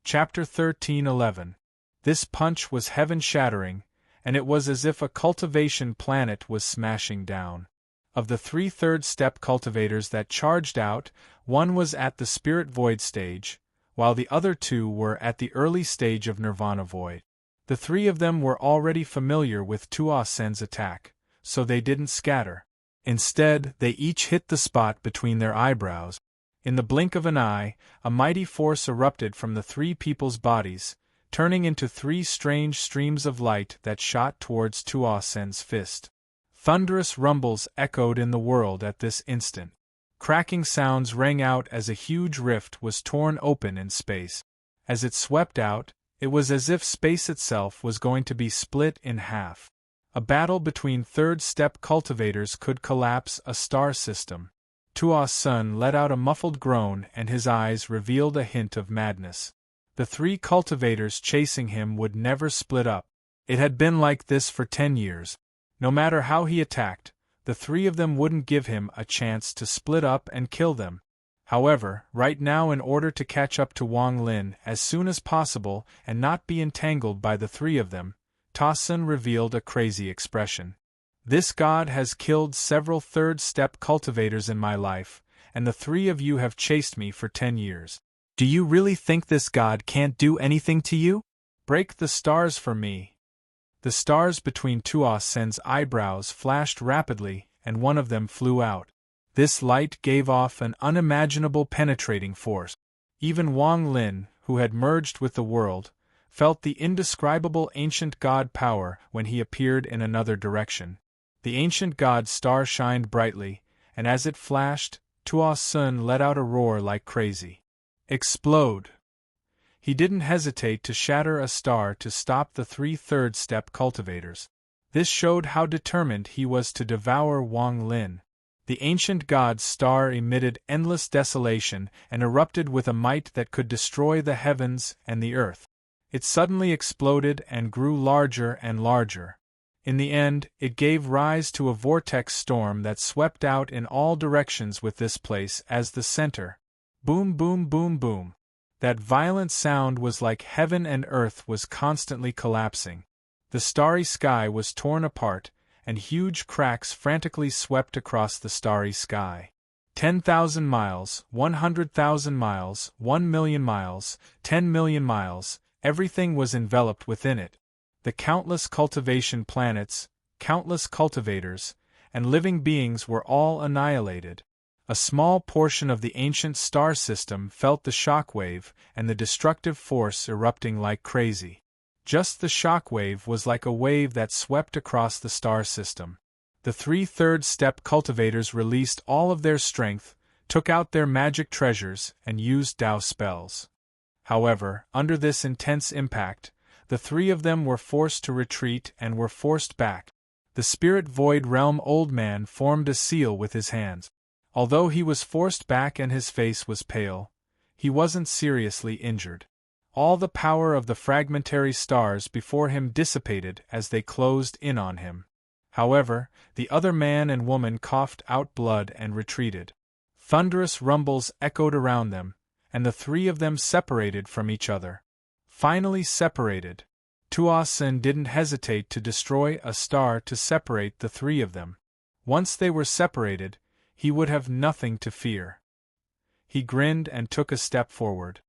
Chapter 13:11. This punch was heaven-shattering, and it was as if a cultivation planet was smashing down. Of the 3 third-step cultivators that charged out, one was at the spirit void stage, while the other 2 were at the early stage of nirvana void. The 3 of them were already familiar with Tuasen's attack, so they didn't scatter. Instead, they each hit the spot between their eyebrows. In the blink of an eye, a mighty force erupted from the 3 people's bodies, turning into 3 strange streams of light that shot towards Tuasen's fist. Thunderous rumbles echoed in the world at this instant. Cracking sounds rang out as a huge rift was torn open in space. As it swept out, it was as if space itself was going to be split in half. A battle between third-step cultivators could collapse a star system. Tuasen let out a muffled groan and his eyes revealed a hint of madness. The 3 cultivators chasing him would never split up. It had been like this for 10 years. No matter how he attacked, the 3 of them wouldn't give him a chance to split up and kill them. However, right now, in order to catch up to Wang Lin as soon as possible and not be entangled by the 3 of them, Tuasen revealed a crazy expression. This god has killed several third-step cultivators in my life, and the 3 of you have chased me for 10 years. Do you really think this god can't do anything to you? Break the stars for me. The stars between Tuasen's eyebrows flashed rapidly, and one of them flew out. This light gave off an unimaginable penetrating force. Even Wang Lin, who had merged with the world, felt the indescribable ancient god power when he appeared in another direction. The ancient god's star shined brightly, and as it flashed, Tuasen let out a roar like crazy. Explode! He didn't hesitate to shatter a star to stop the 3 third-step cultivators. This showed how determined he was to devour Wang Lin. The ancient god's star emitted endless desolation and erupted with a might that could destroy the heavens and the earth. It suddenly exploded and grew larger and larger. In the end, it gave rise to a vortex storm that swept out in all directions with this place as the center. Boom, boom, boom, boom. That violent sound was like heaven and earth was constantly collapsing. The starry sky was torn apart, and huge cracks frantically swept across the starry sky. 10,000 miles, 100,000 miles, 1,000,000 miles, 10,000,000 miles, everything was enveloped within it. The countless cultivation planets, countless cultivators, and living beings were all annihilated. A small portion of the ancient star system felt the shockwave and the destructive force erupting like crazy. Just the shockwave was like a wave that swept across the star system. The 3 third-step cultivators released all of their strength, took out their magic treasures, and used Dao spells. However, under this intense impact, the 3 of them were forced to retreat and were forced back. The spirit void realm old man formed a seal with his hands. Although he was forced back and his face was pale, he wasn't seriously injured. All the power of the fragmentary stars before him dissipated as they closed in on him. However, the other man and woman coughed out blood and retreated. Thunderous rumbles echoed around them, and the 3 of them separated from each other. Finally separated, Tuasen didn't hesitate to destroy a star to separate the 3 of them. Once they were separated, he would have nothing to fear. He grinned and took a step forward.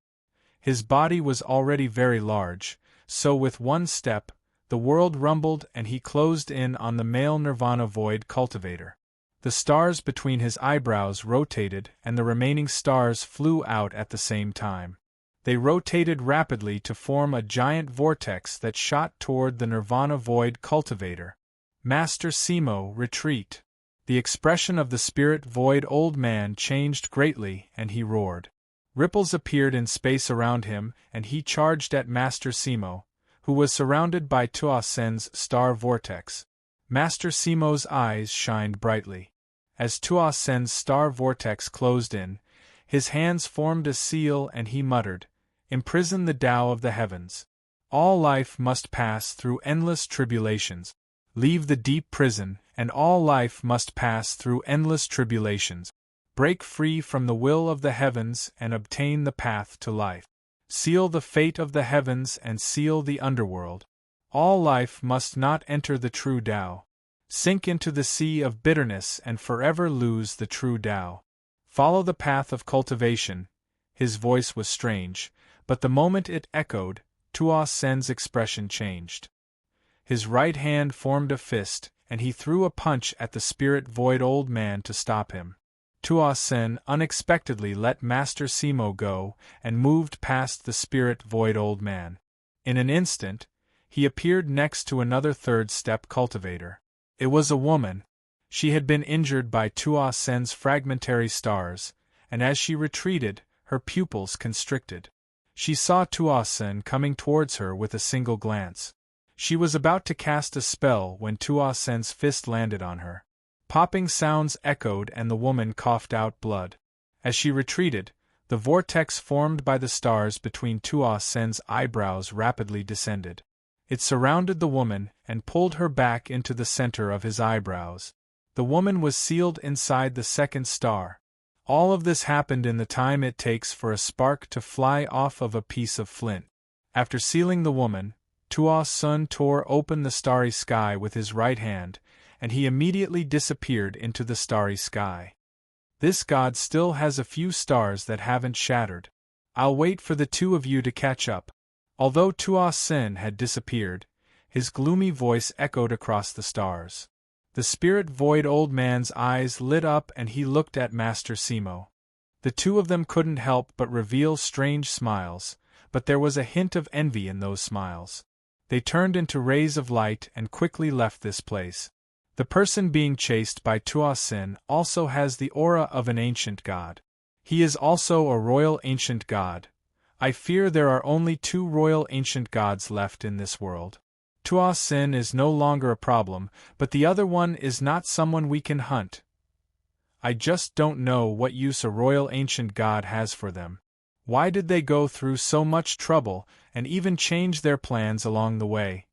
His body was already very large, so with one step, the world rumbled and he closed in on the male nirvana void cultivator. The stars between his eyebrows rotated and the remaining stars flew out at the same time. They rotated rapidly to form a giant vortex that shot toward the nirvana void cultivator. Master Simo, retreat! The expression of the spirit void old man changed greatly and he roared. Ripples appeared in space around him and he charged at Master Simo, who was surrounded by Tuasen's star vortex. Master Simo's eyes shined brightly. As Tuasen's star vortex closed in, his hands formed a seal and he muttered, "Imprison the Tao of the heavens. All life must pass through endless tribulations. Leave the deep prison, and all life must pass through endless tribulations. Break free from the will of the heavens and obtain the path to life." Seal the fate of the heavens and seal the underworld. All life must not enter the true Tao. Sink into the sea of bitterness and forever lose the true Tao. Follow the path of cultivation. His voice was strange, but the moment it echoed, Tuo Sen's expression changed. His right hand formed a fist, and he threw a punch at the spirit-void old man to stop him. Tuo Sen unexpectedly let Master Simo go and moved past the spirit-void old man. In an instant, he appeared next to another third-step cultivator. It was a woman. She had been injured by Tuo Sen's fragmentary stars, and as she retreated, her pupils constricted. She saw Tuo Sen coming towards her with a single glance. She was about to cast a spell when Tuo Sen's fist landed on her. Popping sounds echoed and the woman coughed out blood. As she retreated, the vortex formed by the stars between Tuo Sen's eyebrows rapidly descended. It surrounded the woman and pulled her back into the center of his eyebrows. The woman was sealed inside the second star. All of this happened in the time it takes for a spark to fly off of a piece of flint. After sealing the woman, Tuo Sen tore open the starry sky with his right hand, and he immediately disappeared into the starry sky. This god still has a few stars that haven't shattered. I'll wait for the two of you to catch up. Although Tuo Sen had disappeared, his gloomy voice echoed across the stars. The spirit-void old man's eyes lit up and he looked at Master Simo. The two of them couldn't help but reveal strange smiles, but there was a hint of envy in those smiles. They turned into rays of light and quickly left this place. The person being chased by Tuo Sen also has the aura of an ancient god. He is also a royal ancient god. I fear there are only two royal ancient gods left in this world. Tuo Sen is no longer a problem, but the other one is not someone we can hunt. I just don't know what use a royal ancient god has for them. Why did they go through so much trouble and even change their plans along the way?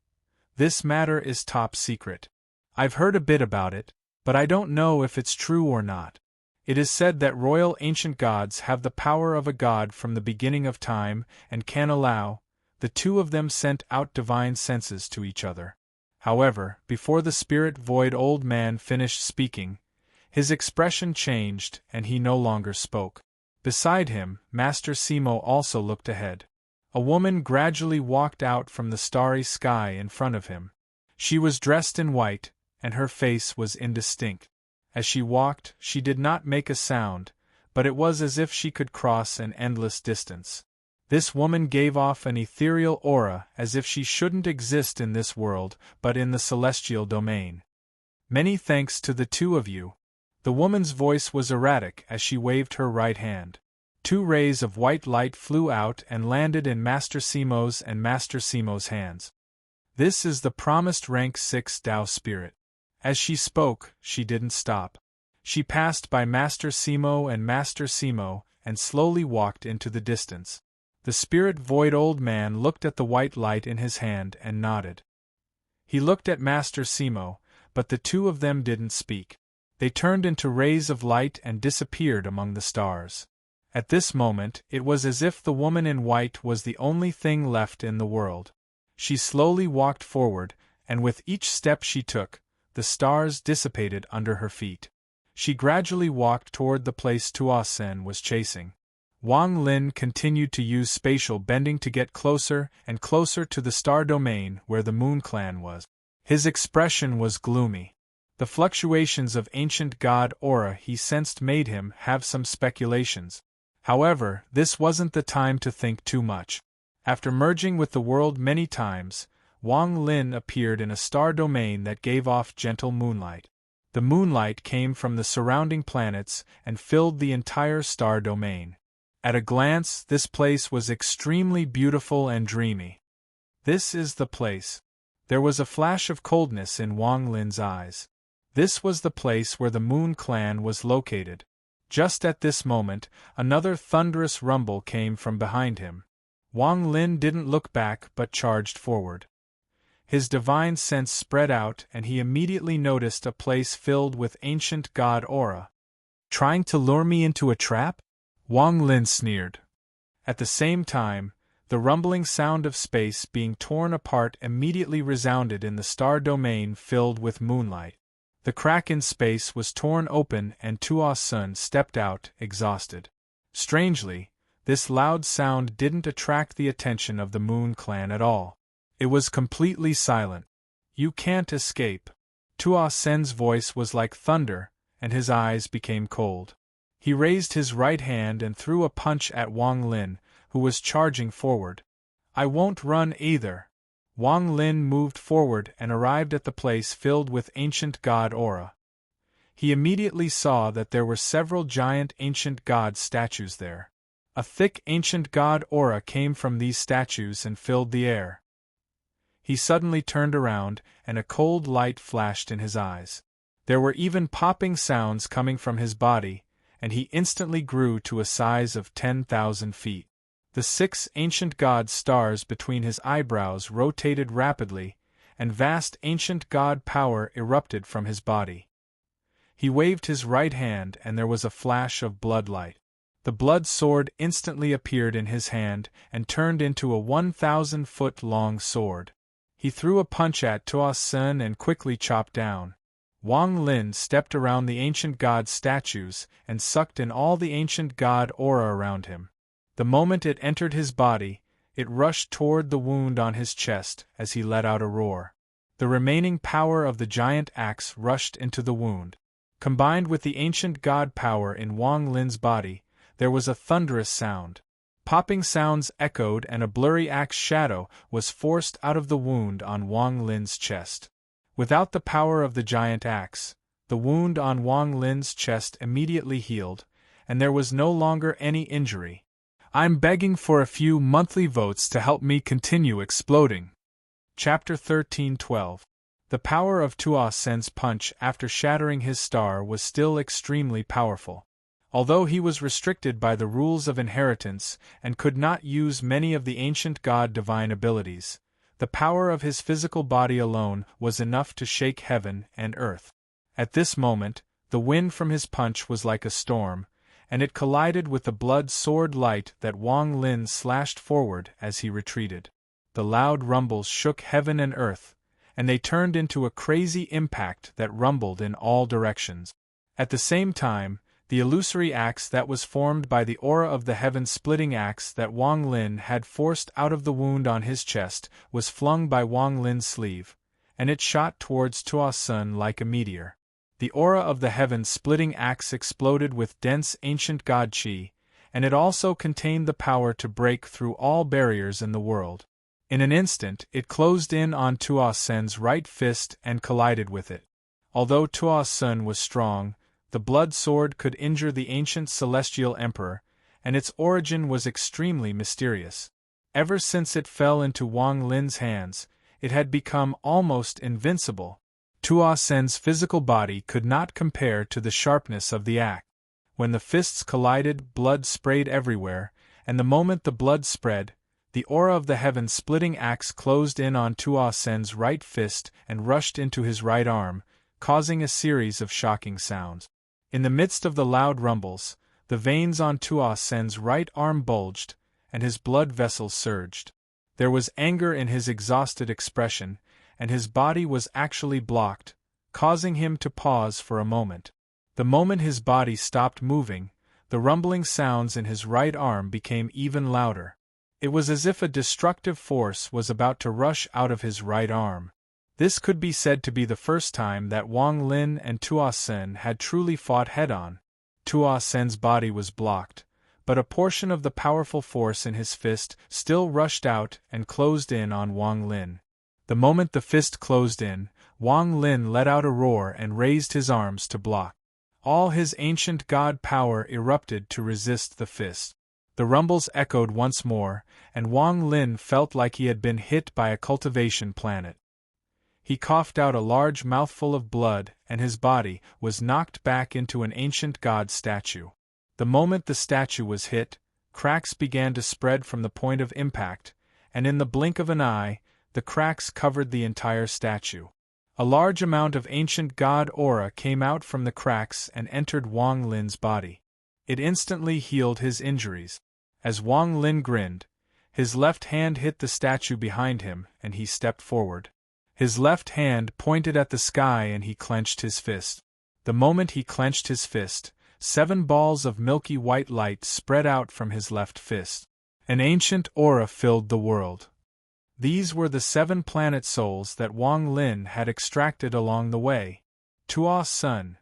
This matter is top secret. I've heard a bit about it, but I don't know if it's true or not. It is said that royal ancient gods have the power of a god from the beginning of time and can allow. The two of them sent out divine senses to each other. However, before the spirit-void old man finished speaking, his expression changed and he no longer spoke. Beside him, Master Simo also looked ahead. A woman gradually walked out from the starry sky in front of him. She was dressed in white, and her face was indistinct. As she walked, she did not make a sound, but it was as if she could cross an endless distance. This woman gave off an ethereal aura as if she shouldn't exist in this world but in the celestial domain. Many thanks to the two of you. The woman's voice was erratic as she waved her right hand. Two rays of white light flew out and landed in Master Simo's and Master Simo's hands. This is the promised rank 6 Tao spirit. As she spoke, she didn't stop. She passed by Master Simo and slowly walked into the distance. The spirit-void old man looked at the white light in his hand and nodded. He looked at Master Simo, but the two of them didn't speak. They turned into rays of light and disappeared among the stars. At this moment, it was as if the woman in white was the only thing left in the world. She slowly walked forward, and with each step she took, the stars dissipated under her feet. She gradually walked toward the place Tuo Sen was chasing. Wang Lin continued to use spatial bending to get closer and closer to the star domain where the Moon Clan was. His expression was gloomy. The fluctuations of ancient god aura he sensed made him have some speculations. However, this wasn't the time to think too much. After merging with the world many times, Wang Lin appeared in a star domain that gave off gentle moonlight. The moonlight came from the surrounding planets and filled the entire star domain. At a glance, this place was extremely beautiful and dreamy. This is the place. There was a flash of coldness in Wang Lin's eyes. This was the place where the Moon Clan was located. Just at this moment, another thunderous rumble came from behind him. Wang Lin didn't look back but charged forward. His divine sense spread out and he immediately noticed a place filled with ancient god aura. Trying to lure me into a trap? Wang Lin sneered. At the same time, The rumbling sound of space being torn apart immediately resounded in the star domain filled with moonlight. The crack in space was torn open and Tua's Sun stepped out, exhausted. Strangely, this loud sound didn't attract the attention of the Moon Clan at all. It was completely silent. "You can't escape." Tua Sen's voice was like thunder, and his eyes became cold. He raised his right hand and threw a punch at Wang Lin, who was charging forward. "I won't run either." Wang Lin moved forward and arrived at the place filled with ancient god aura. He immediately saw that there were several giant ancient god statues there. A thick ancient god aura came from these statues and filled the air. He suddenly turned around, and a cold light flashed in his eyes. There were even popping sounds coming from his body, and he instantly grew to a size of 10,000 feet. The 6 ancient god stars between his eyebrows rotated rapidly, and vast ancient god power erupted from his body. He waved his right hand and there was a flash of blood light. The blood sword instantly appeared in his hand and turned into a 1,000-foot-long sword. He threw a punch at Tua Sen and quickly chopped down. Wang Lin stepped around the ancient god statues and sucked in all the ancient god aura around him. The moment it entered his body, it rushed toward the wound on his chest as he let out a roar. The remaining power of the giant axe rushed into the wound. Combined with the ancient god power in Wang Lin's body, there was a thunderous sound. Popping sounds echoed and a blurry axe shadow was forced out of the wound on Wang Lin's chest. Without the power of the giant axe, the wound on Wang Lin's chest immediately healed, and there was no longer any injury. "I'm begging for a few monthly votes to help me continue exploding." Chapter 13:12. The power of Tua Sen's punch after shattering his star was still extremely powerful. Although he was restricted by the rules of inheritance and could not use many of the ancient god divine abilities, the power of his physical body alone was enough to shake heaven and earth. At this moment, the wind from his punch was like a storm, and it collided with the blood sword light that Wang Lin slashed forward as he retreated. The loud rumbles shook heaven and earth, and they turned into a crazy impact that rumbled in all directions. At the same time, the illusory axe that was formed by the aura of the heaven-splitting axe that Wang Lin had forced out of the wound on his chest was flung by Wang Lin's sleeve, and it shot towards Tua Sen like a meteor. The aura of the heaven-splitting axe exploded with dense ancient god chi, and it also contained the power to break through all barriers in the world. In an instant it closed in on Tua Sen's right fist and collided with it. Although Tua Sen was strong, the blood sword could injure the ancient celestial emperor, and its origin was extremely mysterious. Ever since it fell into Wang Lin's hands, it had become almost invincible. Tua Sen's physical body could not compare to the sharpness of the axe. When the fists collided, blood sprayed everywhere, and the moment the blood spread, the aura of the heaven-splitting axe closed in on Tua Sen's right fist and rushed into his right arm, causing a series of shocking sounds. In the midst of the loud rumbles, the veins on Tua Sen's right arm bulged, and his blood vessels surged. There was anger in his exhausted expression, and his body was actually blocked, causing him to pause for a moment. The moment his body stopped moving, the rumbling sounds in his right arm became even louder. It was as if a destructive force was about to rush out of his right arm. This could be said to be the first time that Wang Lin and Tua Sen had truly fought head-on. Tua Sen's body was blocked, but a portion of the powerful force in his fist still rushed out and closed in on Wang Lin. The moment the fist closed in, Wang Lin let out a roar and raised his arms to block. All his ancient god power erupted to resist the fist. The rumbles echoed once more, and Wang Lin felt like he had been hit by a cultivation planet. He coughed out a large mouthful of blood, and his body was knocked back into an ancient god statue. The moment the statue was hit, cracks began to spread from the point of impact, and in the blink of an eye, the cracks covered the entire statue. A large amount of ancient god aura came out from the cracks and entered Wang Lin's body. It instantly healed his injuries. As Wang Lin grinned, His left hand hit the statue behind him, and he stepped forward. His left hand pointed at the sky and he clenched his fist. The moment he clenched his fist, 7 balls of milky white light spread out from his left fist. An ancient aura filled the world. These were the 7 planet souls that Wang Lin had extracted along the way. Tua's son.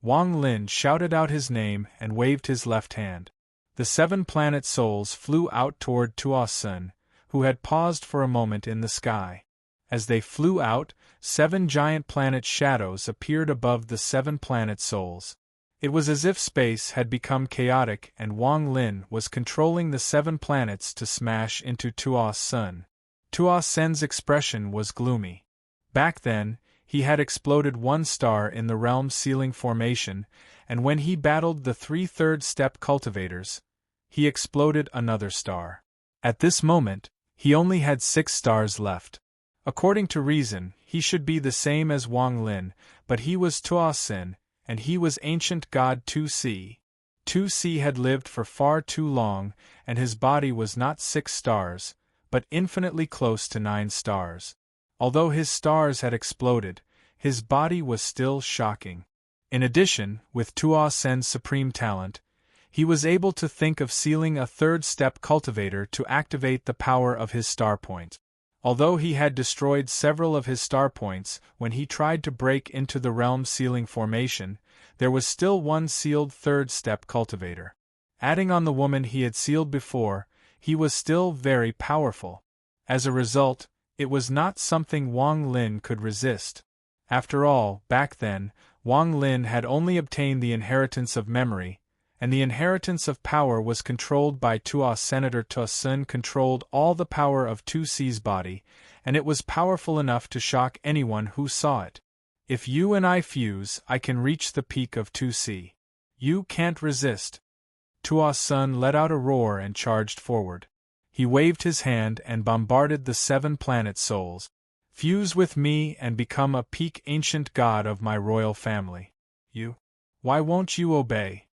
Wang Lin shouted out his name and waved his left hand. The 7 planet souls flew out toward Tua's son, who had paused for a moment in the sky. As they flew out, 7 giant planet shadows appeared above the 7 planet souls. It was as if space had become chaotic and Wang Lin was controlling the 7 planets to smash into Tua's son. Tua's son's expression was gloomy. Back then, he had exploded 1 star in the realm ceiling formation, and when he battled the 3/3 step cultivators, he exploded another star. At this moment, he only had 6 stars left. According to reason, he should be the same as Wang Lin, but he was Tua's son, and he was ancient god 2C. 2C had lived for far too long, and his body was not 6 stars, but infinitely close to 9 stars. Although his stars had exploded, his body was still shocking. In addition, with Tua's son's supreme talent, he was able to think of sealing a 3rd step cultivator to activate the power of his star point. Although he had destroyed several of his star points when he tried to break into the realm sealing formation, there was still 1 sealed 3rd step cultivator. Adding on the woman he had sealed before, he was still very powerful. As a result, it was not something Wang Lin could resist. After all, back then, Wang Lin had only obtained the inheritance of memory, and the inheritance of power was controlled by Tua's Senator. Tua's son controlled all the power of 2C's body, and it was powerful enough to shock anyone who saw it. If you and I fuse, I can reach the peak of 2C. You can't resist. Tua's son let out a roar and charged forward. He waved his hand and bombarded the 7 planet souls. Fuse with me and become a peak ancient god of my royal family. You? Why won't you obey?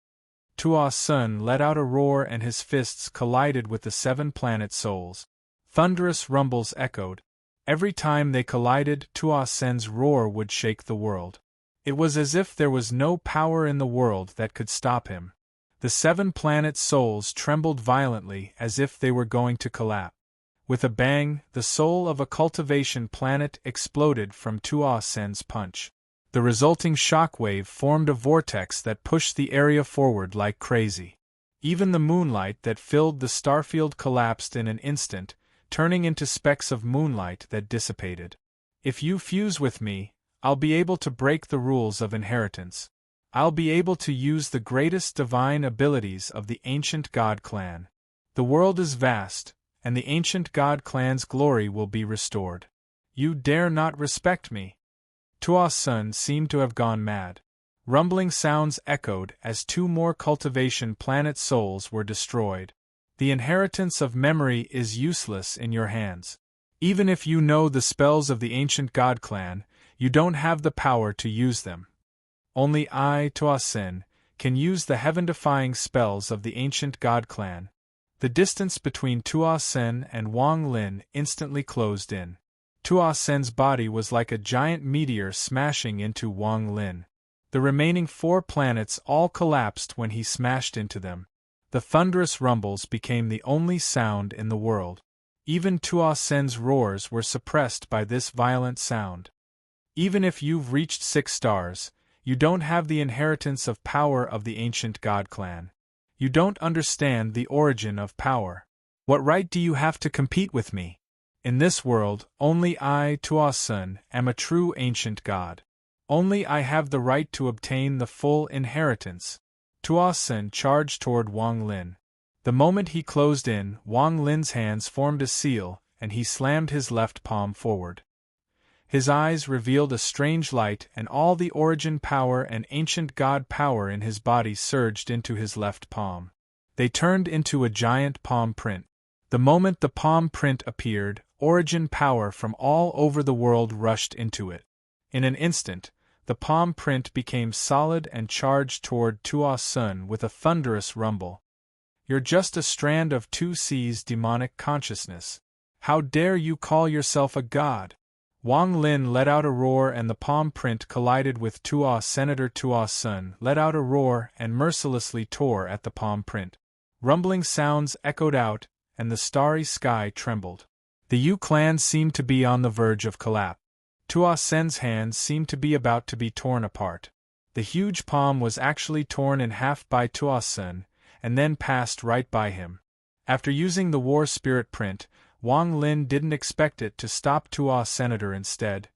Tua's son let out a roar and his fists collided with the 7 planet souls. Thunderous rumbles echoed. Every time they collided, Tua's son's roar would shake the world. It was as if there was no power in the world that could stop him. The 7 planet souls trembled violently as if they were going to collapse. With a bang, the soul of a cultivation planet exploded from Tua's son's punch. The resulting shockwave formed a vortex that pushed the area forward like crazy. Even the moonlight that filled the starfield collapsed in an instant, turning into specks of moonlight that dissipated. If you fuse with me, I'll be able to break the rules of inheritance. I'll be able to use the greatest divine abilities of the ancient god clan. The world is vast, and the ancient god clan's glory will be restored. You dare not respect me. Tua's son seemed to have gone mad. Rumbling sounds echoed as 2 more cultivation planet souls were destroyed. The inheritance of memory is useless in your hands. Even if you know the spells of the ancient god clan, you don't have the power to use them. Only I, Tua's son, can use the heaven-defying spells of the ancient god clan. The distance between Tua's son and Wang Lin instantly closed in. Tua's son's body was like a giant meteor smashing into Wang Lin. The remaining 4 planets all collapsed when he smashed into them. The thunderous rumbles became the only sound in the world. Even Tua's son's roars were suppressed by this violent sound. Even if you've reached 6 stars, you don't have the inheritance of power of the ancient god clan. You don't understand the origin of power. What right do you have to compete with me? In this world, only I, Tua's son, am a true ancient god. Only I have the right to obtain the full inheritance. Tua's son charged toward Wang Lin. The moment he closed in, Wang Lin's hands formed a seal, and he slammed his left palm forward. His eyes revealed a strange light, and all the origin power and ancient god power in his body surged into his left palm. They turned into a giant palm print. The moment the palm print appeared, origin power from all over the world rushed into it. In an instant, the palm print became solid and charged toward Tua's son with a thunderous rumble. You're just a strand of 2C's demonic consciousness. How dare you call yourself a god? Wang Lin let out a roar and the palm print collided with Tuo. Senator Tuo's son let out a roar and mercilessly tore at the palm print. Rumbling sounds echoed out, and the starry sky trembled. The Yu clan seemed to be on the verge of collapse. Tuo Sen's hands seemed to be about to be torn apart. The huge palm was actually torn in half by Tuo Sen, and then passed right by him. After using the war spirit print, Wang Lin didn't expect it to stop Tuo Senator. Instead,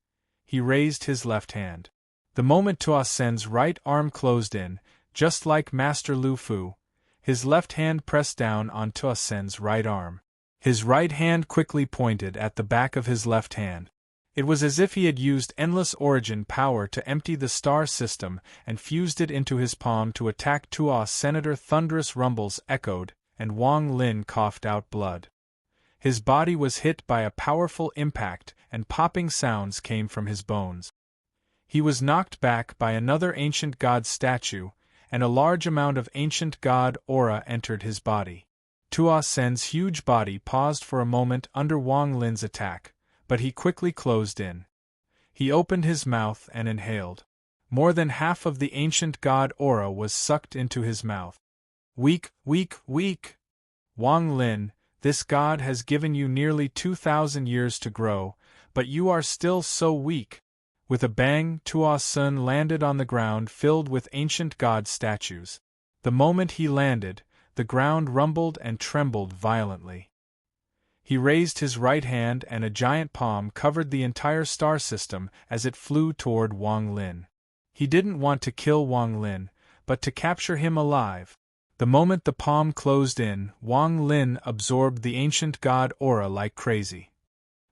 he raised his left hand. The moment Tuo Sen's right arm closed in, just like Master Lu Fu, his left hand pressed down on Tuo Sen's right arm. His right hand quickly pointed at the back of his left hand. It was as if he had used endless origin power to empty the star system and fused it into his palm to attack Tuo Senator. Thunderous rumbles echoed, and Wang Lin coughed out blood. His body was hit by a powerful impact, and popping sounds came from his bones. He was knocked back by another ancient god statue, and a large amount of ancient god aura entered his body. Tuo Sen's huge body paused for a moment under Wang Lin's attack, but he quickly closed in. He opened his mouth and inhaled. More than half of the ancient god aura was sucked into his mouth. Weak, weak, weak! Wang Lin, this god has given you nearly 2,000 years to grow, but you are still so weak. With a bang, Tuo Sen landed on the ground filled with ancient god statues. The moment he landed, the ground rumbled and trembled violently. He raised his right hand and a giant palm covered the entire star system as it flew toward Wang Lin. He didn't want to kill Wang Lin, but to capture him alive. The moment the palm closed in, Wang Lin absorbed the ancient god aura like crazy.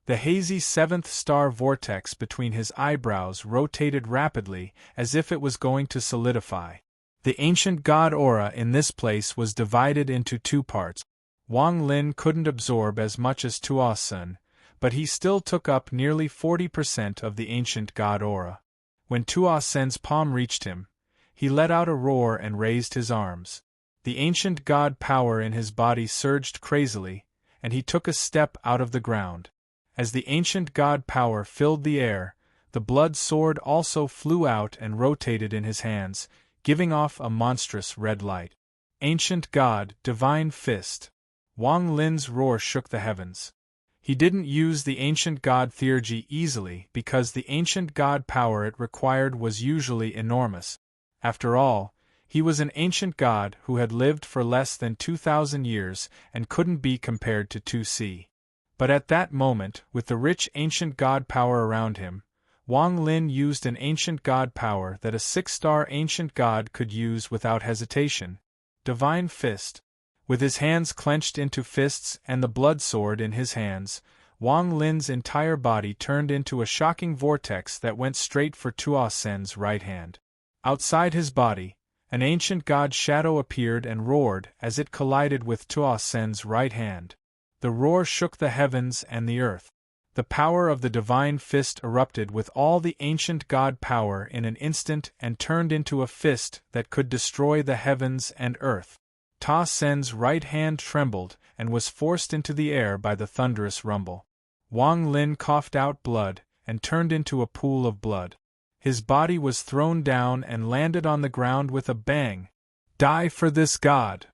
The hazy seventh star vortex between his eyebrows rotated rapidly as if it was going to solidify. The ancient god aura in this place was divided into two parts. Wang Lin couldn't absorb as much as Tuo Sen, but he still took up nearly 40% of the ancient god aura. When Tuo Sen's palm reached him, he let out a roar and raised his arms. The ancient god power in his body surged crazily, and he took a step out of the ground. As the ancient god power filled the air, the blood sword also flew out and rotated in his hands, giving off a monstrous red light. Ancient god, divine fist. Wang Lin's roar shook the heavens. He didn't use the ancient god theurgy easily because the ancient god power it required was usually enormous. After all, he was an ancient god who had lived for less than 2,000 years and couldn't be compared to 2C. But at that moment, with the rich ancient god power around him, Wang Lin used an ancient god power that a 6-star ancient god could use without hesitation. Divine Fist. With his hands clenched into fists and the blood sword in his hands, Wang Lin's entire body turned into a shocking vortex that went straight for Tuo Sen's right hand. Outside his body, an ancient god shadow appeared and roared as it collided with Tuo Sen's right hand. The roar shook the heavens and the earth. The power of the divine fist erupted with all the ancient god power in an instant and turned into a fist that could destroy the heavens and earth. Tuo Sen's right hand trembled and was forced into the air by the thunderous rumble. Wang Lin coughed out blood and turned into a pool of blood. His body was thrown down and landed on the ground with a bang. Die for this god!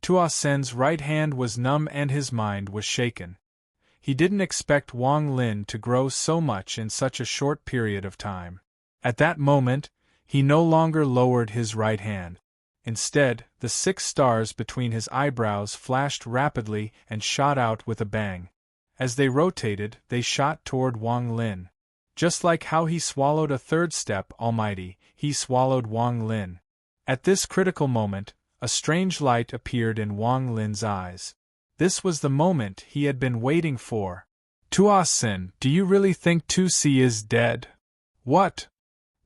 Tuo Sen's right hand was numb and his mind was shaken. He didn't expect Wang Lin to grow so much in such a short period of time. At that moment, he no longer lowered his right hand. Instead, the 6 stars between his eyebrows flashed rapidly and shot out with a bang. As they rotated, they shot toward Wang Lin. Just like how he swallowed a third step, Almighty, he swallowed Wang Lin. At this critical moment, a strange light appeared in Wang Lin's eyes. This was the moment he had been waiting for. Tuo Sen, do you really think 2C is dead? What?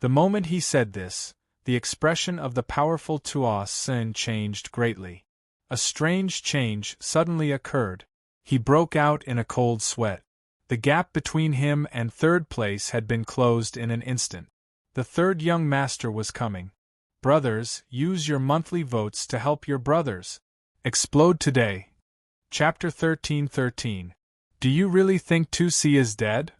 The moment he said this, the expression of the powerful Tuo Sen changed greatly. A strange change suddenly occurred. He broke out in a cold sweat. The gap between him and third place had been closed in an instant. The third young master was coming. Brothers, use your monthly votes to help your brothers. Explode today. Chapter 13:13. Do you really think 2C is dead?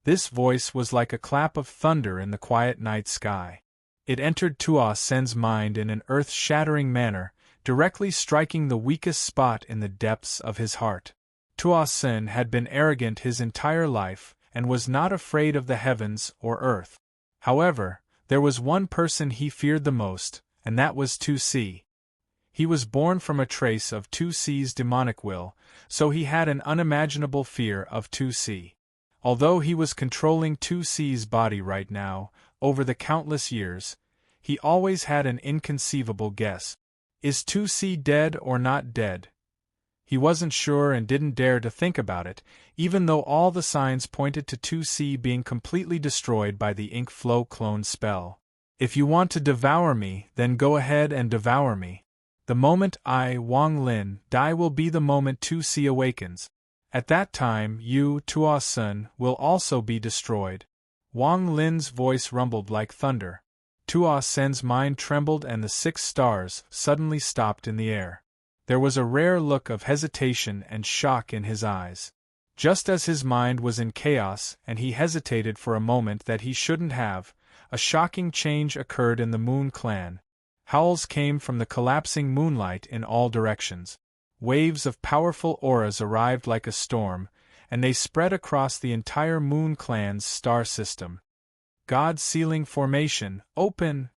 This voice was like a clap of thunder in the quiet night sky. It entered Tuo Sen's mind in an earth-shattering manner, directly striking the weakest spot in the depths of his heart. Tuo Sen had been arrogant his entire life, and was not afraid of the heavens or earth. However, there was one person he feared the most, and that was 2C. He was born from a trace of 2C's demonic will, so he had an unimaginable fear of 2C. Although he was controlling 2C's body right now, over the countless years, he always had an inconceivable guess. Is 2C dead or not dead? He wasn't sure and didn't dare to think about it, even though all the signs pointed to 2C being completely destroyed by the ink flow clone spell. If you want to devour me, then go ahead and devour me. The moment I, Wang Lin, die will be the moment 2C awakens. At that time you, Tuo Sen, will also be destroyed. Wang Lin's voice rumbled like thunder. Tuo Sen's mind trembled and the 6 stars suddenly stopped in the air. There was a rare look of hesitation and shock in his eyes. Just as his mind was in chaos and he hesitated for a moment that he shouldn't have, a shocking change occurred in the Moon Clan. Howls came from the collapsing moonlight in all directions. Waves of powerful auras arrived like a storm, and they spread across the entire Moon Clan's star system. God Sealing Formation, open!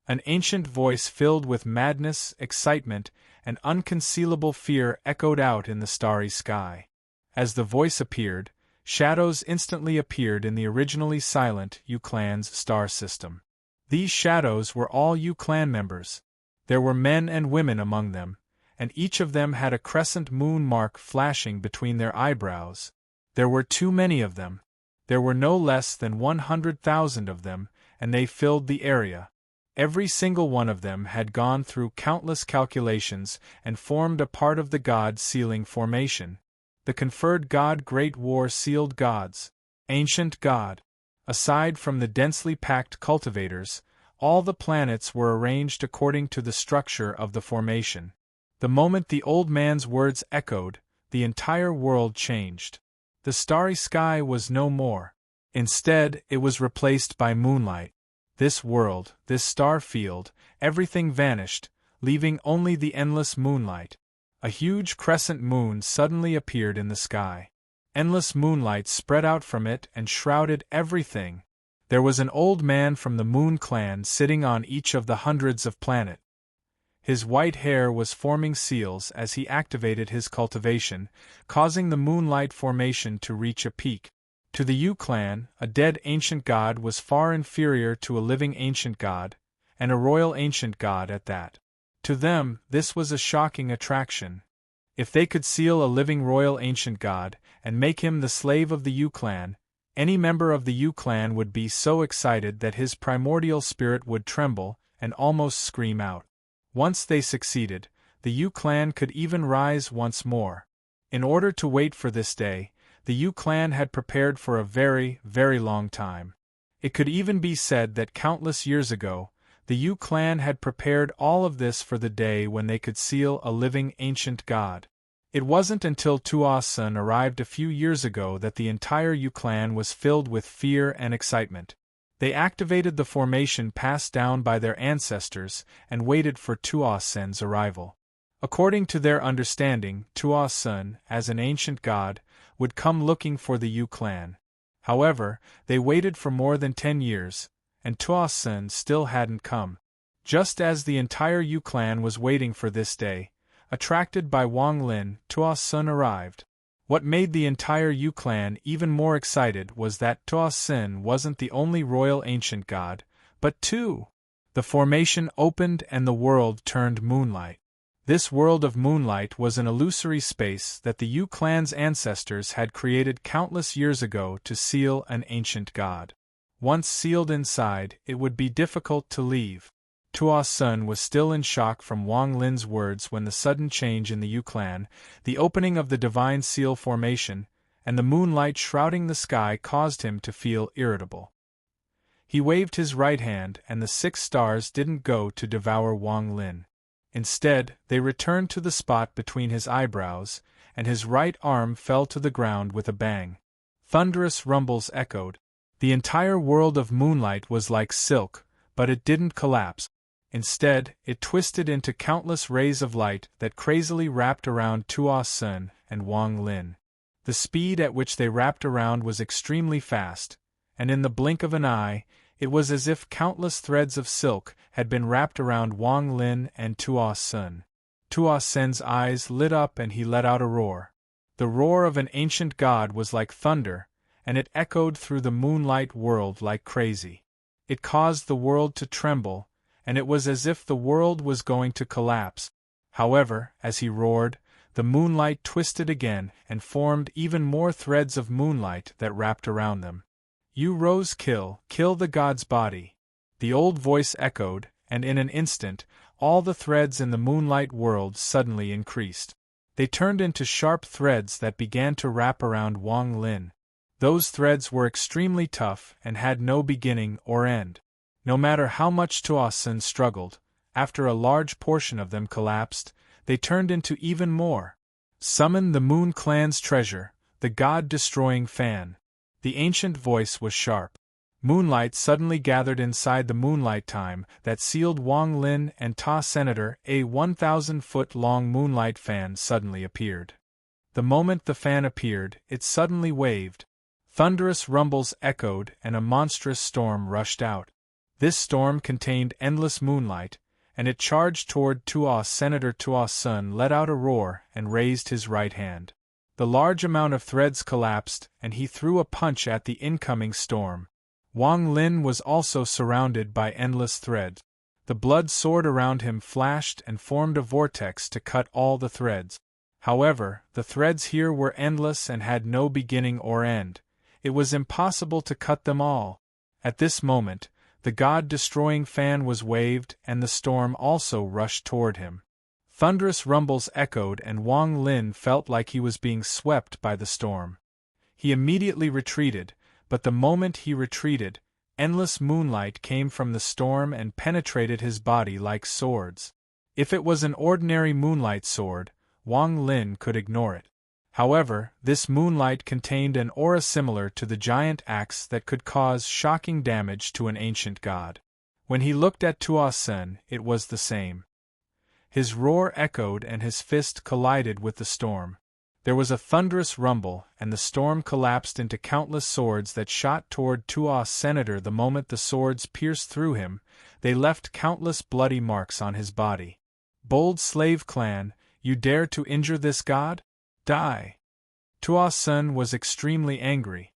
An ancient voice filled with madness, excitement, and unconcealable fear echoed out in the starry sky. As the voice appeared, shadows instantly appeared in the originally silent Yu Clan's star system. These shadows were all Yu Clan members. There were men and women among them, and each of them had a crescent moon mark flashing between their eyebrows. There were too many of them. There were no less than 100,000 of them, and they filled the area. Every single one of them had gone through countless calculations and formed a part of the God Sealing Formation. The conferred God Great War Sealed Gods. Ancient God. Aside from the densely packed cultivators, all the planets were arranged according to the structure of the formation. The moment the old man's words echoed, the entire world changed. The starry sky was no more. Instead, it was replaced by moonlight. This world, this star field, everything vanished, leaving only the endless moonlight. A huge crescent moon suddenly appeared in the sky. Endless moonlight spread out from it and shrouded everything. There was an old man from the Moon Clan sitting on each of the hundreds of planets. His white hair was forming seals as he activated his cultivation, causing the moonlight formation to reach a peak. To the Yu Clan, a dead ancient god was far inferior to a living ancient god, and a royal ancient god at that. To them, this was a shocking attraction. If they could seal a living royal ancient god, and make him the slave of the Yu Clan, any member of the Yu Clan would be so excited that his primordial spirit would tremble and almost scream out. Once they succeeded, the Yu Clan could even rise once more. In order to wait for this day, the Yu Clan had prepared for a very, very long time. It could even be said that countless years ago, the Yu Clan had prepared all of this for the day when they could seal a living ancient god. It wasn't until Tuo Sen arrived a few years ago that the entire Yu Clan was filled with fear and excitement. They activated the formation passed down by their ancestors and waited for Tuo Sen's arrival. According to their understanding, Tuo Sen, as an ancient god, would come looking for the Yu Clan. However, they waited for more than 10 years, and Tuo Sen still hadn't come. Just as the entire Yu Clan was waiting for this day, attracted by Wang Lin, Tuo Sen arrived. What made the entire Yu Clan even more excited was that Tuo Sen wasn't the only royal ancient god, but two. The formation opened and the world turned moonlight. This world of moonlight was an illusory space that the Yu Clan's ancestors had created countless years ago to seal an ancient god. Once sealed inside, it would be difficult to leave. Tuo Sen was still in shock from Wang Lin's words when the sudden change in the Yu Clan, the opening of the divine seal formation, and the moonlight shrouding the sky caused him to feel irritable. He waved his right hand and the 6 stars didn't go to devour Wang Lin. Instead, they returned to the spot between his eyebrows, and his right arm fell to the ground with a bang. Thunderous rumbles echoed. The entire world of moonlight was like silk, but it didn't collapse. Instead, it twisted into countless rays of light that crazily wrapped around Tuo Sun and Wang Lin. The speed at which they wrapped around was extremely fast, and in the blink of an eye, it was as if countless threads of silk had been wrapped around Wang Lin and Tuo Sun. Tuo Sun's eyes lit up and he let out a roar. The roar of an ancient god was like thunder, and it echoed through the moonlight world like crazy. It caused the world to tremble, and it was as if the world was going to collapse. However, as he roared, the moonlight twisted again and formed even more threads of moonlight that wrapped around them. "You rose, kill the god's body," the old voice echoed, and in an instant, all the threads in the moonlight world suddenly increased. They turned into sharp threads that began to wrap around Wang Lin. Those threads were extremely tough and had no beginning or end. No matter how much Tuo Sun struggled, after a large portion of them collapsed, they turned into even more. "Summon the Moon Clan's treasure, the god-destroying fan." The ancient voice was sharp. Moonlight suddenly gathered inside the moonlight time that sealed Wang Lin and Ta Senator. A 1,000-foot-long moonlight fan suddenly appeared. The moment the fan appeared, it suddenly waved. Thunderous rumbles echoed and a monstrous storm rushed out. This storm contained endless moonlight, and it charged toward Tuo. Senator Tuo Sun let out a roar and raised his right hand. The large amount of threads collapsed, and he threw a punch at the incoming storm. Wang Lin was also surrounded by endless threads. The blood sword around him flashed and formed a vortex to cut all the threads. However, the threads here were endless and had no beginning or end. It was impossible to cut them all. At this moment, the god-destroying fan was waved and the storm also rushed toward him. Thunderous rumbles echoed and Wang Lin felt like he was being swept by the storm. He immediately retreated, but the moment he retreated, endless moonlight came from the storm and penetrated his body like swords. If it was an ordinary moonlight sword, Wang Lin could ignore it. However, this moonlight contained an aura similar to the giant axe that could cause shocking damage to an ancient god. When he looked at Tuo Sun, it was the same. His roar echoed and his fist collided with the storm. There was a thunderous rumble, and the storm collapsed into countless swords that shot toward Tuo Senator. The moment the swords pierced through him, they left countless bloody marks on his body. "Bold slave clan, you dare to injure this god? Die!" Tuo Sun was extremely angry.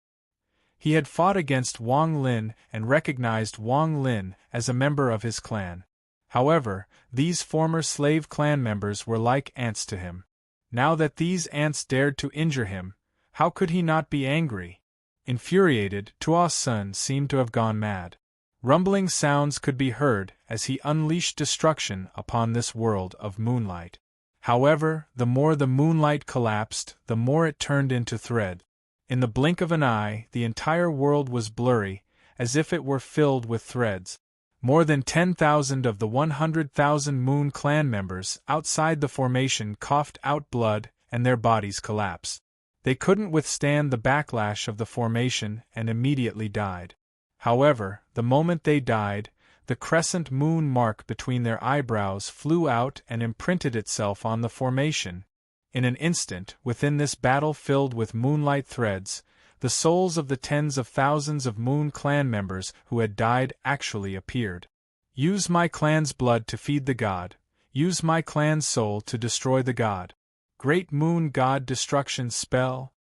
He had fought against Wang Lin and recognized Wang Lin as a member of his clan. However, these former slave clan members were like ants to him. Now that these ants dared to injure him, how could he not be angry? Infuriated, Tuo Sun seemed to have gone mad. Rumbling sounds could be heard as he unleashed destruction upon this world of moonlight. However, the more the moonlight collapsed, the more it turned into thread. In the blink of an eye, the entire world was blurry, as if it were filled with threads. More than 10,000 of the 100,000 Moon Clan members outside the formation coughed out blood and their bodies collapsed. They couldn't withstand the backlash of the formation and immediately died. However, the moment they died, the crescent moon mark between their eyebrows flew out and imprinted itself on the formation. In an instant, within this battle filled with moonlight threads, the souls of the tens of thousands of Moon Clan members who had died actually appeared. "Use my clan's blood to feed the god. Use my clan's soul to destroy the god. Great Moon God Destruction Spell."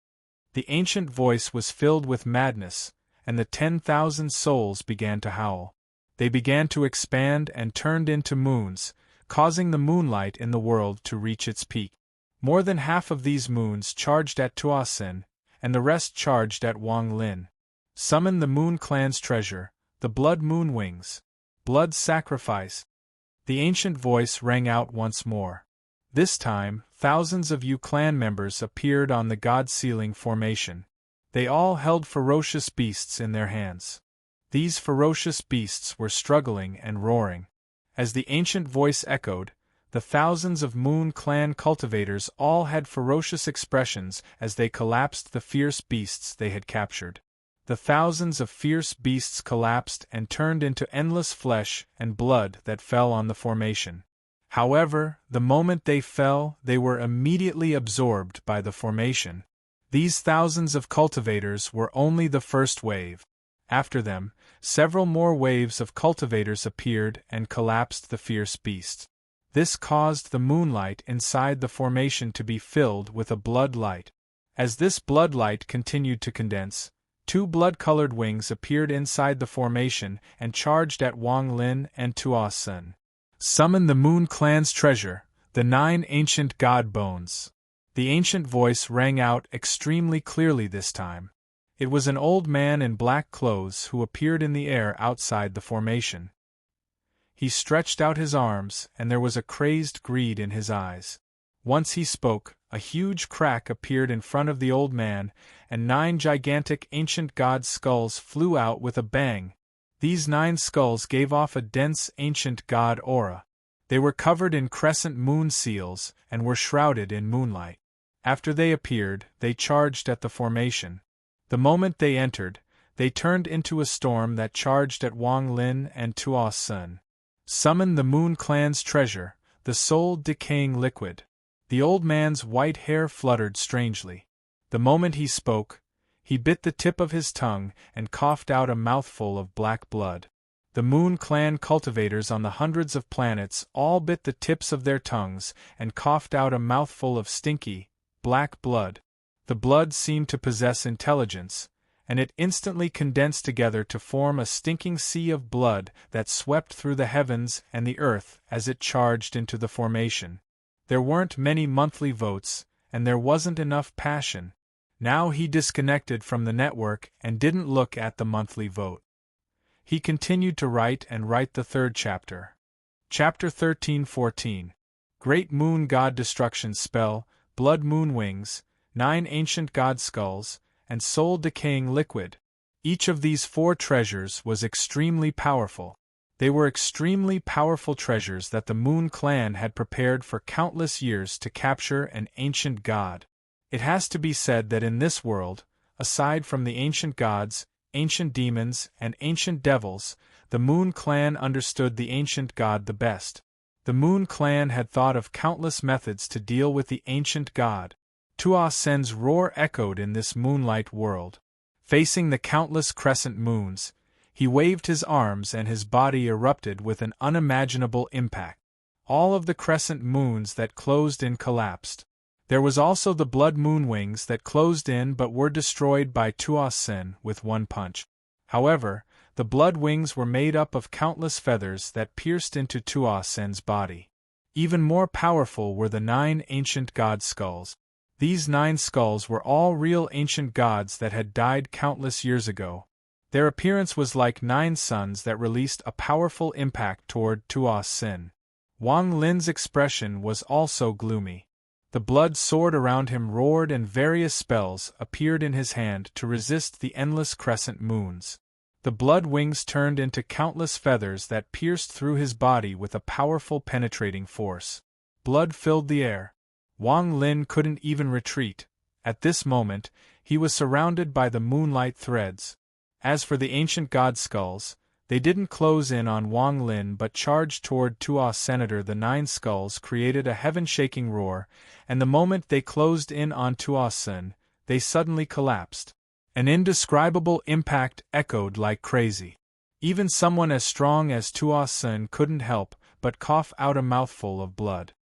The ancient voice was filled with madness, and the 10,000 souls began to howl. They began to expand and turned into moons, causing the moonlight in the world to reach its peak. More than half of these moons charged at Tuo Sun, and the rest charged at Wang Lin. "Summon the Moon Clan's treasure, the Blood Moon Wings. Blood sacrifice." The ancient voice rang out once more. This time, thousands of you clan members appeared on the God-sealing formation. They all held ferocious beasts in their hands. These ferocious beasts were struggling and roaring. As the ancient voice echoed, The thousands of Moon Clan cultivators all had ferocious expressions as they collapsed the fierce beasts they had captured. The thousands of fierce beasts collapsed and turned into endless flesh and blood that fell on the formation. However, the moment they fell, they were immediately absorbed by the formation. These thousands of cultivators were only the first wave. After them, several more waves of cultivators appeared and collapsed the fierce beasts. This caused the moonlight inside the formation to be filled with a blood light. As this blood light continued to condense, two blood-colored wings appeared inside the formation and charged at Wang Lin and Tuo Sun. Summon the Moon Clan's treasure, the 9 ancient god bones. The ancient voice rang out extremely clearly this time. It was an old man in black clothes who appeared in the air outside the formation. He stretched out his arms, and there was a crazed greed in his eyes. Once he spoke, a huge crack appeared in front of the old man, and 9 gigantic ancient god skulls flew out with a bang. These 9 skulls gave off a dense ancient god aura. They were covered in crescent moon seals, and were shrouded in moonlight. After they appeared, they charged at the formation. The moment they entered, they turned into a storm that charged at Wang Lin and Tuo Sun. Summon the Moon Clan's treasure, the soul-decaying liquid. The old man's white hair fluttered strangely. The moment he spoke, he bit the tip of his tongue and coughed out a mouthful of black blood. The Moon Clan cultivators on the hundreds of planets all bit the tips of their tongues and coughed out a mouthful of stinky, black blood. The blood seemed to possess intelligence, and it instantly condensed together to form a stinking sea of blood that swept through the heavens and the earth as it charged into the formation. There weren't many monthly votes, and there wasn't enough passion. Now he disconnected from the network and didn't look at the monthly vote. He continued to write the 3rd chapter. Chapter 13-14. Great Moon God Destruction Spell, Blood Moon Wings, 9 Ancient God Skulls, and soul-decaying liquid. Each of these 4 treasures was extremely powerful. They were extremely powerful treasures that the Moon Clan had prepared for countless years to capture an ancient god. It has to be said that in this world, aside from the ancient gods, ancient demons, and ancient devils, the Moon Clan understood the ancient god the best. The Moon Clan had thought of countless methods to deal with the ancient god. Tuo Sun's roar echoed in this moonlight world. Facing the countless crescent moons, he waved his arms and his body erupted with an unimaginable impact. All of the crescent moons that closed in collapsed. There was also the blood moon wings that closed in but were destroyed by Tuo Sun with one punch. However, the blood wings were made up of countless feathers that pierced into Tuo Sun's body. Even more powerful were the 9 ancient god skulls. These 9 skulls were all real ancient gods that had died countless years ago. Their appearance was like 9 suns that released a powerful impact toward Tuo Sun. Wang Lin's expression was also gloomy. The blood sword around him roared and various spells appeared in his hand to resist the endless crescent moons. The blood wings turned into countless feathers that pierced through his body with a powerful penetrating force. Blood filled the air. Wang Lin couldn't even retreat. At this moment, he was surrounded by the moonlight threads. As for the ancient god skulls, they didn't close in on Wang Lin but charged toward Tuo Sun. The 9 skulls created a heaven-shaking roar, and the moment they closed in on Tuo Sun, they suddenly collapsed. An indescribable impact echoed like crazy. Even someone as strong as Tuo Sun couldn't help but cough out a mouthful of blood.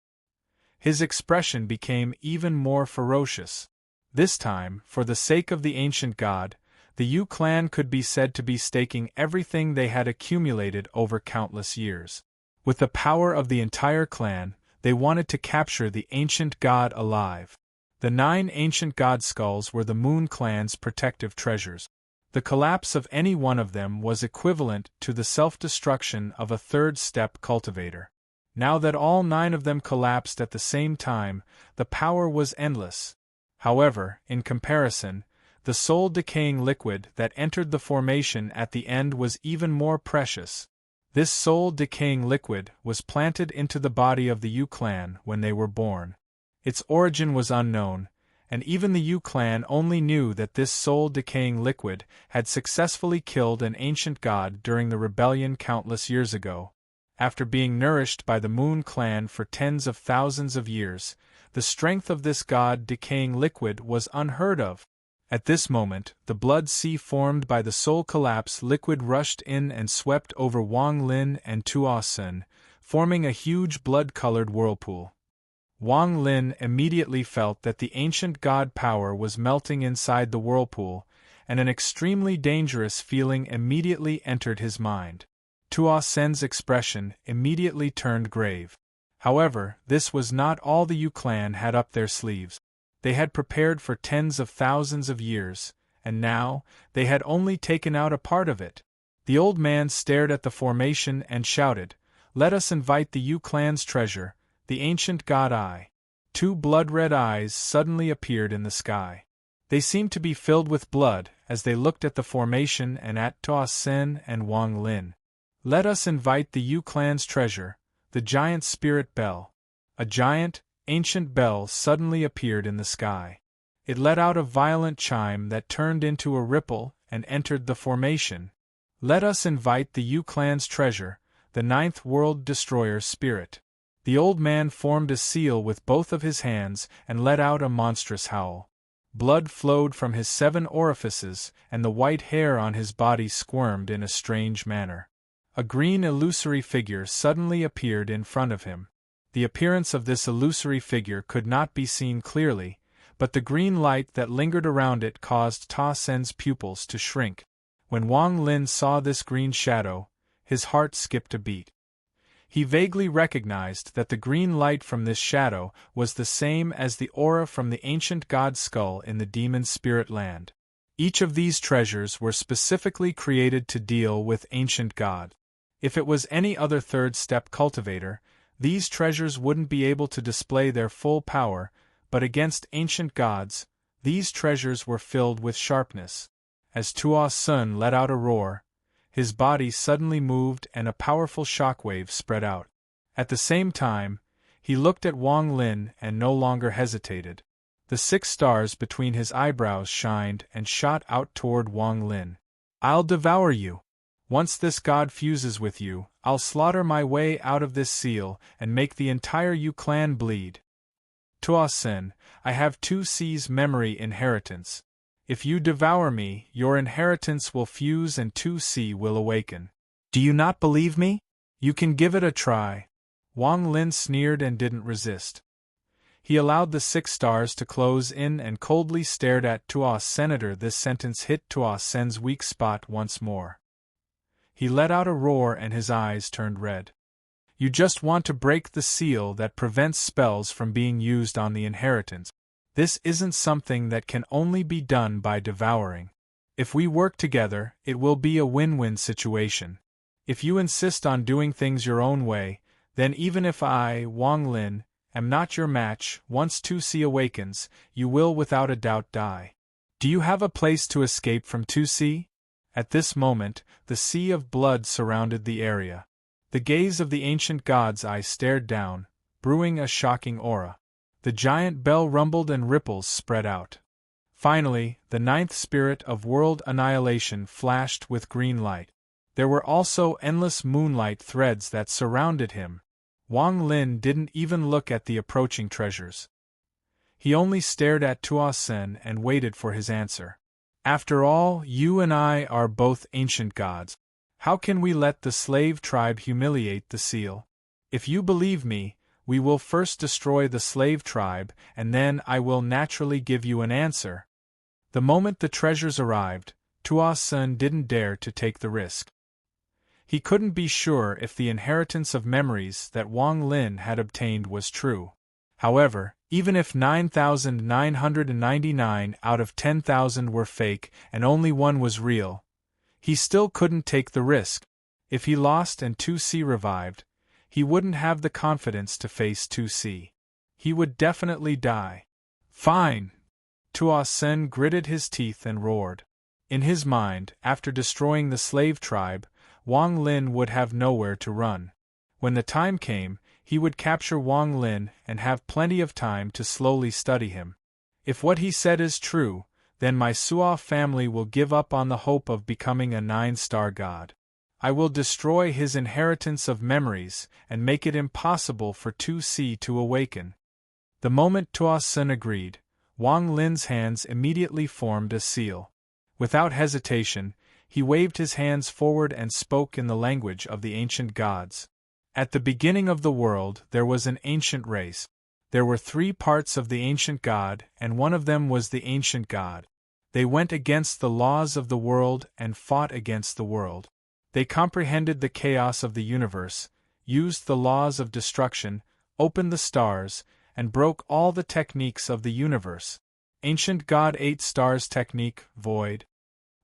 His expression became even more ferocious. This time, for the sake of the ancient god, the Yu clan could be said to be staking everything they had accumulated over countless years. With the power of the entire clan, they wanted to capture the ancient god alive. The 9 ancient god skulls were the Moon Clan's protective treasures. The collapse of any one of them was equivalent to the self-destruction of a 3rd step cultivator. Now that all 9 of them collapsed at the same time, the power was endless. However, in comparison, the soul-decaying liquid that entered the formation at the end was even more precious. This soul-decaying liquid was planted into the body of the Yu clan when they were born. Its origin was unknown, and even the Yu clan only knew that this soul-decaying liquid had successfully killed an ancient god during the rebellion countless years ago. After being nourished by the Moon clan for tens of thousands of years, the strength of this god-decaying liquid was unheard of. At this moment, the blood sea formed by the soul collapse liquid rushed in and swept over Wang Lin and Tuo Sun, forming a huge blood-colored whirlpool. Wang Lin immediately felt that the ancient god power was melting inside the whirlpool, and an extremely dangerous feeling immediately entered his mind. Tuo Sun's expression immediately turned grave. However, this was not all the Yu clan had up their sleeves. They had prepared for tens of thousands of years, and now, they had only taken out a part of it. The old man stared at the formation and shouted, "Let us invite the Yu clan's treasure, the ancient god Eye." Two blood-red eyes suddenly appeared in the sky. They seemed to be filled with blood as they looked at the formation and at Tuo Sun and Wang Lin. "Let us invite the Yu clan's treasure, the giant spirit bell." A giant, ancient bell suddenly appeared in the sky. It let out a violent chime that turned into a ripple and entered the formation. "Let us invite the Yu clan's treasure, the ninth world destroyer spirit." The old man formed a seal with both of his hands and let out a monstrous howl. Blood flowed from his 7 orifices, and the white hair on his body squirmed in a strange manner. A green illusory figure suddenly appeared in front of him. The appearance of this illusory figure could not be seen clearly, but the green light that lingered around it caused Tuo Sun's pupils to shrink. When Wang Lin saw this green shadow, his heart skipped a beat. He vaguely recognized that the green light from this shadow was the same as the aura from the ancient god's skull in the demon spirit land. Each of these treasures were specifically created to deal with ancient god. If it was any other third-step cultivator, these treasures wouldn't be able to display their full power, but against ancient gods, these treasures were filled with sharpness. As Tuo Sun let out a roar, his body suddenly moved and a powerful shockwave spread out. At the same time, he looked at Wang Lin and no longer hesitated. The 6 stars between his eyebrows shined and shot out toward Wang Lin. "I'll devour you. Once this god fuses with you, I'll slaughter my way out of this seal and make the entire Yu clan bleed. Tuo Sun, I have 2C's memory inheritance. If you devour me, your inheritance will fuse and 2C will awaken. Do you not believe me? You can give it a try." Wang Lin sneered and didn't resist. He allowed the 6 stars to close in and coldly stared at Tuo Senator. This sentence hit Tuo Sun's weak spot once more. He let out a roar and his eyes turned red. "You just want to break the seal that prevents spells from being used on the inheritance. This isn't something that can only be done by devouring. If we work together, it will be a win-win situation. If you insist on doing things your own way, then even if I, Wang Lin, am not your match, once 2C awakens, you will without a doubt die. Do you have a place to escape from 2C? At this moment, the sea of blood surrounded the area. The gaze of the ancient god's eye stared down, brewing a shocking aura. The giant bell rumbled and ripples spread out. Finally, the 9th spirit of world annihilation flashed with green light. There were also endless moonlight threads that surrounded him. Wang Lin didn't even look at the approaching treasures. He only stared at Tuo Sun and waited for his answer. After all, you and I are both ancient gods. How can we let the slave tribe humiliate the seal? If you believe me, we will first destroy the slave tribe, and then I will naturally give you an answer. The moment the treasures arrived, Tuo Sun didn't dare to take the risk. He couldn't be sure if the inheritance of memories that Wang Lin had obtained was true. However, even if 9,999 out of 10,000 were fake and only one was real, he still couldn't take the risk. If he lost and 2C revived, he wouldn't have the confidence to face 2C. He would definitely die. "Fine!" Tuo Sun gritted his teeth and roared. In his mind, after destroying the slave tribe, Wang Lin would have nowhere to run. When the time came, he would capture Wang Lin and have plenty of time to slowly study him. If what he said is true, then my Suo family will give up on the hope of becoming a 9-star god. I will destroy his inheritance of memories and make it impossible for 2C to awaken. The moment Tuo Sun agreed, Wang Lin's hands immediately formed a seal. Without hesitation, he waved his hands forward and spoke in the language of the ancient gods. At the beginning of the world there was an ancient race. There were 3 parts of the ancient god, and one of them was the ancient god. They went against the laws of the world and fought against the world. They comprehended the chaos of the universe, used the laws of destruction, opened the stars, and broke all the techniques of the universe. Ancient God 8 stars technique, void.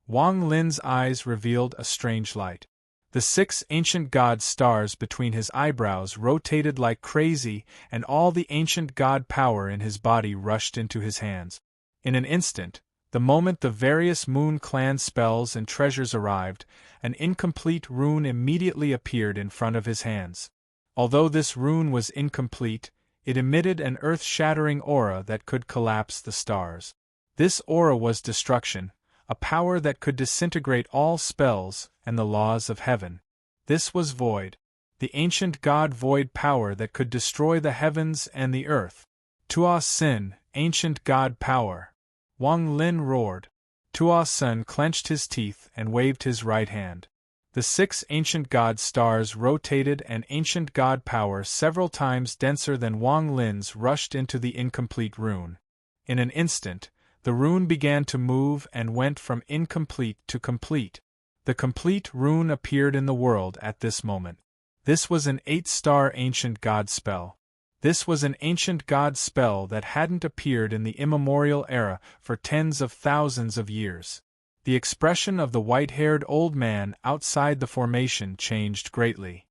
Wang Lin's eyes revealed a strange light. The 6 ancient god stars between his eyebrows rotated like crazy, and all the ancient god power in his body rushed into his hands. In an instant, the moment the various Moon Clan spells and treasures arrived, an incomplete rune immediately appeared in front of his hands. Although this rune was incomplete, it emitted an earth-shattering aura that could collapse the stars. This aura was destruction, a power that could disintegrate all spells and the laws of heaven. This was void, the ancient god void power that could destroy the heavens and the earth. Tuo Sin, ancient god power. Wang Lin roared. Tuo Sun clenched his teeth and waved his right hand. The 6 ancient god stars rotated, and ancient god power several times denser than Wang Lin's rushed into the incomplete rune. In an instant, the rune began to move and went from incomplete to complete. The complete rune appeared in the world at this moment. This was an 8-star ancient god spell. This was an ancient god spell that hadn't appeared in the immemorial era for tens of thousands of years. The expression of the white-haired old man outside the formation changed greatly.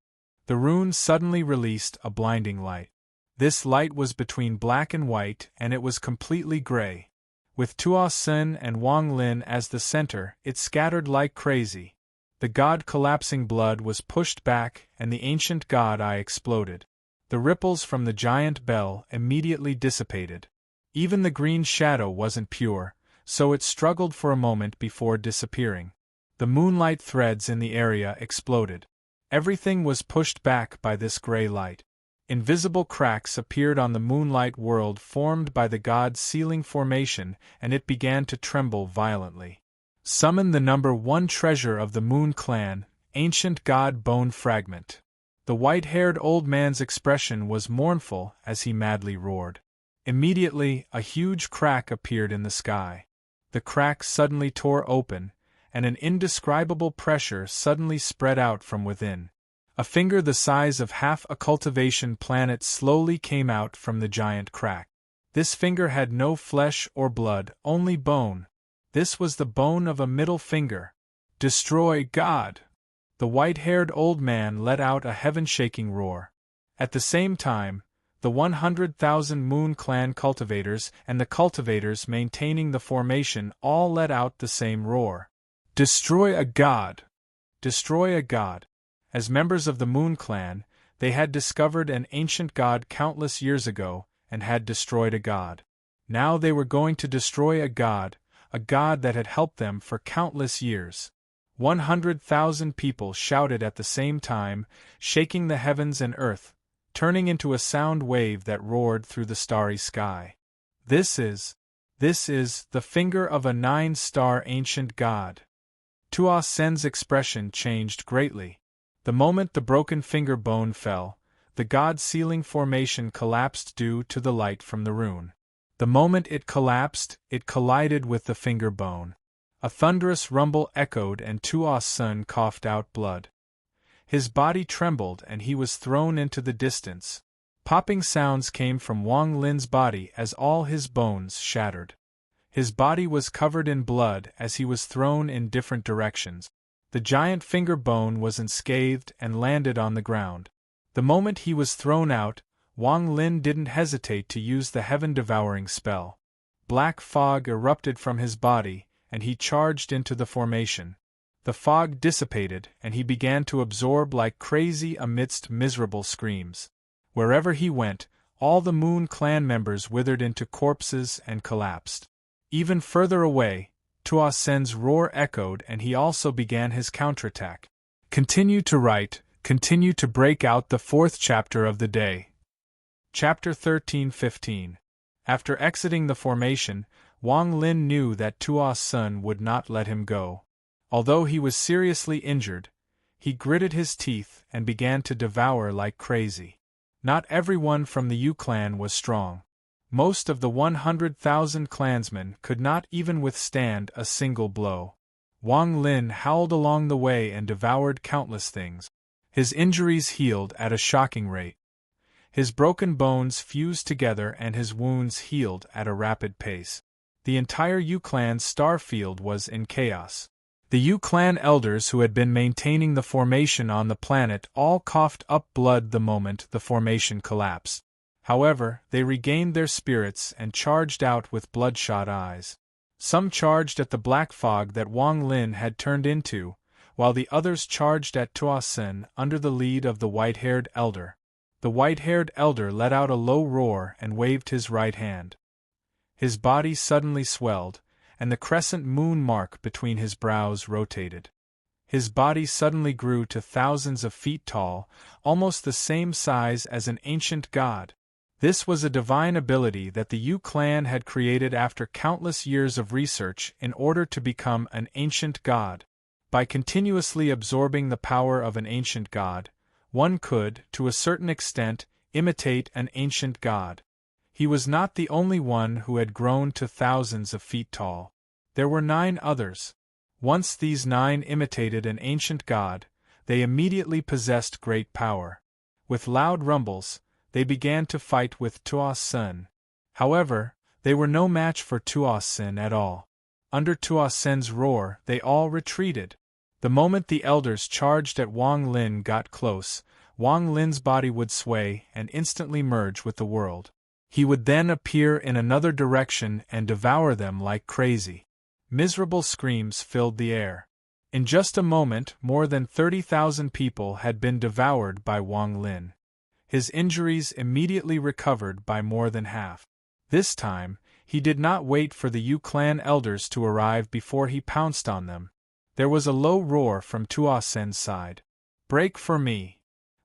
The rune suddenly released a blinding light. This light was between black and white, and it was completely gray. With Tuo Sun and Wang Lin as the center, it scattered like crazy. The god-collapsing blood was pushed back, and the ancient god eye exploded. The ripples from the giant bell immediately dissipated. Even the green shadow wasn't pure, so it struggled for a moment before disappearing. The moonlight threads in the area exploded. Everything was pushed back by this gray light. Invisible cracks appeared on the moonlight world formed by the god's sealing formation, and it began to tremble violently. Summon the number 1 treasure of the Moon Clan, ancient god bone fragment. The white-haired old man's expression was mournful as he madly roared. Immediately, a huge crack appeared in the sky. The crack suddenly tore open, and an indescribable pressure suddenly spread out from within. A finger the size of half a cultivation planet slowly came out from the giant crack. This finger had no flesh or blood, only bone. This was the bone of a middle finger. Destroy God! The white-haired old man let out a heaven-shaking roar. At the same time, the 100,000 Moon Clan cultivators and the cultivators maintaining the formation all let out the same roar. Destroy a god! Destroy a god! As members of the Moon Clan, they had discovered an ancient god countless years ago and had destroyed a god. Now they were going to destroy a god that had helped them for countless years. 100,000 people shouted at the same time, shaking the heavens and earth, turning into a sound wave that roared through the starry sky. This is the finger of a 9-star ancient god. Tuo Sen's expression changed greatly. The moment the broken finger bone fell, the god sealing formation collapsed due to the light from the rune. The moment it collapsed, it collided with the finger bone. A thunderous rumble echoed and Tuo Sun coughed out blood. His body trembled and he was thrown into the distance. Popping sounds came from Wang Lin's body as all his bones shattered. His body was covered in blood as he was thrown in different directions. The giant finger bone was unscathed and landed on the ground. The moment he was thrown out, Wang Lin didn't hesitate to use the heaven-devouring spell. Black fog erupted from his body, and he charged into the formation. The fog dissipated and he began to absorb like crazy amidst miserable screams. Wherever he went, all the Moon Clan members withered into corpses and collapsed. Even further away, Tuo Sen's roar echoed and he also began his counterattack. Continue to write, continue to break out the fourth chapter of the day. Chapter 13-15. After exiting the formation, Wang Lin knew that Tuo Sen would not let him go. Although he was seriously injured, he gritted his teeth and began to devour like crazy. Not everyone from the Yu clan was strong. Most of the 100,000 clansmen could not even withstand a single blow. Wang Lin howled along the way and devoured countless things. His injuries healed at a shocking rate. His broken bones fused together and his wounds healed at a rapid pace. The entire Yu clan's star field was in chaos. The Yu clan elders who had been maintaining the formation on the planet all coughed up blood the moment the formation collapsed. However, they regained their spirits and charged out with bloodshot eyes. Some charged at the black fog that Wang Lin had turned into, while the others charged at Tuo Sen under the lead of the white-haired elder. The white-haired elder let out a low roar and waved his right hand. His body suddenly swelled, and the crescent moon mark between his brows rotated. His body suddenly grew to thousands of feet tall, almost the same size as an ancient god. This was a divine ability that the Yu clan had created after countless years of research in order to become an ancient god. By continuously absorbing the power of an ancient god, one could, to a certain extent, imitate an ancient god. He was not the only one who had grown to thousands of feet tall. There were 9 others. Once these 9 imitated an ancient god, they immediately possessed great power. With loud rumbles, they began to fight with Tuo Sen. However, they were no match for Tuo Sen at all. Under Tuo Sen's roar, they all retreated. The moment the elders charged at Wang Lin got close, Wang Lin's body would sway and instantly merge with the world. He would then appear in another direction and devour them like crazy. Miserable screams filled the air. In just a moment, more than 30,000 people had been devoured by Wang Lin. His injuries immediately recovered by more than half. This time, he did not wait for the Yu clan elders to arrive before he pounced on them. There was a low roar from Tuo Sen's side. "Break for me!"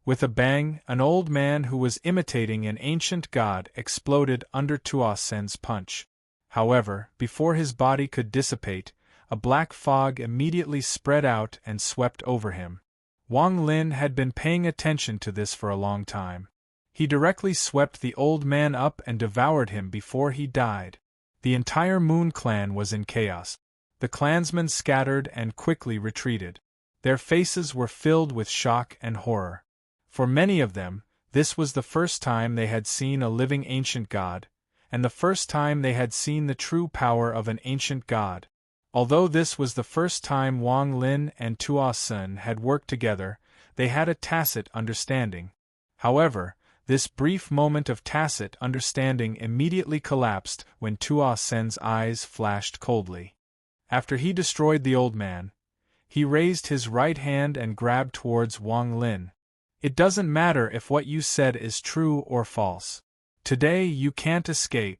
With a bang, an old man who was imitating an ancient god exploded under Tuo Sen's punch. However, before his body could dissipate, a black fog immediately spread out and swept over him. Wang Lin had been paying attention to this for a long time. He directly swept the old man up and devoured him before he died. The entire Moon clan was in chaos. The clansmen scattered and quickly retreated. Their faces were filled with shock and horror. For many of them, this was the first time they had seen a living ancient god, and the first time they had seen the true power of an ancient god. Although this was the first time Wang Lin and Tuo Sen had worked together, they had a tacit understanding. However, this brief moment of tacit understanding immediately collapsed when Tuo Sen's eyes flashed coldly. After he destroyed the old man, he raised his right hand and grabbed towards Wang Lin. "It doesn't matter if what you said is true or false. Today you can't escape."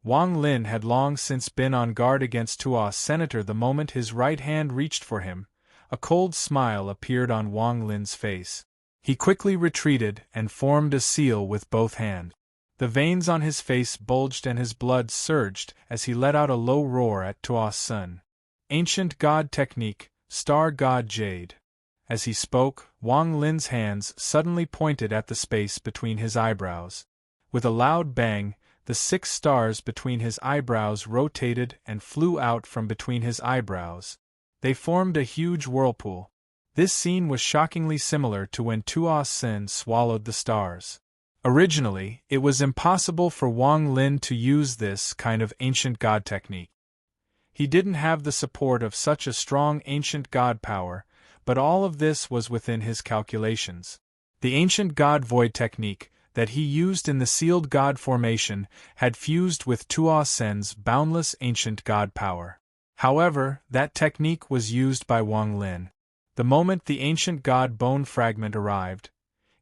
Wang Lin had long since been on guard against Tuo Senator. The moment his right hand reached for him, a cold smile appeared on Wang Lin's face. He quickly retreated and formed a seal with both hands. The veins on his face bulged and his blood surged as he let out a low roar at Tuo Sen. "Ancient God technique, Star God Jade." As he spoke, Wang Lin's hands suddenly pointed at the space between his eyebrows. With a loud bang, the 6 stars between his eyebrows rotated and flew out from between his eyebrows. They formed a huge whirlpool. This scene was shockingly similar to when Tuo Sen swallowed the stars. Originally, it was impossible for Wang Lin to use this kind of ancient god technique. He didn't have the support of such a strong ancient god power, but all of this was within his calculations. The ancient god void technique that he used in the sealed god formation had fused with Tuo Sen's boundless ancient god power. However, that technique was used by Wang Lin. The moment the ancient god bone fragment arrived,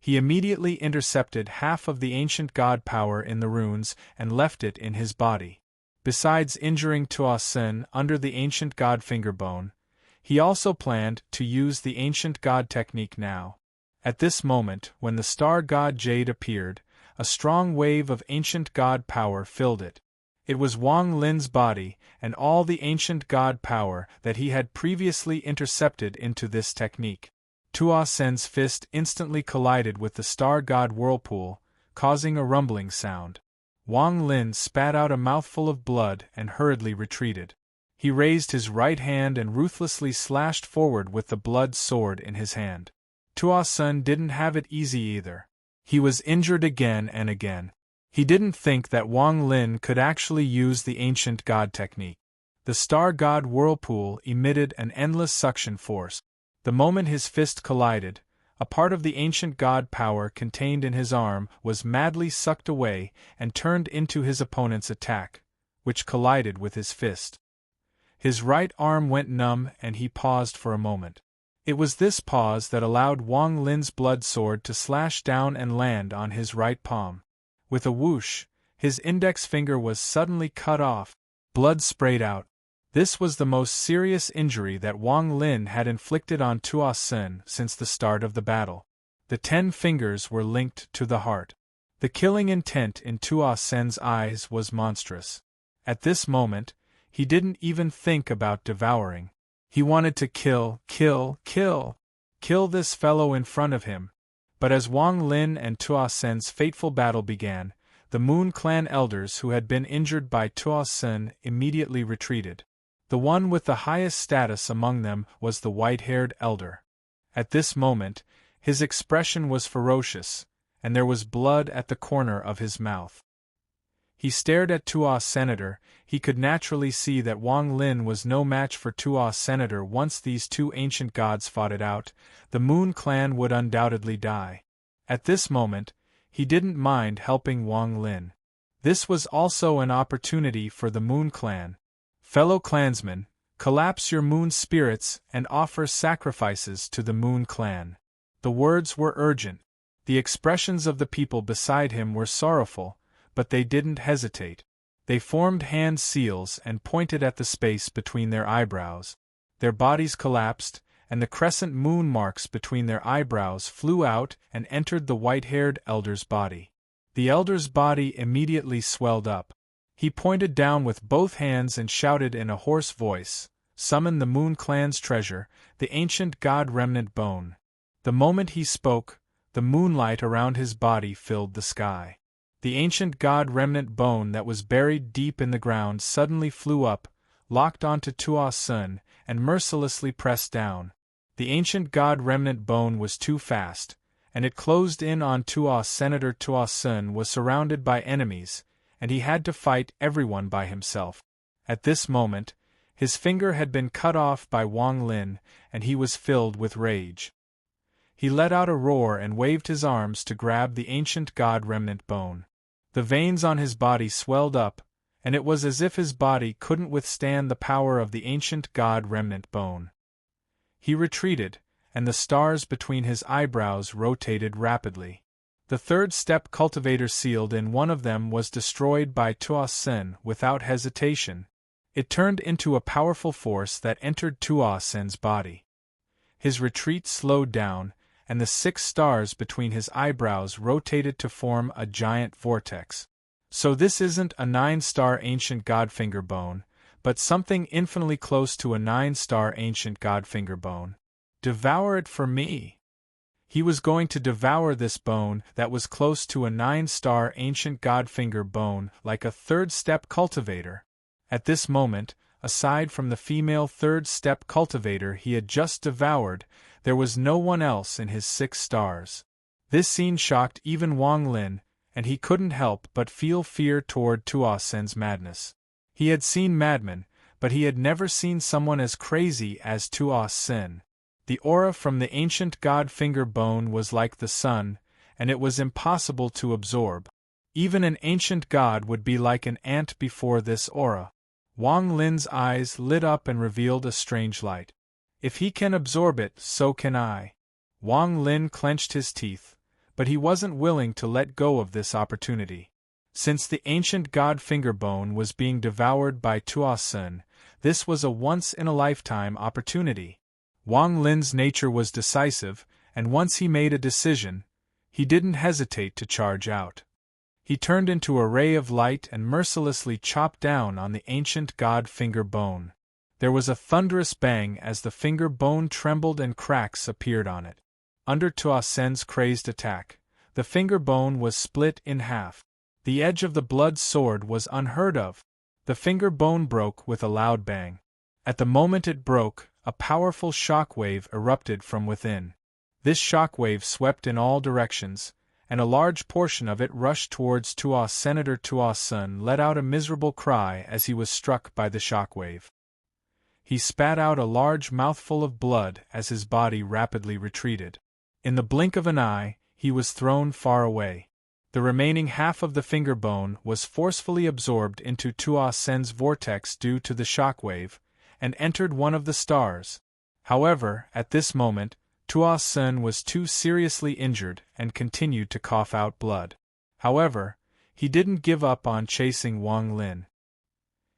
he immediately intercepted half of the ancient god power in the runes and left it in his body. Besides injuring Tuo Sin under the ancient god finger bone, he also planned to use the ancient god technique now. At this moment, when the star god Jade appeared, a strong wave of ancient god power filled it. It was Wang Lin's body and all the ancient god power that he had previously intercepted into this technique. Tuo Sin's fist instantly collided with the star god whirlpool, causing a rumbling sound. Wang Lin spat out a mouthful of blood and hurriedly retreated. He raised his right hand and ruthlessly slashed forward with the blood sword in his hand. Tuo Sin didn't have it easy either. He was injured again and again. He didn't think that Wang Lin could actually use the ancient god technique. The star god whirlpool emitted an endless suction force. The moment his fist collided, a part of the ancient god power contained in his arm was madly sucked away and turned into his opponent's attack, which collided with his fist. His right arm went numb and he paused for a moment. It was this pause that allowed Wang Lin's blood sword to slash down and land on his right palm. With a whoosh, his index finger was suddenly cut off. Blood sprayed out. This was the most serious injury that Wang Lin had inflicted on Tuo Sin since the start of the battle. The 10 fingers were linked to the heart. The killing intent in Tuo Sin's eyes was monstrous. At this moment, he didn't even think about devouring. He wanted to kill this fellow in front of him. But as Wang Lin and Tuo Sin's fateful battle began, the Moon Clan elders who had been injured by Tuo Sin immediately retreated. The one with the highest status among them was the white-haired elder. At this moment, his expression was ferocious, and there was blood at the corner of his mouth. He stared at Tuo Senator. He could naturally see that Wang Lin was no match for Tuo Senator. Once these two ancient gods fought it out, the Moon Clan would undoubtedly die. At this moment, he didn't mind helping Wang Lin. This was also an opportunity for the Moon Clan. Fellow clansmen, collapse your moon spirits and offer sacrifices to the Moon Clan. The words were urgent. The expressions of the people beside him were sorrowful, but they didn't hesitate. They formed hand seals and pointed at the space between their eyebrows. Their bodies collapsed, and the crescent moon marks between their eyebrows flew out and entered the white-haired elder's body. The elder's body immediately swelled up. He pointed down with both hands and shouted in a hoarse voice, "Summon the Moon Clan's treasure, the ancient god remnant bone." The moment he spoke, the moonlight around his body filled the sky. The ancient god remnant bone that was buried deep in the ground suddenly flew up, locked onto Tuo Sin, and mercilessly pressed down. The ancient god remnant bone was too fast, and it closed in on Tuo Senator. Tuo Sin was surrounded by enemies, and he had to fight everyone by himself. At this moment, his finger had been cut off by Wang Lin, and he was filled with rage. He let out a roar and waved his arms to grab the ancient god remnant bone. The veins on his body swelled up, and it was as if his body couldn't withstand the power of the ancient god remnant bone. He retreated, and the stars between his eyebrows rotated rapidly. The third step cultivator sealed in one of them was destroyed by Tuo Sin without hesitation. It turned into a powerful force that entered Tuo Sin's body. His retreat slowed down, and the 6 stars between his eyebrows rotated to form a giant vortex. So this isn't a 9-star ancient god finger bone, but something infinitely close to a 9-star ancient god finger bone. Devour it for me. He was going to devour this bone that was close to a 9-star ancient god finger bone like a third-step cultivator. At this moment, aside from the female third-step cultivator he had just devoured, there was no one else in his 6 stars. This scene shocked even Wang Lin, and he couldn't help but feel fear toward Tuo Sin's madness. He had seen madmen, but he had never seen someone as crazy as Tuo Sin. The aura from the ancient god finger bone was like the sun, and it was impossible to absorb. Even an ancient god would be like an ant before this aura. Wang Lin's eyes lit up and revealed a strange light. If he can absorb it, so can I. Wang Lin clenched his teeth, but he wasn't willing to let go of this opportunity. Since the ancient god Fingerbone was being devoured by Tuo Sun, this was a once-in-a-lifetime opportunity. Wang Lin's nature was decisive, and once he made a decision, he didn't hesitate to charge out. He turned into a ray of light and mercilessly chopped down on the ancient god Fingerbone. There was a thunderous bang as the Fingerbone trembled and cracks appeared on it. Under Tuo Sun's crazed attack, the Fingerbone was split in half. The edge of the blood sword was unheard of. The Fingerbone broke with a loud bang. At the moment it broke, a powerful shockwave erupted from within. This shockwave swept in all directions, and a large portion of it rushed towards Tuo. Senator Tuo Sun let out a miserable cry as he was struck by the shockwave. He spat out a large mouthful of blood as his body rapidly retreated. In the blink of an eye, he was thrown far away. The remaining half of the Fingerbone was forcefully absorbed into Tuo Sun's vortex due to the shockwave, and entered one of the stars. However, at this moment, Tuo Sun was too seriously injured and continued to cough out blood. However, he didn't give up on chasing Wang Lin.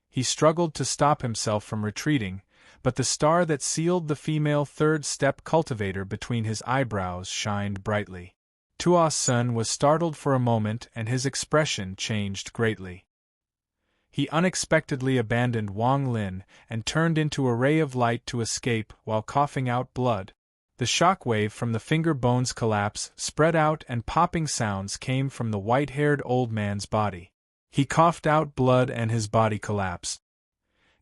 He struggled to stop himself from retreating, but the star that sealed the female third-step cultivator between his eyebrows shined brightly. Tuo Sun was startled for a moment and his expression changed greatly. He unexpectedly abandoned Wang Lin and turned into a ray of light to escape while coughing out blood. The shockwave from the Fingerbone's collapse spread out and popping sounds came from the white-haired old man's body. He coughed out blood and his body collapsed.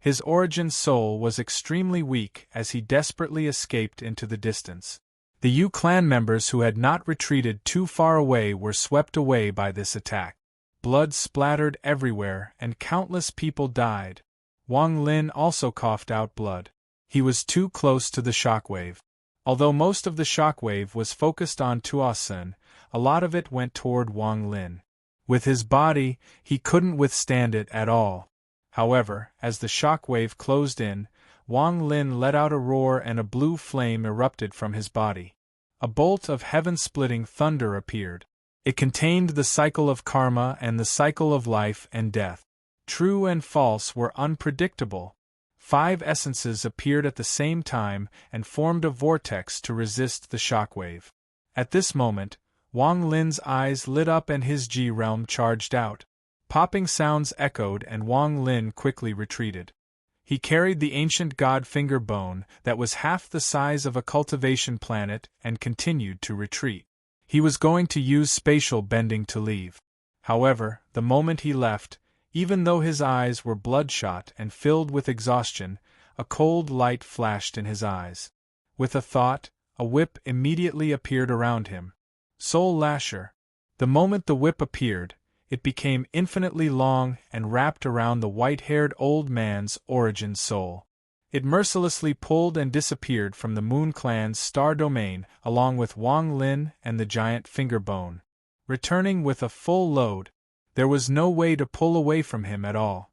His origin soul was extremely weak as he desperately escaped into the distance. The Yu clan members who had not retreated too far away were swept away by this attack. Blood splattered everywhere and countless people died. Wang Lin also coughed out blood. He was too close to the shockwave. Although most of the shockwave was focused on Tuo Sun, a lot of it went toward Wang Lin. With his body, he couldn't withstand it at all. However, as the shockwave closed in, Wang Lin let out a roar and a blue flame erupted from his body. A bolt of heaven-splitting thunder appeared. It contained the cycle of karma and the cycle of life and death. True and false were unpredictable. 5 essences appeared at the same time and formed a vortex to resist the shockwave. At this moment, Wang Lin's eyes lit up and his Ji realm charged out. Popping sounds echoed and Wang Lin quickly retreated. He carried the ancient god Fingerbone that was half the size of a cultivation planet and continued to retreat. He was going to use spatial bending to leave. However, the moment he left, even though his eyes were bloodshot and filled with exhaustion, a cold light flashed in his eyes. With a thought, a whip immediately appeared around him. Soul Lasher. The moment the whip appeared, it became infinitely long and wrapped around the white-haired old man's origin soul. It mercilessly pulled and disappeared from the Moon Clan's star domain along with Wang Lin and the giant Fingerbone. Returning with a full load, there was no way to pull away from him at all.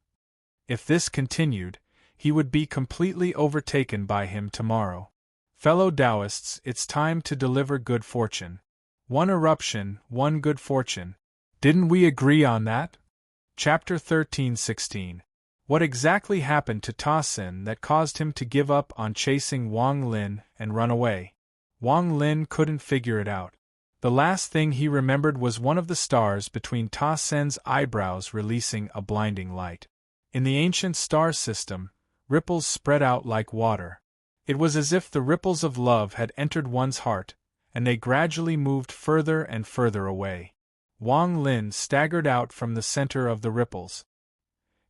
If this continued, he would be completely overtaken by him tomorrow. Fellow Taoists, it's time to deliver good fortune. One eruption, one good fortune. Didn't we agree on that? Chapter 13-16. What exactly happened to Ta Sin that caused him to give up on chasing Wang Lin and run away? Wang Lin couldn't figure it out. The last thing he remembered was one of the stars between Ta Sin's eyebrows releasing a blinding light. In the ancient star system, ripples spread out like water. It was as if the ripples of love had entered one's heart, and they gradually moved further and further away. Wang Lin staggered out from the center of the ripples.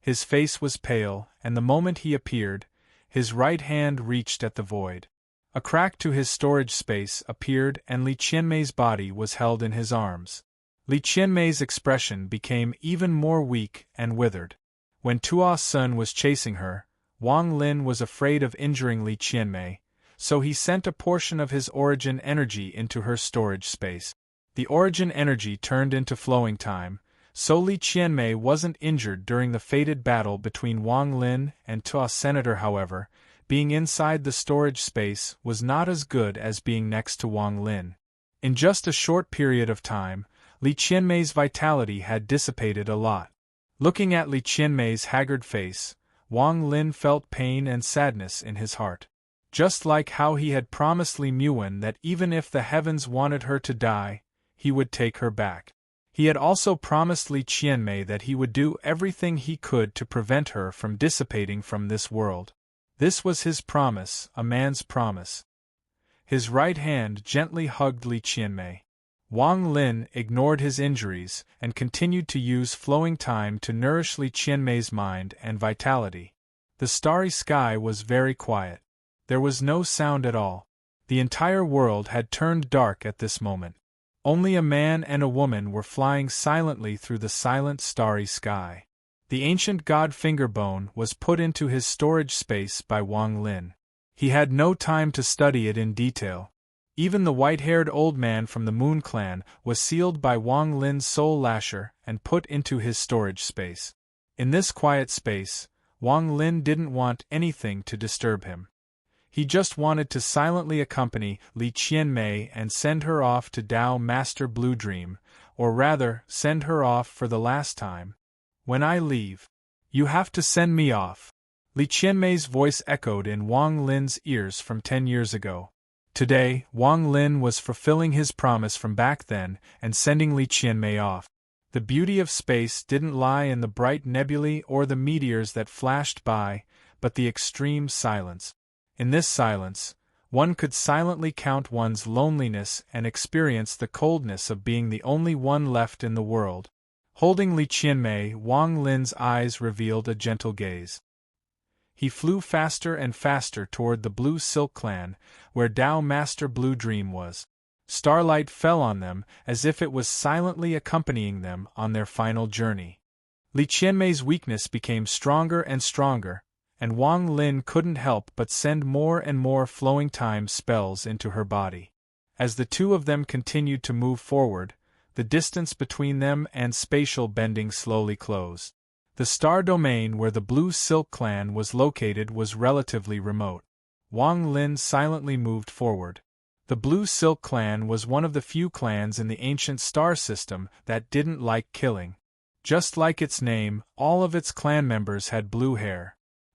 His face was pale, and the moment he appeared, his right hand reached at the void. A crack to his storage space appeared and Li Qianmei's body was held in his arms. Li Qianmei's expression became even more weak and withered. When Tuo Sun was chasing her, Wang Lin was afraid of injuring Li Qianmei, so he sent a portion of his origin energy into her storage space. The origin energy turned into flowing time, So Li Qianmei wasn't injured during the fated battle between Wang Lin and Tua Senator. However, being inside the storage space was not as good as being next to Wang Lin. In just a short period of time, Li Qianmei's vitality had dissipated a lot. Looking at Li Qianmei's haggard face, Wang Lin felt pain and sadness in his heart. Just like how he had promised Li Muwen that even if the heavens wanted her to die, he would take her back. He had also promised Li Qianmei that he would do everything he could to prevent her from dissipating from this world. This was his promise, a man's promise. His right hand gently hugged Li Qianmei. Wang Lin ignored his injuries and continued to use flowing time to nourish Li Qianmei's mind and vitality. The starry sky was very quiet. There was no sound at all. The entire world had turned dark at this moment. Only a man and a woman were flying silently through the silent starry sky. The ancient god Fingerbone was put into his storage space by Wang Lin. He had no time to study it in detail. Even the white-haired old man from the Moon Clan was sealed by Wang Lin's soul lasher and put into his storage space. In this quiet space, Wang Lin didn't want anything to disturb him. He just wanted to silently accompany Li Qianmei and send her off to Dao Master Blue Dream, or rather, send her off for the last time. When I leave, you have to send me off. Li Qianmei's voice echoed in Wang Lin's ears from 10 years ago. Today, Wang Lin was fulfilling his promise from back then and sending Li Qianmei off. The beauty of space didn't lie in the bright nebulae or the meteors that flashed by, but the extreme silence. In this silence, one could silently count one's loneliness and experience the coldness of being the only one left in the world. Holding Li Qianmei, Wang Lin's eyes revealed a gentle gaze. He flew faster and faster toward the Blue Silk Clan, where Dao Master Blue Dream was. Starlight fell on them as if it was silently accompanying them on their final journey. Li Qianmei's weakness became stronger and stronger, and Wang Lin couldn't help but send more and more flowing time spells into her body. As the two of them continued to move forward, the distance between them and spatial bending slowly closed. The star domain where the Blue Silk Clan was located was relatively remote. Wang Lin silently moved forward. The Blue Silk Clan was one of the few clans in the ancient star system that didn't like killing. Just like its name, all of its clan members had blue hair.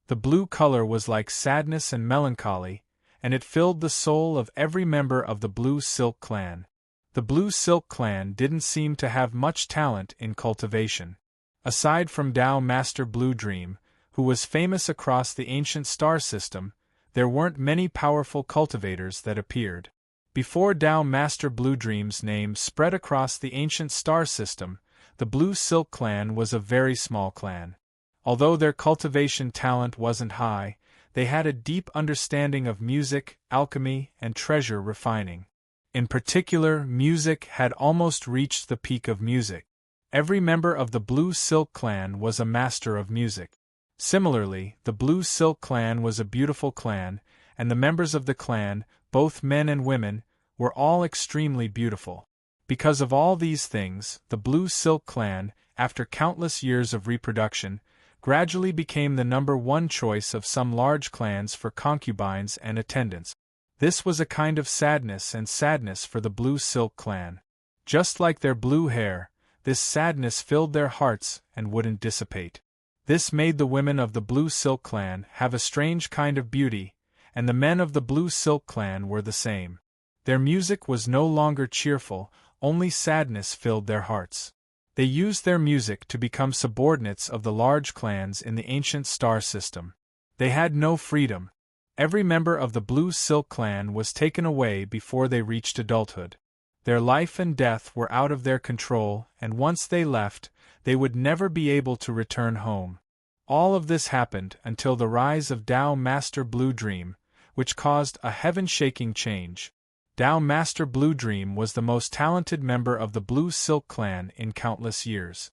The blue color was like sadness and melancholy, and it filled the soul of every member of the Blue Silk Clan. The Blue Silk Clan didn't seem to have much talent in cultivation. Aside from Dao Master Blue Dream, who was famous across the ancient star system, there weren't many powerful cultivators that appeared. Before Dao Master Blue Dream's name spread across the ancient star system, the Blue Silk Clan was a very small clan. Although their cultivation talent wasn't high, they had a deep understanding of music, alchemy, and treasure refining. In particular, music had almost reached the peak of music. Every member of the Blue Silk Clan was a master of music. Similarly, the Blue Silk Clan was a beautiful clan, and the members of the clan, both men and women, were all extremely beautiful. Because of all these things, the Blue Silk Clan, after countless years of reproduction, gradually became the #1 choice of some large clans for concubines and attendants. This was a kind of sadness for the Blue Silk Clan. Just like their blue hair, this sadness filled their hearts and wouldn't dissipate. This made the women of the Blue Silk Clan have a strange kind of beauty, and the men of the Blue Silk Clan were the same. Their music was no longer cheerful, only sadness filled their hearts. They used their music to become subordinates of the large clans in the ancient star system. They had no freedom. Every member of the Blue Silk Clan was taken away before they reached adulthood. Their life and death were out of their control, and once they left, they would never be able to return home. All of this happened until the rise of Dao Master Blue Dream, which caused a heaven-shaking change. Dao Master Blue Dream was the most talented member of the Blue Silk Clan in countless years.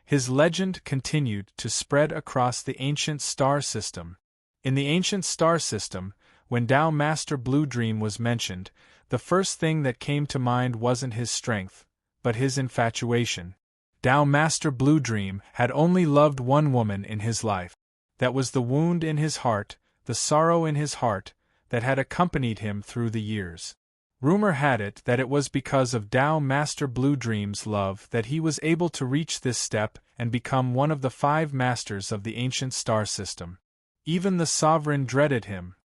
His legend continued to spread across the ancient star system. In the ancient star system, when Dao Master Blue Dream was mentioned, the first thing that came to mind wasn't his strength, but his infatuation. Tao Master Blue Dream had only loved one woman in his life. That was the wound in his heart, the sorrow in his heart, that had accompanied him through the years. Rumor had it that it was because of Tao Master Blue Dream's love that he was able to reach this step and become one of the 5 masters of the ancient star system. Even the sovereign dreaded him.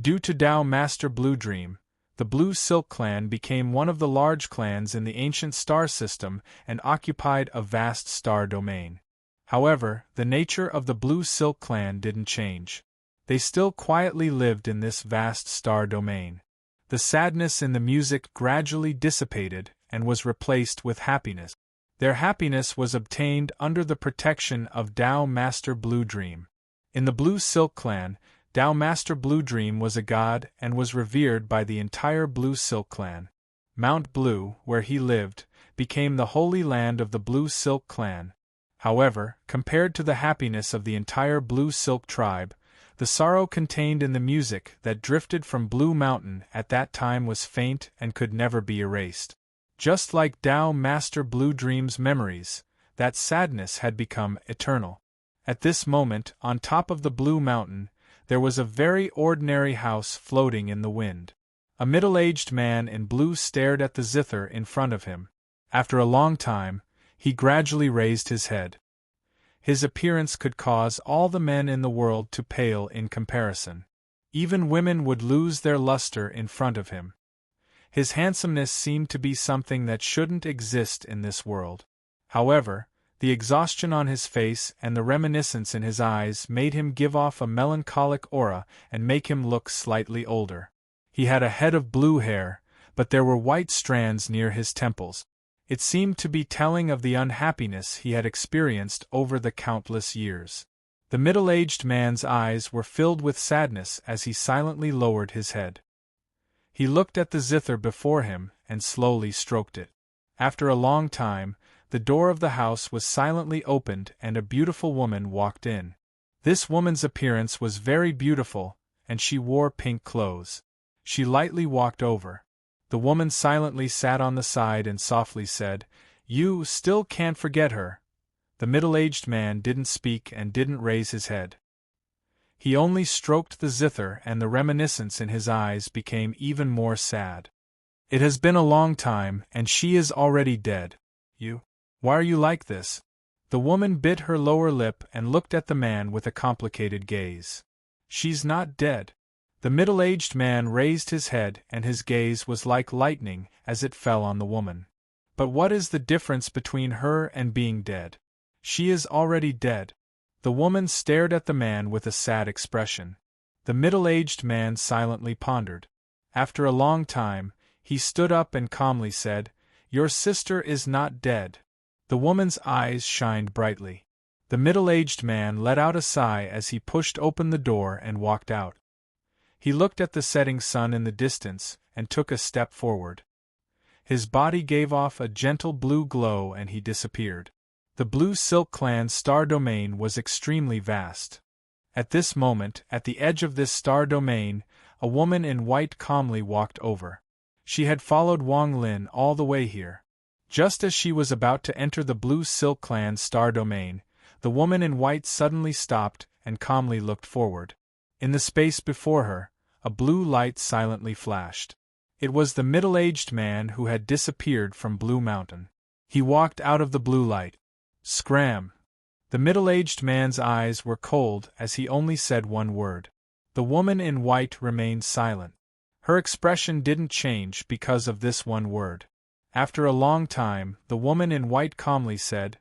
Due to Tao Master Blue Dream, the Blue Silk Clan became one of the large clans in the ancient star system and occupied a vast star domain. However, the nature of the Blue Silk Clan didn't change. They still quietly lived in this vast star domain. The sadness in the music gradually dissipated and was replaced with happiness. Their happiness was obtained under the protection of Tao Master Blue Dream. In the Blue Silk Clan, Tao Master Blue Dream was a god and was revered by the entire Blue Silk Clan. Mount Blue, where he lived, became the holy land of the Blue Silk Clan. However, compared to the happiness of the entire Blue Silk tribe, the sorrow contained in the music that drifted from Blue Mountain at that time was faint and could never be erased. Just like Tao Master Blue Dream's memories, that sadness had become eternal. At this moment, on top of the Blue Mountain, there was a very ordinary house floating in the wind. A middle-aged man in blue stared at the zither in front of him. After a long time, he gradually raised his head. His appearance could cause all the men in the world to pale in comparison. Even women would lose their luster in front of him. His handsomeness seemed to be something that shouldn't exist in this world. However, the exhaustion on his face and the reminiscence in his eyes made him give off a melancholic aura and make him look slightly older. He had a head of blue hair, but there were white strands near his temples. It seemed to be telling of the unhappiness he had experienced over the countless years. The middle-aged man's eyes were filled with sadness as he silently lowered his head. He looked at the zither before him and slowly stroked it. After a long time, the door of the house was silently opened and a beautiful woman walked in. This woman's appearance was very beautiful, and she wore pink clothes. She lightly walked over. The woman silently sat on the side and softly said, "You still can't forget her." The middle-aged man didn't speak and didn't raise his head. He only stroked the zither and the reminiscence in his eyes became even more sad. "It has been a long time and she is already dead. Why are you like this?" The woman bit her lower lip and looked at the man with a complicated gaze. "She's not dead." The middle-aged man raised his head and his gaze was like lightning as it fell on the woman. "But what is the difference between her and being dead?" "She is already dead." The woman stared at the man with a sad expression. The middle-aged man silently pondered. After a long time, he stood up and calmly said, "Your sister is not dead." The woman's eyes shined brightly. The middle-aged man let out a sigh as he pushed open the door and walked out. He looked at the setting sun in the distance and took a step forward. His body gave off a gentle blue glow and he disappeared. The Blue Silk Clan's star domain was extremely vast. At this moment, at the edge of this star domain, a woman in white calmly walked over. She had followed Wang Lin all the way here. Just as she was about to enter the Blue Silk Clan's star domain, the woman in white suddenly stopped and calmly looked forward. In the space before her, a blue light silently flashed. It was the middle-aged man who had disappeared from Blue Mountain. He walked out of the blue light. "Scram!" The middle-aged man's eyes were cold as he only said one word. The woman in white remained silent. Her expression didn't change because of this one word. After a long time, the woman in white calmly said,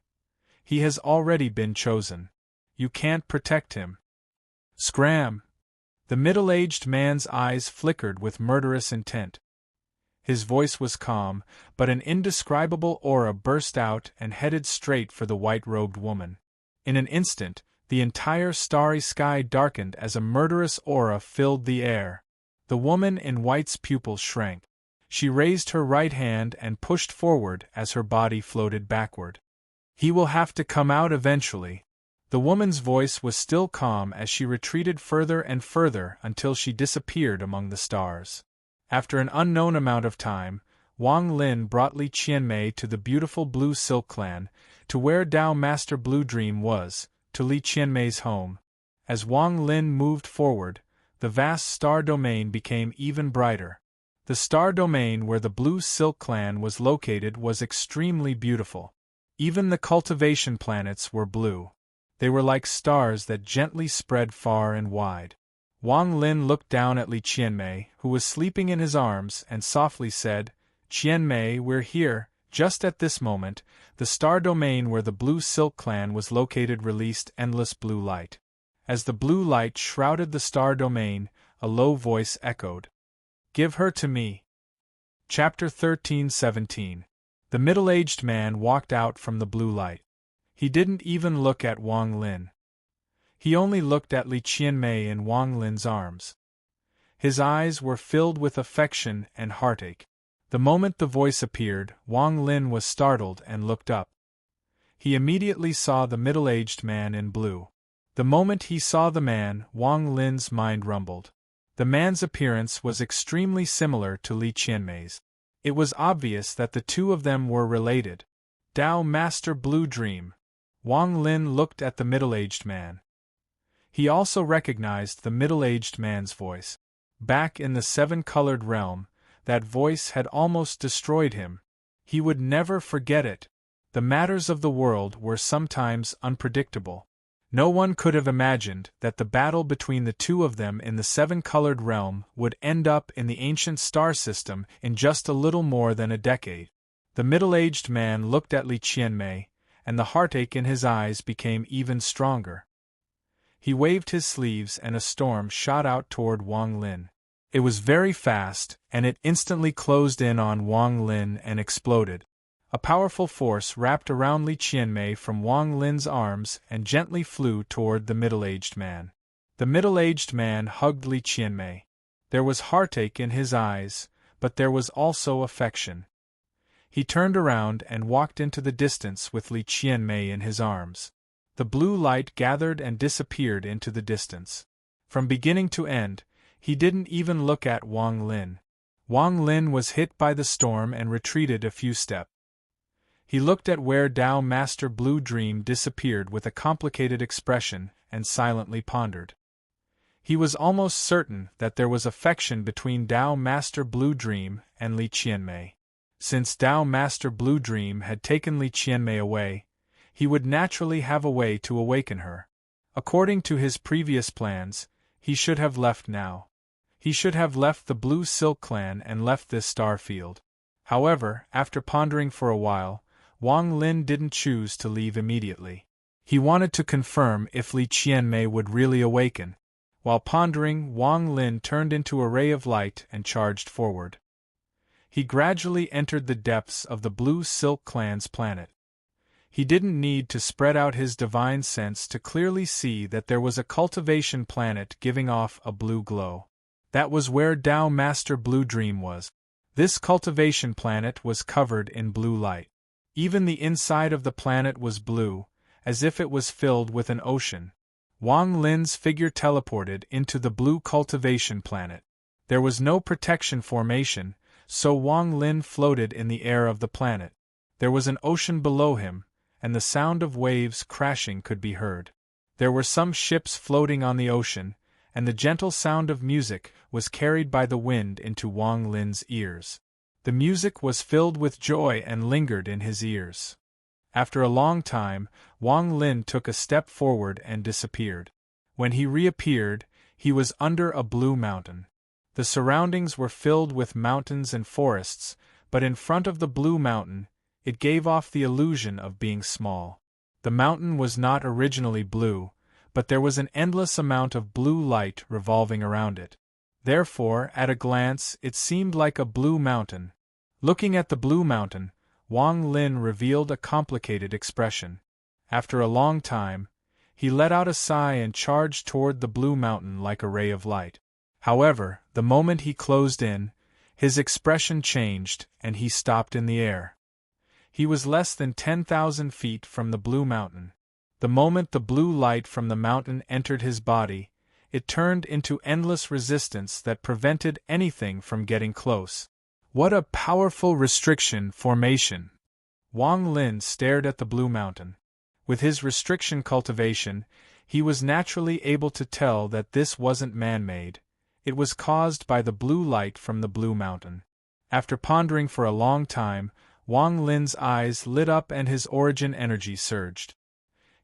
"He has already been chosen. You can't protect him." "Scram!" The middle-aged man's eyes flickered with murderous intent. His voice was calm, but an indescribable aura burst out and headed straight for the white-robed woman. In an instant, the entire starry sky darkened as a murderous aura filled the air. The woman in white's pupils shrank. She raised her right hand and pushed forward as her body floated backward. "He will have to come out eventually." The woman's voice was still calm as she retreated further and further until she disappeared among the stars. After an unknown amount of time, Wang Lin brought Li Qianmei to the beautiful Blue Silk Clan, to where Tao Master Blue Dream was, to Li Qianmei's home. As Wang Lin moved forward, the vast star domain became even brighter. The star domain where the Blue Silk Clan was located was extremely beautiful. Even the cultivation planets were blue. They were like stars that gently spread far and wide. Wang Lin looked down at Li Qianmei, who was sleeping in his arms, and softly said, "Qianmei, we're here." Just at this moment, the star domain where the Blue Silk Clan was located released endless blue light. As the blue light shrouded the star domain, a low voice echoed, "Give her to me." Chapter 13:17. The middle-aged man walked out from the blue light. He didn't even look at Wang Lin. He only looked at Li Qianmei in Wang Lin's arms. His eyes were filled with affection and heartache. The moment the voice appeared, Wang Lin was startled and looked up. He immediately saw the middle-aged man in blue. The moment he saw the man, Wang Lin's mind rumbled. The man's appearance was extremely similar to Li Qianmei's. It was obvious that the two of them were related. Tao Master Blue Dream. Wang Lin looked at the middle-aged man. He also recognized the middle-aged man's voice. Back in the seven-colored realm, that voice had almost destroyed him. He would never forget it. The matters of the world were sometimes unpredictable. No one could have imagined that the battle between the two of them in the seven-colored realm would end up in the ancient star system in just a little more than a decade. The middle-aged man looked at Li Qianmei, and the heartache in his eyes became even stronger. He waved his sleeves and a storm shot out toward Wang Lin. It was very fast, and it instantly closed in on Wang Lin and exploded. A powerful force wrapped around Li Qianmei from Wang Lin's arms and gently flew toward the middle-aged man. The middle-aged man hugged Li Qianmei. There was heartache in his eyes, but there was also affection. He turned around and walked into the distance with Li Qianmei in his arms. The blue light gathered and disappeared into the distance. From beginning to end, he didn't even look at Wang Lin. Wang Lin was hit by the storm and retreated a few steps. He looked at where Tao Master Blue Dream disappeared with a complicated expression and silently pondered. He was almost certain that there was affection between Tao Master Blue Dream and Li Qianmei. Since Tao Master Blue Dream had taken Li Qianmei away, he would naturally have a way to awaken her. According to his previous plans, he should have left now. He should have left the Blue Silk Clan and left this star field. However, after pondering for a while, Wang Lin didn't choose to leave immediately. He wanted to confirm if Li Qianmei would really awaken. While pondering, Wang Lin turned into a ray of light and charged forward. He gradually entered the depths of the Blue Silk Clan's planet. He didn't need to spread out his divine sense to clearly see that there was a cultivation planet giving off a blue glow. That was where Tao Master Blue Dream was. This cultivation planet was covered in blue light. Even the inside of the planet was blue, as if it was filled with an ocean. Wang Lin's figure teleported into the blue cultivation planet. There was no protection formation, so Wang Lin floated in the air of the planet. There was an ocean below him, and the sound of waves crashing could be heard. There were some ships floating on the ocean, and the gentle sound of music was carried by the wind into Wang Lin's ears. The music was filled with joy and lingered in his ears. After a long time, Wang Lin took a step forward and disappeared. When he reappeared, he was under a blue mountain. The surroundings were filled with mountains and forests, but in front of the blue mountain, it gave off the illusion of being small. The mountain was not originally blue, but there was an endless amount of blue light revolving around it. Therefore, at a glance, it seemed like a blue mountain. Looking at the blue mountain, Wang Lin revealed a complicated expression. After a long time, he let out a sigh and charged toward the blue mountain like a ray of light. However, the moment he closed in, his expression changed and he stopped in the air. He was less than 10,000 feet from the blue mountain. The moment the blue light from the mountain entered his body, it turned into endless resistance that prevented anything from getting close. What a powerful restriction formation! Wang Lin stared at the blue mountain. With his restriction cultivation, he was naturally able to tell that this wasn't man-made. It was caused by the blue light from the blue mountain. After pondering for a long time, Wang Lin's eyes lit up and his origin energy surged.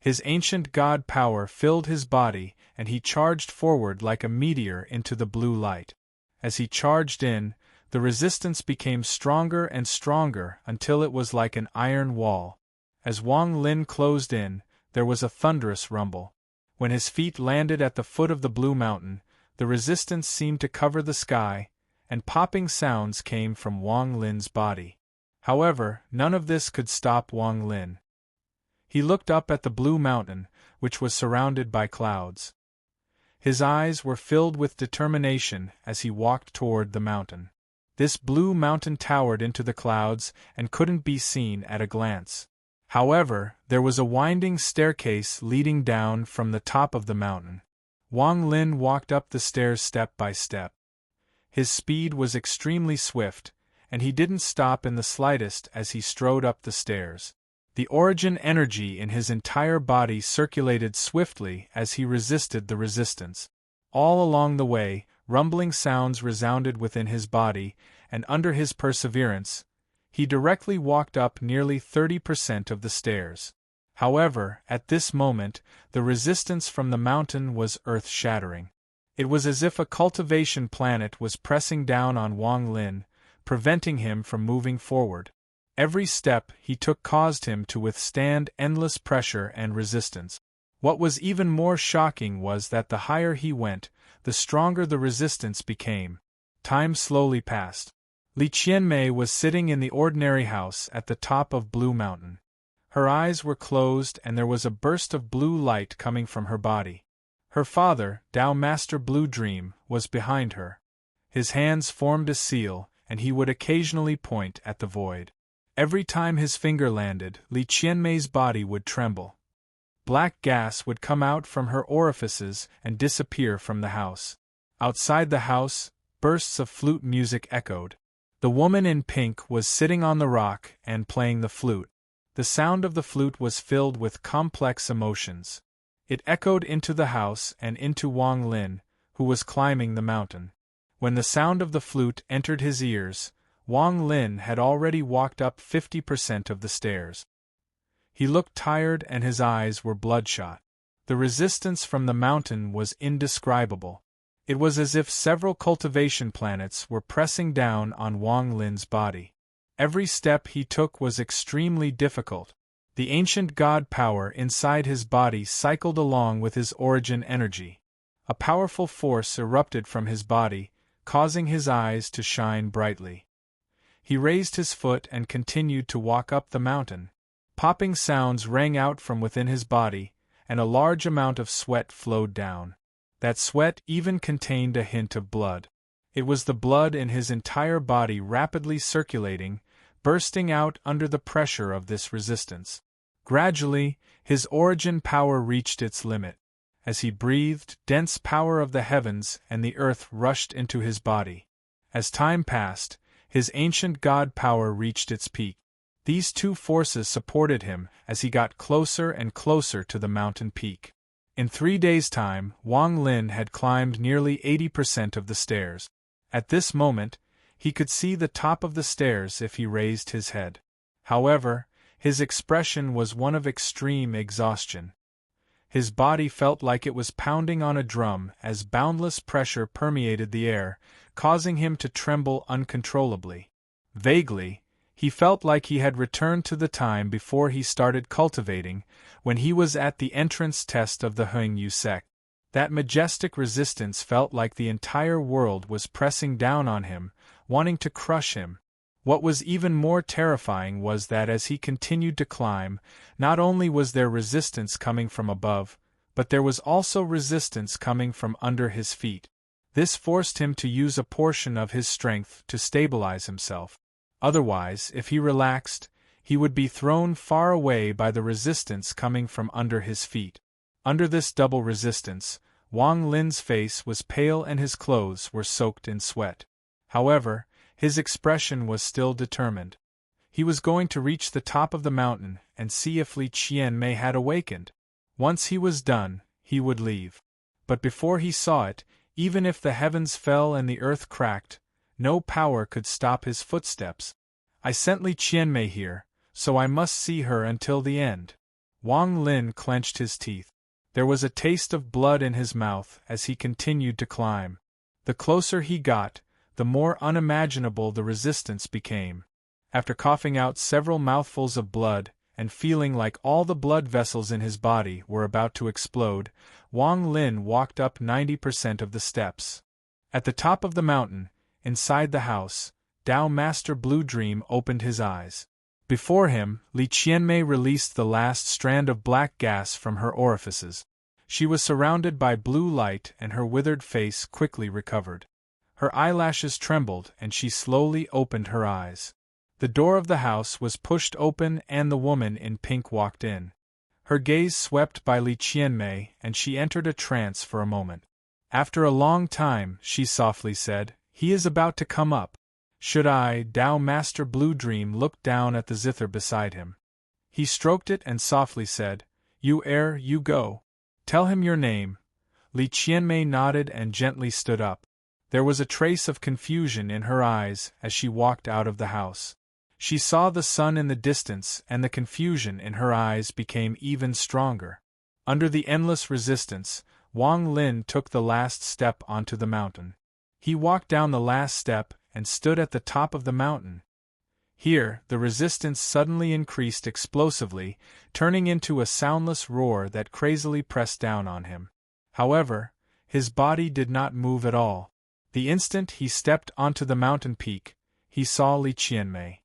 His ancient god power filled his body, and he charged forward like a meteor into the blue light. As he charged in, the resistance became stronger and stronger until it was like an iron wall. As Wang Lin closed in, there was a thunderous rumble. When his feet landed at the foot of the blue mountain, the resistance seemed to cover the sky, and popping sounds came from Wang Lin's body. However, none of this could stop Wang Lin. He looked up at the blue mountain, which was surrounded by clouds. His eyes were filled with determination as he walked toward the mountain. This blue mountain towered into the clouds and couldn't be seen at a glance. However, there was a winding staircase leading down from the top of the mountain. Wang Lin walked up the stairs step by step. His speed was extremely swift, and he didn't stop in the slightest as he strode up the stairs. The origin energy in his entire body circulated swiftly as he resisted the resistance. All along the way, rumbling sounds resounded within his body, and under his perseverance, he directly walked up nearly 30% of the stairs. However, at this moment, the resistance from the mountain was earth-shattering. It was as if a cultivation planet was pressing down on Wang Lin, preventing him from moving forward. Every step he took caused him to withstand endless pressure and resistance. What was even more shocking was that the higher he went, the stronger the resistance became. Time slowly passed. Li Qianmei was sitting in the ordinary house at the top of Blue Mountain. Her eyes were closed and there was a burst of blue light coming from her body. Her father, Dao Master Blue Dream, was behind her. His hands formed a seal, and he would occasionally point at the void. Every time his finger landed, Li Qianmei's body would tremble. Black gas would come out from her orifices and disappear from the house. Outside the house, bursts of flute music echoed. The woman in pink was sitting on the rock and playing the flute. The sound of the flute was filled with complex emotions. It echoed into the house and into Wang Lin, who was climbing the mountain. When the sound of the flute entered his ears, Wang Lin had already walked up 50% of the stairs. He looked tired and his eyes were bloodshot. The resistance from the mountain was indescribable. It was as if several cultivation planets were pressing down on Wang Lin's body. Every step he took was extremely difficult. The ancient god power inside his body cycled along with his origin energy. A powerful force erupted from his body, causing his eyes to shine brightly. He raised his foot and continued to walk up the mountain. Popping sounds rang out from within his body, and a large amount of sweat flowed down. That sweat even contained a hint of blood. It was the blood in his entire body rapidly circulating, bursting out under the pressure of this resistance. Gradually, his origin power reached its limit. As he breathed, dense power of the heavens and the earth rushed into his body. As time passed, his ancient god power reached its peak. These two forces supported him as he got closer and closer to the mountain peak. In 3 days' time, Wang Lin had climbed nearly 80% of the stairs. At this moment, he could see the top of the stairs if he raised his head. However, his expression was one of extreme exhaustion. His body felt like it was pounding on a drum as boundless pressure permeated the air, causing him to tremble uncontrollably. Vaguely, he felt like he had returned to the time before he started cultivating, when he was at the entrance test of the Hengyu sect. That majestic resistance felt like the entire world was pressing down on him, wanting to crush him. What was even more terrifying was that as he continued to climb, not only was there resistance coming from above, but there was also resistance coming from under his feet. This forced him to use a portion of his strength to stabilize himself. Otherwise, if he relaxed, he would be thrown far away by the resistance coming from under his feet. Under this double resistance, Wang Lin's face was pale and his clothes were soaked in sweat. However, his expression was still determined. He was going to reach the top of the mountain and see if Li Qianmei had awakened. Once he was done, he would leave. But before he saw it, even if the heavens fell and the earth cracked, no power could stop his footsteps. I sent Li Qianmei here, so I must see her until the end. Wang Lin clenched his teeth. There was a taste of blood in his mouth as he continued to climb. The closer he got, the more unimaginable the resistance became. After coughing out several mouthfuls of blood, and feeling like all the blood vessels in his body were about to explode, Wang Lin walked up 90% of the steps. At the top of the mountain, inside the house, Tao Master Blue Dream opened his eyes. Before him, Li Qianmei released the last strand of black gas from her orifices. She was surrounded by blue light and her withered face quickly recovered. Her eyelashes trembled and she slowly opened her eyes. The door of the house was pushed open and the woman in pink walked in. Her gaze swept by Li Qianmei and she entered a trance for a moment. After a long time, she softly said, "He is about to come up. Should I?" Tao Master Blue Dream looked down at the zither beside him. He stroked it and softly said, you go. Tell him your name." Li Qianmei nodded and gently stood up. There was a trace of confusion in her eyes as she walked out of the house. She saw the sun in the distance and the confusion in her eyes became even stronger. Under the endless resistance, Wang Lin took the last step onto the mountain. He walked down the last step and stood at the top of the mountain. Here, the resistance suddenly increased explosively, turning into a soundless roar that crazily pressed down on him. However, his body did not move at all. The instant he stepped onto the mountain peak, he saw Li Qianmei.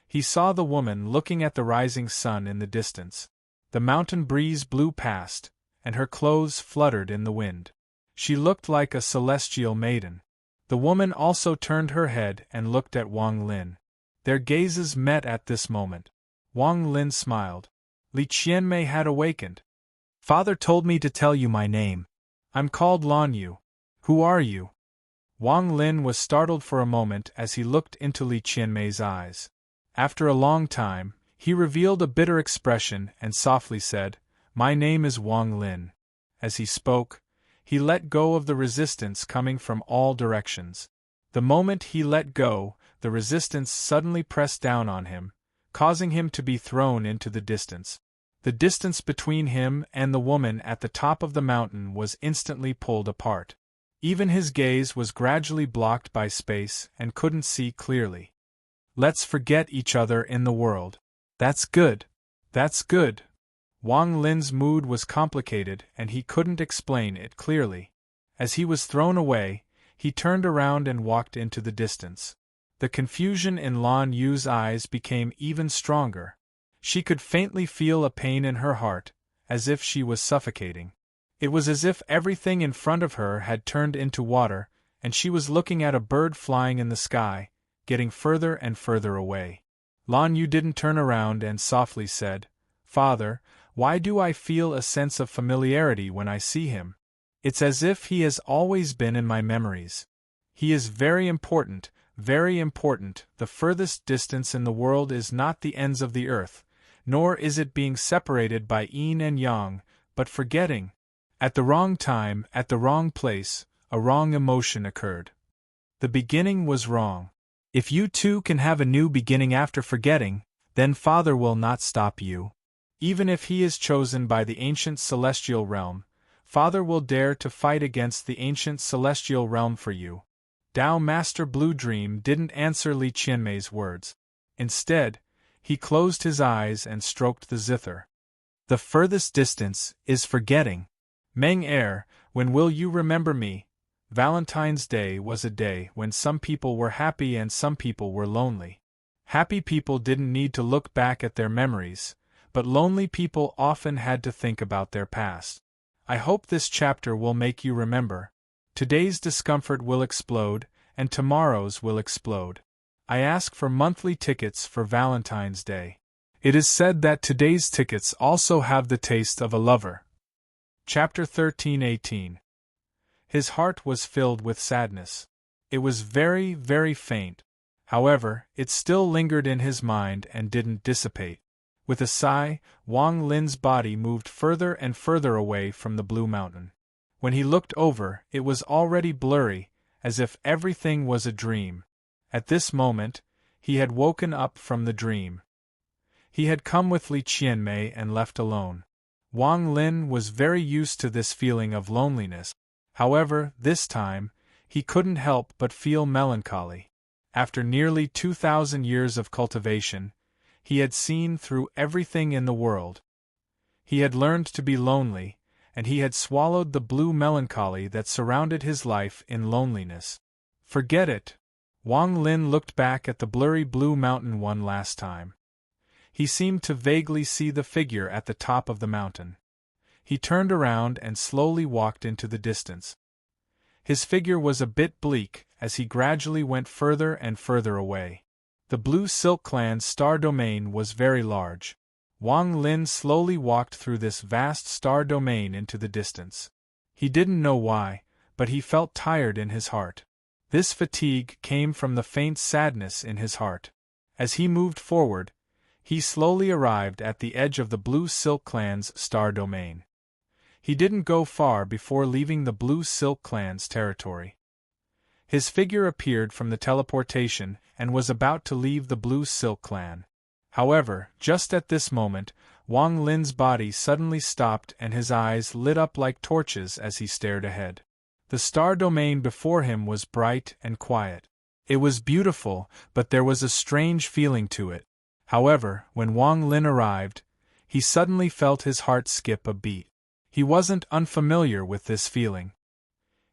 He saw the woman looking at the rising sun in the distance. The mountain breeze blew past, and her clothes fluttered in the wind. She looked like a celestial maiden. The woman also turned her head and looked at Wang Lin. Their gazes met at this moment. Wang Lin smiled. Li Qianmei had awakened. "Father told me to tell you my name. I'm called Lan Yu. Who are you?" Wang Lin was startled for a moment as he looked into Li Qianmei's eyes. After a long time, he revealed a bitter expression and softly said, "My name is Wang Lin." As he spoke, he let go of the resistance coming from all directions. The moment he let go, the resistance suddenly pressed down on him, causing him to be thrown into the distance. The distance between him and the woman at the top of the mountain was instantly pulled apart. Even his gaze was gradually blocked by space and couldn't see clearly. "Let's forget each other in the world." "That's good. That's good." Wang Lin's mood was complicated and he couldn't explain it clearly. As he was thrown away, he turned around and walked into the distance. The confusion in Lan Yu's eyes became even stronger. She could faintly feel a pain in her heart, as if she was suffocating. It was as if everything in front of her had turned into water, and she was looking at a bird flying in the sky, getting further and further away. Lan Yu didn't turn around and softly said, "Father, why do I feel a sense of familiarity when I see him? It's as if he has always been in my memories. He is very important, very important. The furthest distance in the world is not the ends of the earth, nor is it being separated by yin and yang, but forgetting. At the wrong time, at the wrong place, a wrong emotion occurred. The beginning was wrong. If you too can have a new beginning after forgetting, then Father will not stop you. Even if he is chosen by the ancient celestial realm, Father will dare to fight against the ancient celestial realm for you." Tao Master Blue Dream didn't answer Li Qianmei's words. Instead, he closed his eyes and stroked the zither. "The furthest distance is forgetting. Meng when will you remember me?" Valentine's Day was a day when some people were happy and some people were lonely. Happy people didn't need to look back at their memories, but lonely people often had to think about their past. I hope this chapter will make you remember. Today's discomfort will explode, and tomorrow's will explode. I ask for monthly tickets for Valentine's Day. It is said that today's tickets also have the taste of a lover. Chapter 13:18. His heart was filled with sadness. It was very, very faint. However, it still lingered in his mind and didn't dissipate. With a sigh, Wang Lin's body moved further and further away from the blue mountain. When he looked over, it was already blurry, as if everything was a dream. At this moment, he had woken up from the dream. He had come with Li Qianmei and left alone. Wang Lin was very used to this feeling of loneliness. However, this time, he couldn't help but feel melancholy. After nearly 2,000 years of cultivation, he had seen through everything in the world. He had learned to be lonely, and he had swallowed the blue melancholy that surrounded his life in loneliness. Forget it. Wang Lin looked back at the blurry blue mountain one last time. He seemed to vaguely see the figure at the top of the mountain. He turned around and slowly walked into the distance. His figure was a bit bleak as he gradually went further and further away. The Blue Silk Clan's star domain was very large. Wang Lin slowly walked through this vast star domain into the distance. He didn't know why, but he felt tired in his heart. This fatigue came from the faint sadness in his heart. As he moved forward, he slowly arrived at the edge of the Blue Silk Clan's star domain. He didn't go far before leaving the Blue Silk Clan's territory. His figure appeared from the teleportation and was about to leave the Blue Silk Clan. However, just at this moment, Wang Lin's body suddenly stopped and his eyes lit up like torches as he stared ahead. The star domain before him was bright and quiet. It was beautiful, but there was a strange feeling to it. However, when Wang Lin arrived, he suddenly felt his heart skip a beat. He wasn't unfamiliar with this feeling.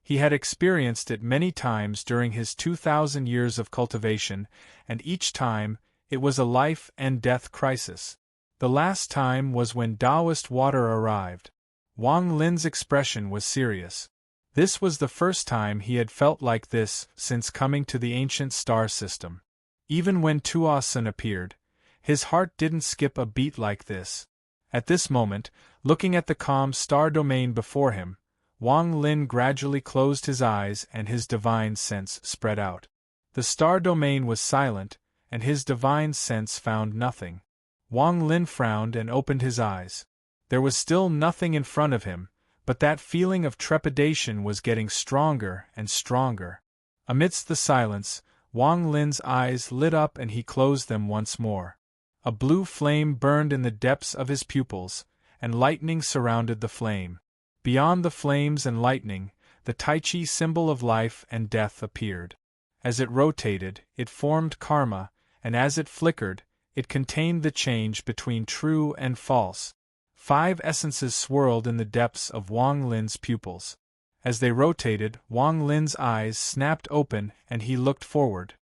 He had experienced it many times during his 2,000 years of cultivation, and each time, it was a life and death crisis. The last time was when Taoist water arrived. Wang Lin's expression was serious. This was the first time he had felt like this since coming to the ancient star system. Even when Tuosun appeared, his heart didn't skip a beat like this. At this moment, looking at the calm star domain before him, Wang Lin gradually closed his eyes and his divine sense spread out. The star domain was silent, and his divine sense found nothing. Wang Lin frowned and opened his eyes. There was still nothing in front of him, but that feeling of trepidation was getting stronger and stronger. Amidst the silence, Wang Lin's eyes lit up and he closed them once more. A blue flame burned in the depths of his pupils, and lightning surrounded the flame. Beyond the flames and lightning, the Tai Chi symbol of life and death appeared. As it rotated, it formed karma, and as it flickered, it contained the change between true and false. 5 essences swirled in the depths of Wang Lin's pupils. As they rotated, Wang Lin's eyes snapped open and he looked forward.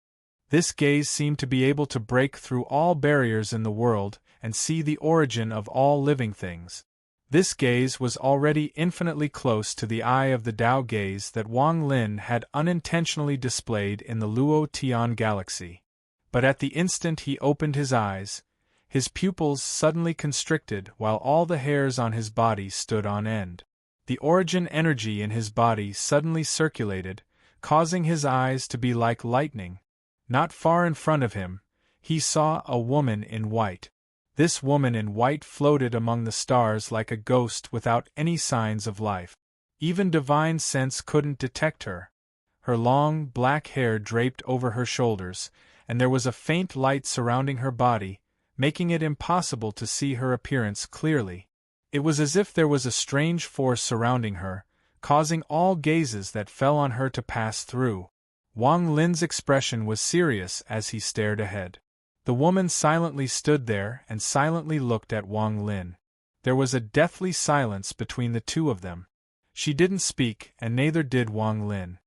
This gaze seemed to be able to break through all barriers in the world and see the origin of all living things. This gaze was already infinitely close to the eye of the Tao gaze that Wang Lin had unintentionally displayed in the Luo Tian galaxy. But at the instant he opened his eyes, his pupils suddenly constricted while all the hairs on his body stood on end. The origin energy in his body suddenly circulated, causing his eyes to be like lightning. Not far in front of him, he saw a woman in white. This woman in white floated among the stars like a ghost without any signs of life. Even divine sense couldn't detect her. Her long, black hair draped over her shoulders, and there was a faint light surrounding her body, making it impossible to see her appearance clearly. It was as if there was a strange force surrounding her, causing all gazes that fell on her to pass through. Wang Lin's expression was serious as he stared ahead. The woman silently stood there and silently looked at Wang Lin. There was a deathly silence between the two of them. She didn't speak, and neither did Wang Lin.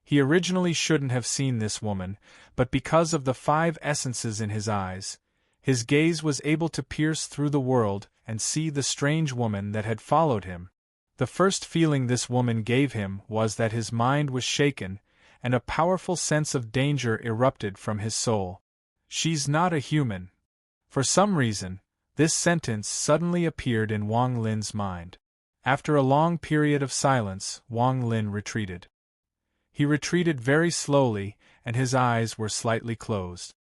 He originally shouldn't have seen this woman, but because of the 5 essences in his eyes, his gaze was able to pierce through the world and see the strange woman that had followed him. The first feeling this woman gave him was that his mind was shaken, and a powerful sense of danger erupted from his soul. She's not a human. For some reason, this sentence suddenly appeared in Wang Lin's mind. After a long period of silence, Wang Lin retreated. He retreated very slowly, and his eyes were slightly closed.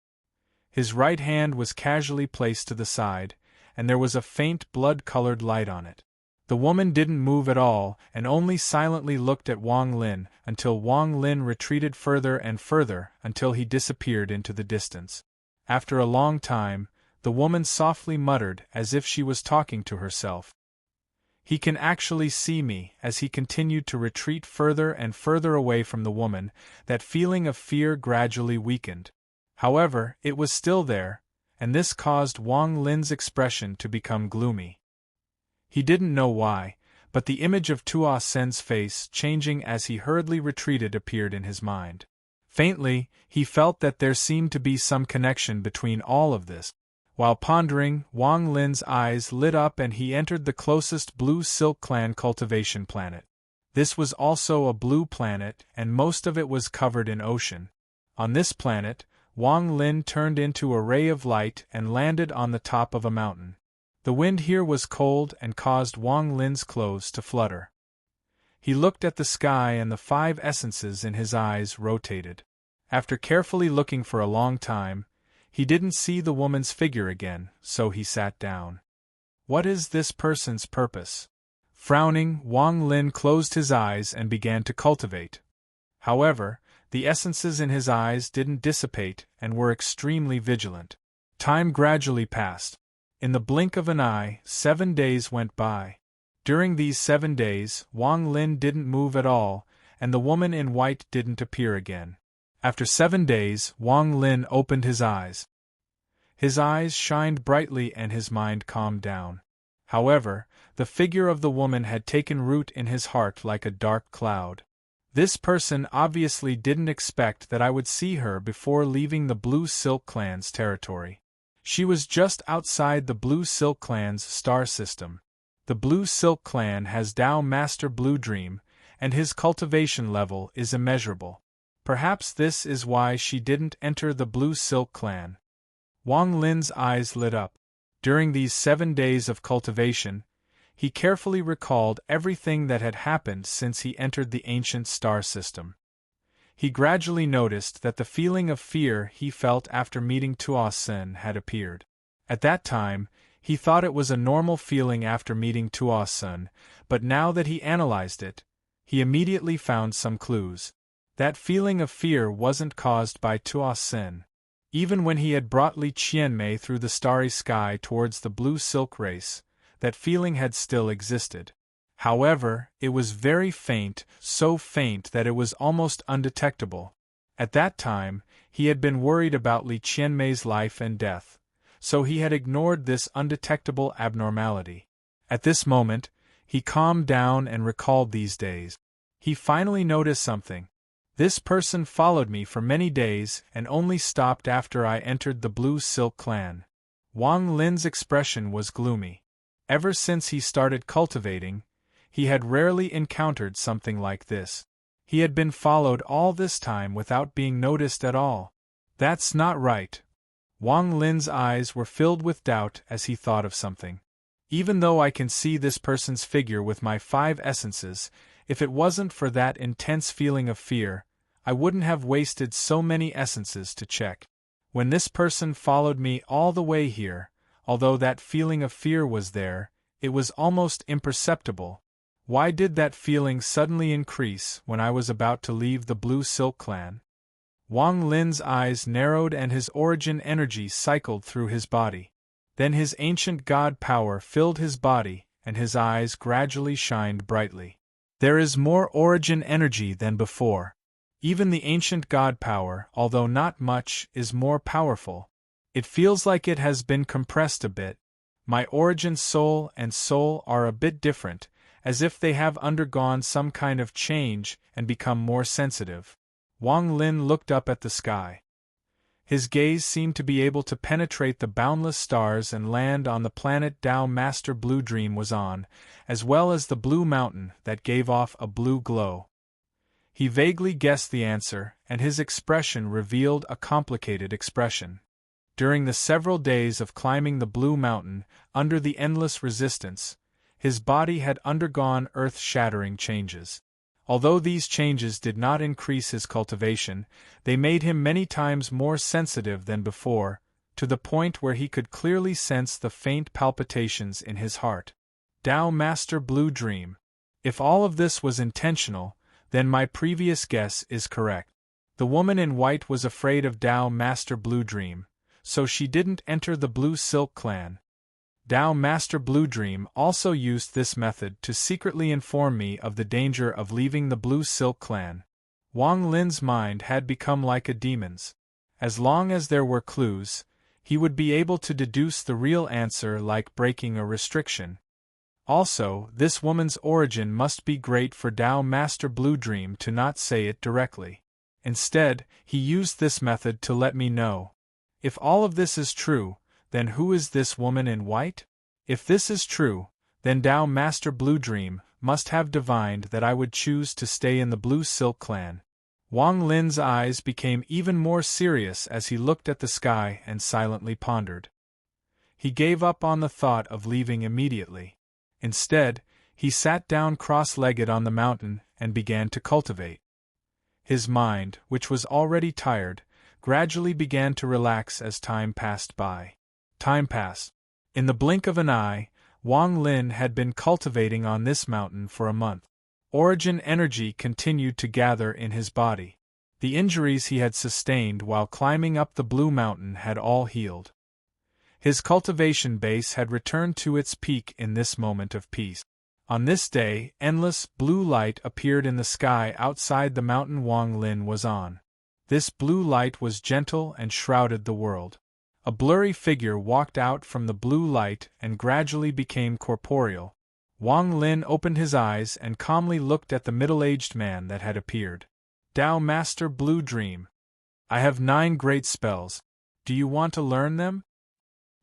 His right hand was casually placed to the side, and there was a faint blood-colored light on it. The woman didn't move at all and only silently looked at Wang Lin until Wang Lin retreated further and further until he disappeared into the distance. After a long time, the woman softly muttered as if she was talking to herself. "He can actually see me." As he continued to retreat further and further away from the woman, that feeling of fear gradually weakened. However, it was still there, and this caused Wang Lin's expression to become gloomy. He didn't know why, but the image of Tuo Sen's face changing as he hurriedly retreated appeared in his mind. Faintly, he felt that there seemed to be some connection between all of this. While pondering, Wang Lin's eyes lit up and he entered the closest Blue Silk Clan cultivation planet. This was also a blue planet, and most of it was covered in ocean. On this planet, Wang Lin turned into a ray of light and landed on the top of a mountain. The wind here was cold and caused Wang Lin's clothes to flutter. He looked at the sky and the 5 essences in his eyes rotated. After carefully looking for a long time, he didn't see the woman's figure again, so he sat down. What is this person's purpose? Frowning, Wang Lin closed his eyes and began to cultivate. However, the essences in his eyes didn't dissipate and were extremely vigilant. Time gradually passed. In the blink of an eye, 7 days went by. During these 7 days, Wang Lin didn't move at all, and the woman in white didn't appear again. After 7 days, Wang Lin opened his eyes. His eyes shined brightly and his mind calmed down. However, the figure of the woman had taken root in his heart like a dark cloud. This person obviously didn't expect that I would see her before leaving the Blue Silk Clan's territory. She was just outside the Blue Silk Clan's star system. The Blue Silk Clan has Tao Master Blue Dream, and his cultivation level is immeasurable. Perhaps this is why she didn't enter the Blue Silk Clan. Wang Lin's eyes lit up. During these 7 days of cultivation, he carefully recalled everything that had happened since he entered the ancient star system. He gradually noticed that the feeling of fear he felt after meeting Tuo Sen had appeared. At that time, he thought it was a normal feeling after meeting Tuo Sen, but now that he analyzed it, he immediately found some clues. That feeling of fear wasn't caused by Tuo Sen. Even when he had brought Li Qianmei through the starry sky towards the Blue Silk Race, that feeling had still existed. However, it was very faint, so faint that it was almost undetectable. At that time, he had been worried about Li Qianmei's life and death, so he had ignored this undetectable abnormality. At this moment, he calmed down and recalled these days. He finally noticed something. This person followed me for many days and only stopped after I entered the Blue Silk Clan. Wang Lin's expression was gloomy. Ever since he started cultivating, he had rarely encountered something like this. He had been followed all this time without being noticed at all. That's not right. Wang Lin's eyes were filled with doubt as he thought of something. Even though I can see this person's figure with my 5 essences, if it wasn't for that intense feeling of fear, I wouldn't have wasted so many essences to check. When this person followed me all the way here, although that feeling of fear was there, it was almost imperceptible. Why did that feeling suddenly increase when I was about to leave the Blue Silk Clan? Wang Lin's eyes narrowed and his origin energy cycled through his body. Then his ancient god power filled his body, and his eyes gradually shined brightly. There is more origin energy than before. Even the ancient god power, although not much, is more powerful. It feels like it has been compressed a bit. My origin soul and soul are a bit different, as if they have undergone some kind of change and become more sensitive. Wang Lin looked up at the sky. His gaze seemed to be able to penetrate the boundless stars and land on the planet Tao Master Blue Dream was on, as well as the blue mountain that gave off a blue glow. He vaguely guessed the answer, and his expression revealed a complicated expression. During the several days of climbing the Blue Mountain, under the endless resistance, his body had undergone earth-shattering changes. Although these changes did not increase his cultivation, they made him many times more sensitive than before, to the point where he could clearly sense the faint palpitations in his heart. Tao Master Blue Dream. If all of this was intentional, then my previous guess is correct. The woman in white was afraid of Tao Master Blue Dream, so she didn't enter the Blue Silk clan. Tao Master Blue Dream also used this method to secretly inform me of the danger of leaving the Blue Silk clan. Wang Lin's mind had become like a demon's. As long as there were clues, he would be able to deduce the real answer like breaking a restriction. Also, this woman's origin must be great for Tao Master Blue Dream to not say it directly. Instead, he used this method to let me know. If all of this is true, then who is this woman in white? If this is true, then Tao Master Blue Dream must have divined that I would choose to stay in the Blue Silk clan. Wang Lin's eyes became even more serious as he looked at the sky and silently pondered. He gave up on the thought of leaving immediately. Instead, he sat down cross-legged on the mountain and began to cultivate. His mind, which was already tired, gradually began to relax as time passed by. Time passed. In the blink of an eye, Wang Lin had been cultivating on this mountain for a month. Origin energy continued to gather in his body. The injuries he had sustained while climbing up the Blue Mountain had all healed. His cultivation base had returned to its peak in this moment of peace. On this day, endless blue light appeared in the sky outside the mountain Wang Lin was on. This blue light was gentle and shrouded the world. A blurry figure walked out from the blue light and gradually became corporeal. Wang Lin opened his eyes and calmly looked at the middle-aged man that had appeared. Tao Master Blue Dream. I have 9 great spells. Do you want to learn them?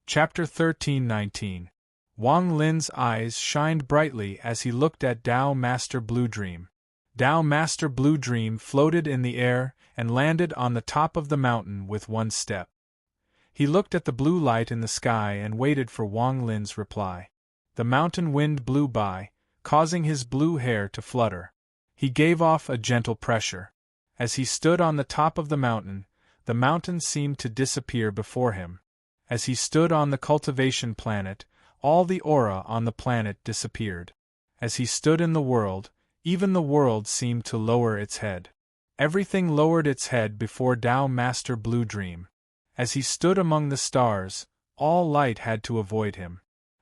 Chapter 13-19. Wang Lin's eyes shined brightly as he looked at Tao Master Blue Dream. Tao Master Blue Dream floated in the air and landed on the top of the mountain with one step. He looked at the blue light in the sky and waited for Wang Lin's reply. The mountain wind blew by, causing his blue hair to flutter. He gave off a gentle pressure. As he stood on the top of the mountain seemed to disappear before him. As he stood on the cultivation planet, all the aura on the planet disappeared. As he stood in the world, even the world seemed to lower its head. Everything lowered its head before Tao Master Blue Dream. As he stood among the stars, all light had to avoid him.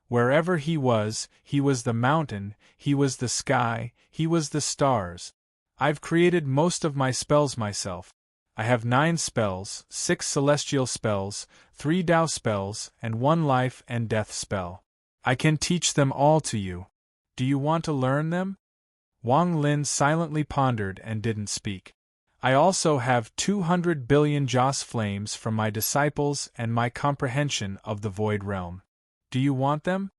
Wherever he was the mountain, he was the sky, he was the stars. I've created most of my spells myself. I have 9 spells, 6 celestial spells, 3 Tao spells, and 1 life and death spell. I can teach them all to you. Do you want to learn them? Wang Lin silently pondered and didn't speak. I also have 200 billion Joss flames from my disciples and my comprehension of the Void Realm. Do you want them?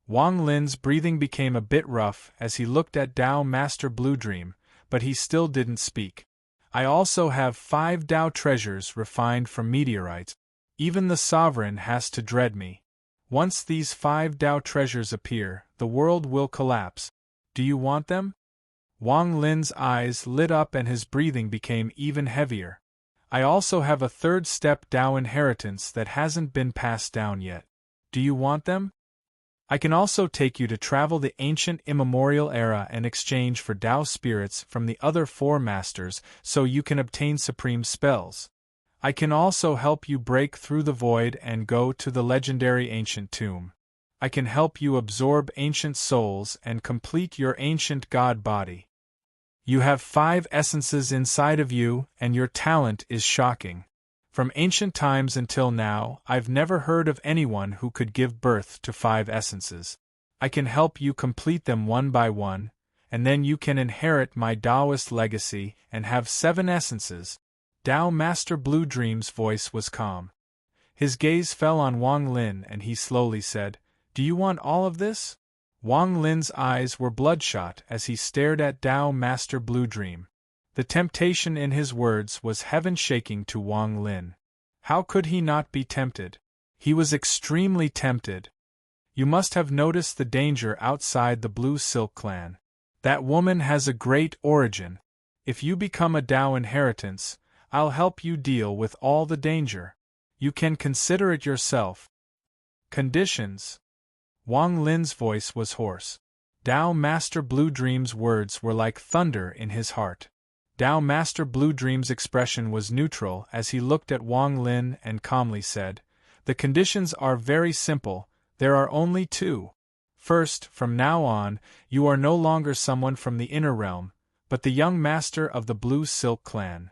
Wang Lin's breathing became a bit rough as he looked at Tao Master Blue Dream, but he still didn't speak. I also have 5 Tao treasures refined from meteorites. Even the sovereign has to dread me. Once these 5 Tao treasures appear, the world will collapse. Do you want them? Wang Lin's eyes lit up and his breathing became even heavier. I also have a 3rd step Tao inheritance that hasn't been passed down yet. Do you want them? I can also take you to travel the ancient immemorial era and exchange for Tao spirits from the other 4 masters so you can obtain supreme spells. I can also help you break through the void and go to the legendary ancient tomb. I can help you absorb ancient souls and complete your ancient god body. You have 5 essences inside of you, and your talent is shocking. From ancient times until now, I've never heard of anyone who could give birth to 5 essences. I can help you complete them one by one, and then you can inherit my Taoist legacy and have 7 essences. Tao Master Blue Dream's voice was calm. His gaze fell on Wang Lin and he slowly said, "Do you want all of this?" Wang Lin's eyes were bloodshot as he stared at Tao Master Blue Dream. The temptation in his words was heaven-shaking to Wang Lin. How could he not be tempted? He was extremely tempted. You must have noticed the danger outside the Blue Silk clan. That woman has a great origin. If you become a Tao inheritance, I'll help you deal with all the danger. You can consider it yourself. Conditions. Wang Lin's voice was hoarse. Tao Master Blue Dream's words were like thunder in his heart. Tao Master Blue Dream's expression was neutral as he looked at Wang Lin and calmly said, "The conditions are very simple, there are only two. First, from now on, you are no longer someone from the inner realm, but the young master of the Blue Silk clan."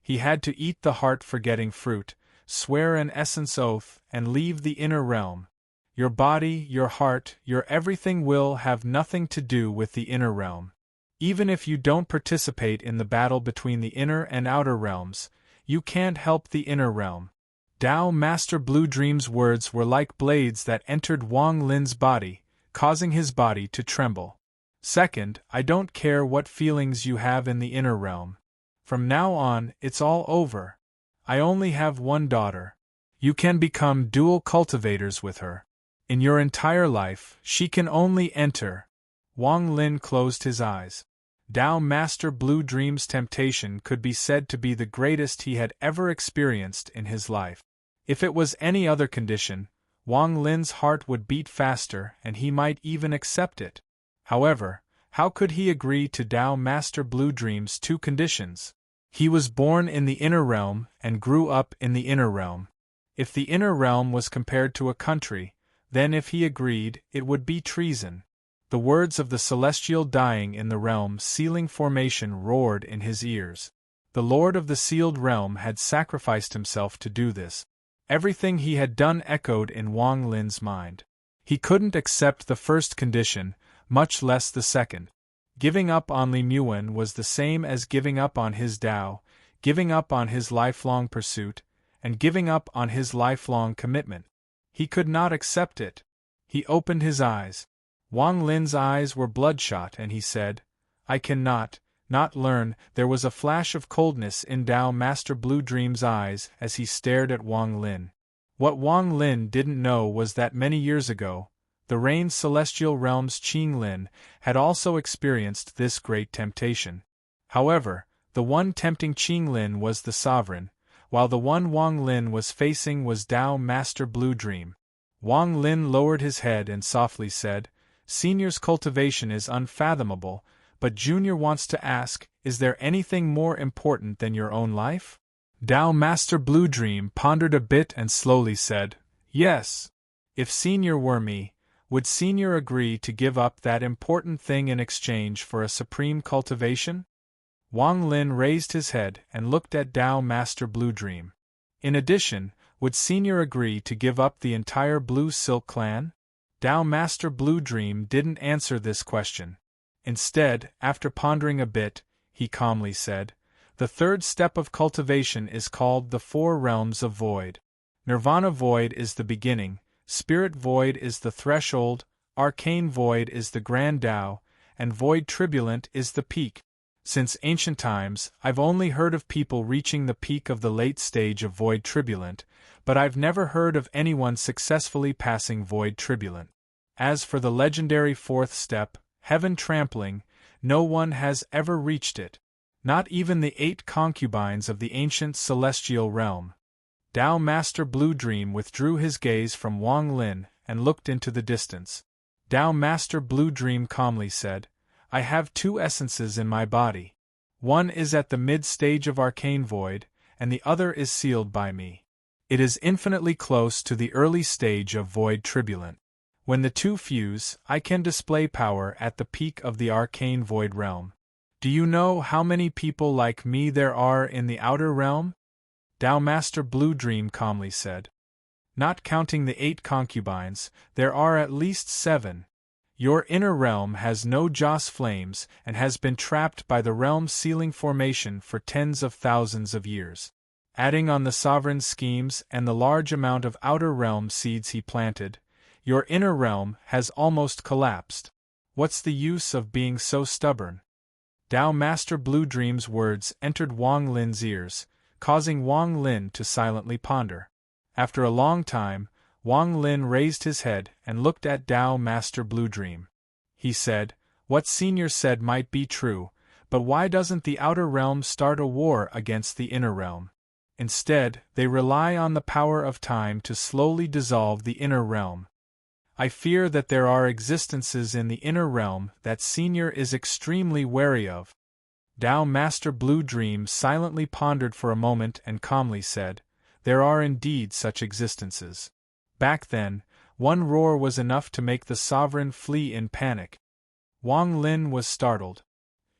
He had to eat the heart-forgetting fruit, swear an essence oath, and leave the inner realm. Your body, your heart, your everything will have nothing to do with the inner realm. Even if you don't participate in the battle between the inner and outer realms, you can't help the inner realm. Tao Master Blue Dream's words were like blades that entered Wang Lin's body, causing his body to tremble. Second, I don't care what feelings you have in the inner realm. From now on, it's all over. I only have one daughter. You can become dual cultivators with her. In your entire life, she can only enter. Wang Lin closed his eyes. Tao Master Blue Dream's temptation could be said to be the greatest he had ever experienced in his life. If it was any other condition, Wang Lin's heart would beat faster and he might even accept it. However, how could he agree to Tao Master Blue Dream's two conditions? He was born in the inner realm and grew up in the inner realm. If the inner realm was compared to a country, then if he agreed, it would be treason. The words of the celestial dying in the realm sealing formation roared in his ears. The Lord of the sealed realm had sacrificed himself to do this. Everything he had done echoed in Wang Lin's mind. He couldn't accept the first condition, much less the second. Giving up on Li Muan was the same as giving up on his Tao, giving up on his lifelong pursuit, and giving up on his lifelong commitment. He could not accept it. He opened his eyes. Wang Lin's eyes were bloodshot and he said, "I cannot, not learn." There was a flash of coldness in Tao Master Blue Dream's eyes as he stared at Wang Lin. What Wang Lin didn't know was that many years ago, the Rain's celestial realm's Qing Lin had also experienced this great temptation. However, the one tempting Qing Lin was the sovereign, while the one Wang Lin was facing was Tao Master Blue Dream. Wang Lin lowered his head and softly said, "Senior's cultivation is unfathomable, but Junior wants to ask, is there anything more important than your own life?" Tao Master Blue Dream pondered a bit and slowly said, "Yes. If Senior were me, would Senior agree to give up that important thing in exchange for a supreme cultivation?" Wang Lin raised his head and looked at Tao Master Blue Dream. In addition, would Senior agree to give up the entire Blue Silk clan? Tao Master Blue Dream didn't answer this question. Instead, after pondering a bit, he calmly said, "The third step of cultivation is called the Four Realms of Void. Nirvana Void is the beginning, Spirit Void is the threshold, Arcane Void is the grand Tao, and Void Turbulent is the peak. Since ancient times, I've only heard of people reaching the peak of the late stage of Void Turbulent, but I've never heard of anyone successfully passing Void Turbulent. As for the legendary fourth step, Heaven Trampling, no one has ever reached it. Not even the 8 concubines of the ancient celestial realm." Tao Master Blue Dream withdrew his gaze from Wang Lin and looked into the distance. Tao Master Blue Dream calmly said, "I have 2 essences in my body. One is at the mid-stage of Arcane Void, and the other is sealed by me. It is infinitely close to the early stage of Void Turbulent. When the two fuse, I can display power at the peak of the Arcane Void realm. Do you know how many people like me there are in the outer realm?" Tao Master Blue Dream calmly said. "Not counting the 8 concubines, there are at least 7. Your inner realm has no Joss flames and has been trapped by the realm sealing formation for tens of thousands of years. Adding on the sovereign's schemes and the large amount of outer realm seeds he planted, your inner realm has almost collapsed. What's the use of being so stubborn?" Tao Master Blue Dream's words entered Wang Lin's ears, causing Wang Lin to silently ponder. After a long time, Wang Lin raised his head and looked at Tao Master Blue Dream. He said, What Senior said might be true, but why doesn't the outer realm start a war against the inner realm? Instead, they rely on the power of time to slowly dissolve the inner realm. I fear that there are existences in the inner realm that Senior is extremely wary of. Tao Master Blue Dream silently pondered for a moment and calmly said, "There are indeed such existences." Back then, one roar was enough to make the sovereign flee in panic. Wang Lin was startled.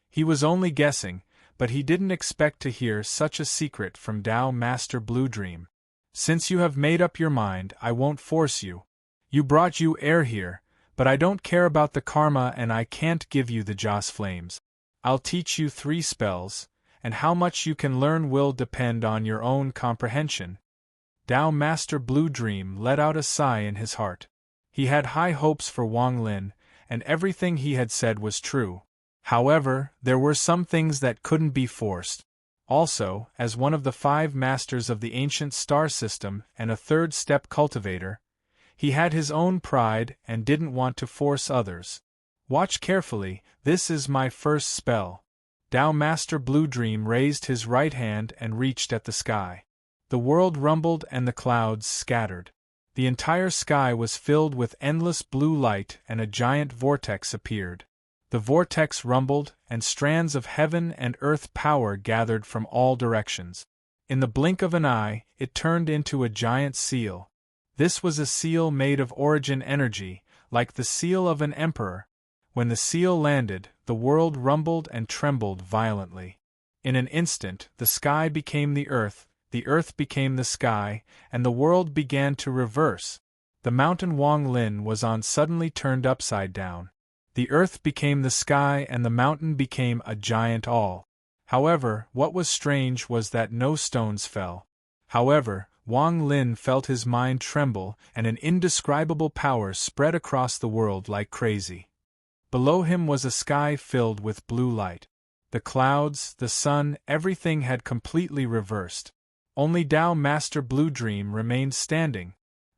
He was only guessing, but he didn't expect to hear such a secret from Tao Master Blue Dream. "Since you have made up your mind, I won't force you. You brought you air here, but I don't care about the karma and I can't give you the Joss Flames. I'll teach you 3 spells, and how much you can learn will depend on your own comprehension." Tao Master Blue Dream let out a sigh in his heart. He had high hopes for Wang Lin, and everything he had said was true. However, there were some things that couldn't be forced. Also, as one of the 5 masters of the ancient star system and a 3rd-step cultivator, he had his own pride and didn't want to force others. "Watch carefully, this is my first spell." Tao Master Blue Dream raised his right hand and reached at the sky. The world rumbled and the clouds scattered. The entire sky was filled with endless blue light and a giant vortex appeared. The vortex rumbled, and strands of heaven and earth power gathered from all directions. In the blink of an eye, it turned into a giant seal. This was a seal made of origin energy, like the seal of an emperor. When the seal landed, the world rumbled and trembled violently. In an instant, the sky became the earth became the sky, and the world began to reverse. The mountain Wang Lin was on suddenly turned upside down. The earth became the sky and the mountain became a giant awl. However, what was strange was that no stones fell. However, Wang Lin felt his mind tremble and an indescribable power spread across the world like crazy. Below him was a sky filled with blue light. The clouds, the sun, everything had completely reversed. Only Tao Master Blue Dream remained standing.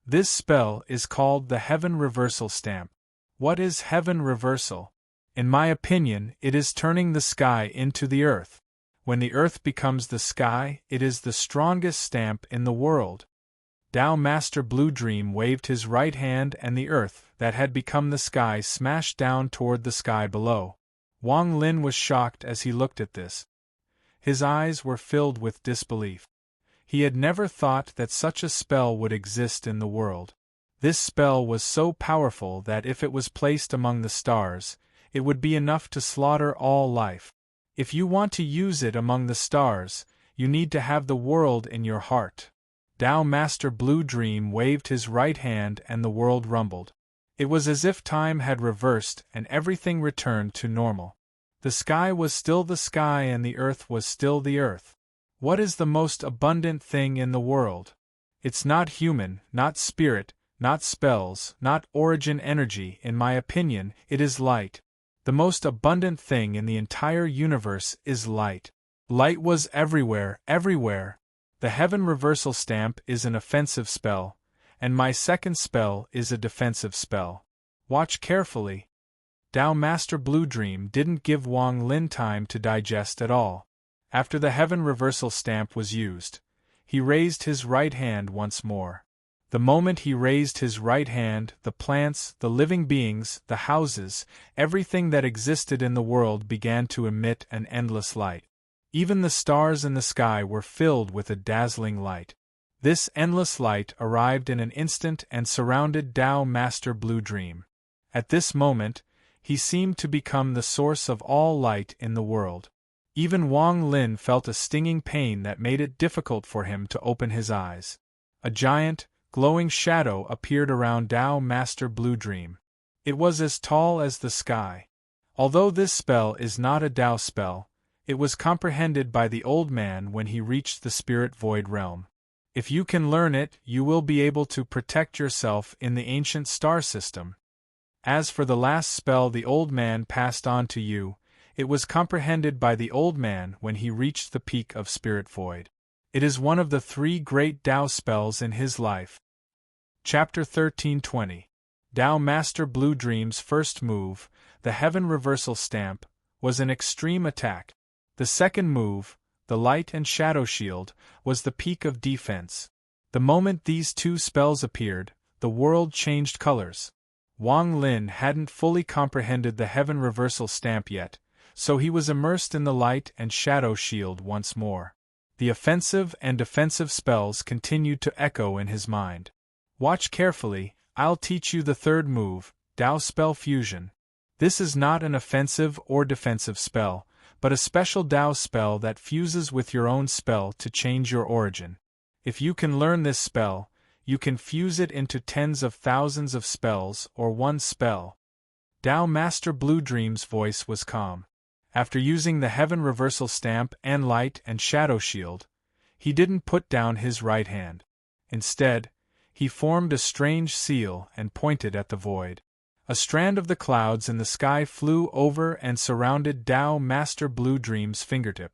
This spell is called the Heaven Reversal Stamp. What is Heaven Reversal? In my opinion, it is turning the sky into the earth. When the earth becomes the sky, it is the strongest stamp in the world. Tao Master Blue Dream waved his right hand and the earth that had become the sky smashed down toward the sky below. Wang Lin was shocked as he looked at this. His eyes were filled with disbelief. He had never thought that such a spell would exist in the world. This spell was so powerful that if it was placed among the stars, it would be enough to slaughter all life. If you want to use it among the stars, you need to have the world in your heart. Tao Master Blue Dream waved his right hand and the world rumbled. It was as if time had reversed and everything returned to normal. The sky was still the sky and the earth was still the earth. What is the most abundant thing in the world? It's not human, not spirit, not spells, not origin energy. In my opinion, it is light. The most abundant thing in the entire universe is light. Light was everywhere, everywhere. The Heaven Reversal Stamp is an offensive spell, and my second spell is a defensive spell. Watch carefully. Tao Master Blue Dream didn't give Wang Lin time to digest at all. After the Heaven Reversal Stamp was used, he raised his right hand once more. The moment he raised his right hand, the plants, the living beings, the houses, everything that existed in the world began to emit an endless light. Even the stars in the sky were filled with a dazzling light. This endless light arrived in an instant and surrounded Tao Master Blue Dream. At this moment, he seemed to become the source of all light in the world. Even Wang Lin felt a stinging pain that made it difficult for him to open his eyes. A giant, glowing shadow appeared around Tao Master Blue Dream. It was as tall as the sky. Although this spell is not a Tao spell, it was comprehended by the old man when he reached the spirit void realm. If you can learn it, you will be able to protect yourself in the ancient star system. As for the last spell the old man passed on to you, it was comprehended by the old man when he reached the peak of spirit void. It is one of the 3 great Tao spells in his life. Chapter 1320. Tao Master Blue Dream's first move, the heaven reversal stamp, was an extreme attack. The second move, the light and shadow shield, was the peak of defense. The moment these two spells appeared, the world changed colors. Wang Lin hadn't fully comprehended the heaven reversal stamp yet, so he was immersed in the light and shadow shield once more. The offensive and defensive spells continued to echo in his mind. Watch carefully, I'll teach you the third move, Dao Spell Fusion. This is not an offensive or defensive spell, but a special Dao spell that fuses with your own spell to change your origin. If you can learn this spell, you can fuse it into tens of thousands of spells or one spell. Dao Master Blue Dream's voice was calm. After using the heaven reversal stamp and light and shadow shield, he didn't put down his right hand. Instead, he formed a strange seal and pointed at the void. A strand of the clouds in the sky flew over and surrounded Dao Master Blue Dream's fingertip.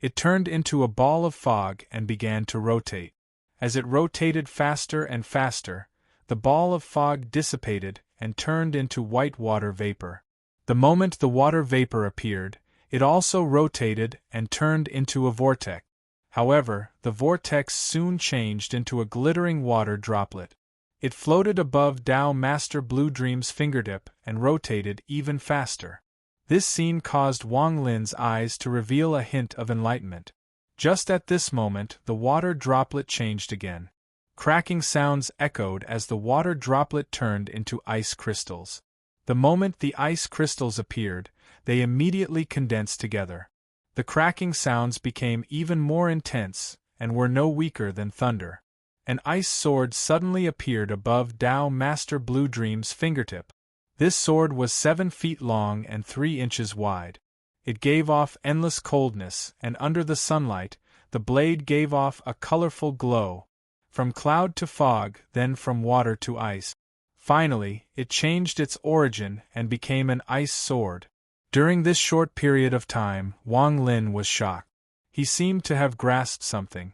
It turned into a ball of fog and began to rotate. As it rotated faster and faster, the ball of fog dissipated and turned into white water vapor. The moment the water vapor appeared, it also rotated and turned into a vortex. However, the vortex soon changed into a glittering water droplet. It floated above Dao Master Blue Dream's fingertip and rotated even faster. This scene caused Wang Lin's eyes to reveal a hint of enlightenment. Just at this moment, the water droplet changed again. Cracking sounds echoed as the water droplet turned into ice crystals. The moment the ice crystals appeared, they immediately condensed together. The cracking sounds became even more intense and were no weaker than thunder. An ice sword suddenly appeared above Dao Master Blue Dream's fingertip. This sword was 7 feet long and 3 inches wide. It gave off endless coldness, and under the sunlight, the blade gave off a colorful glow. From cloud to fog, then from water to ice. Finally, it changed its origin and became an ice sword. During this short period of time, Wang Lin was shocked. He seemed to have grasped something.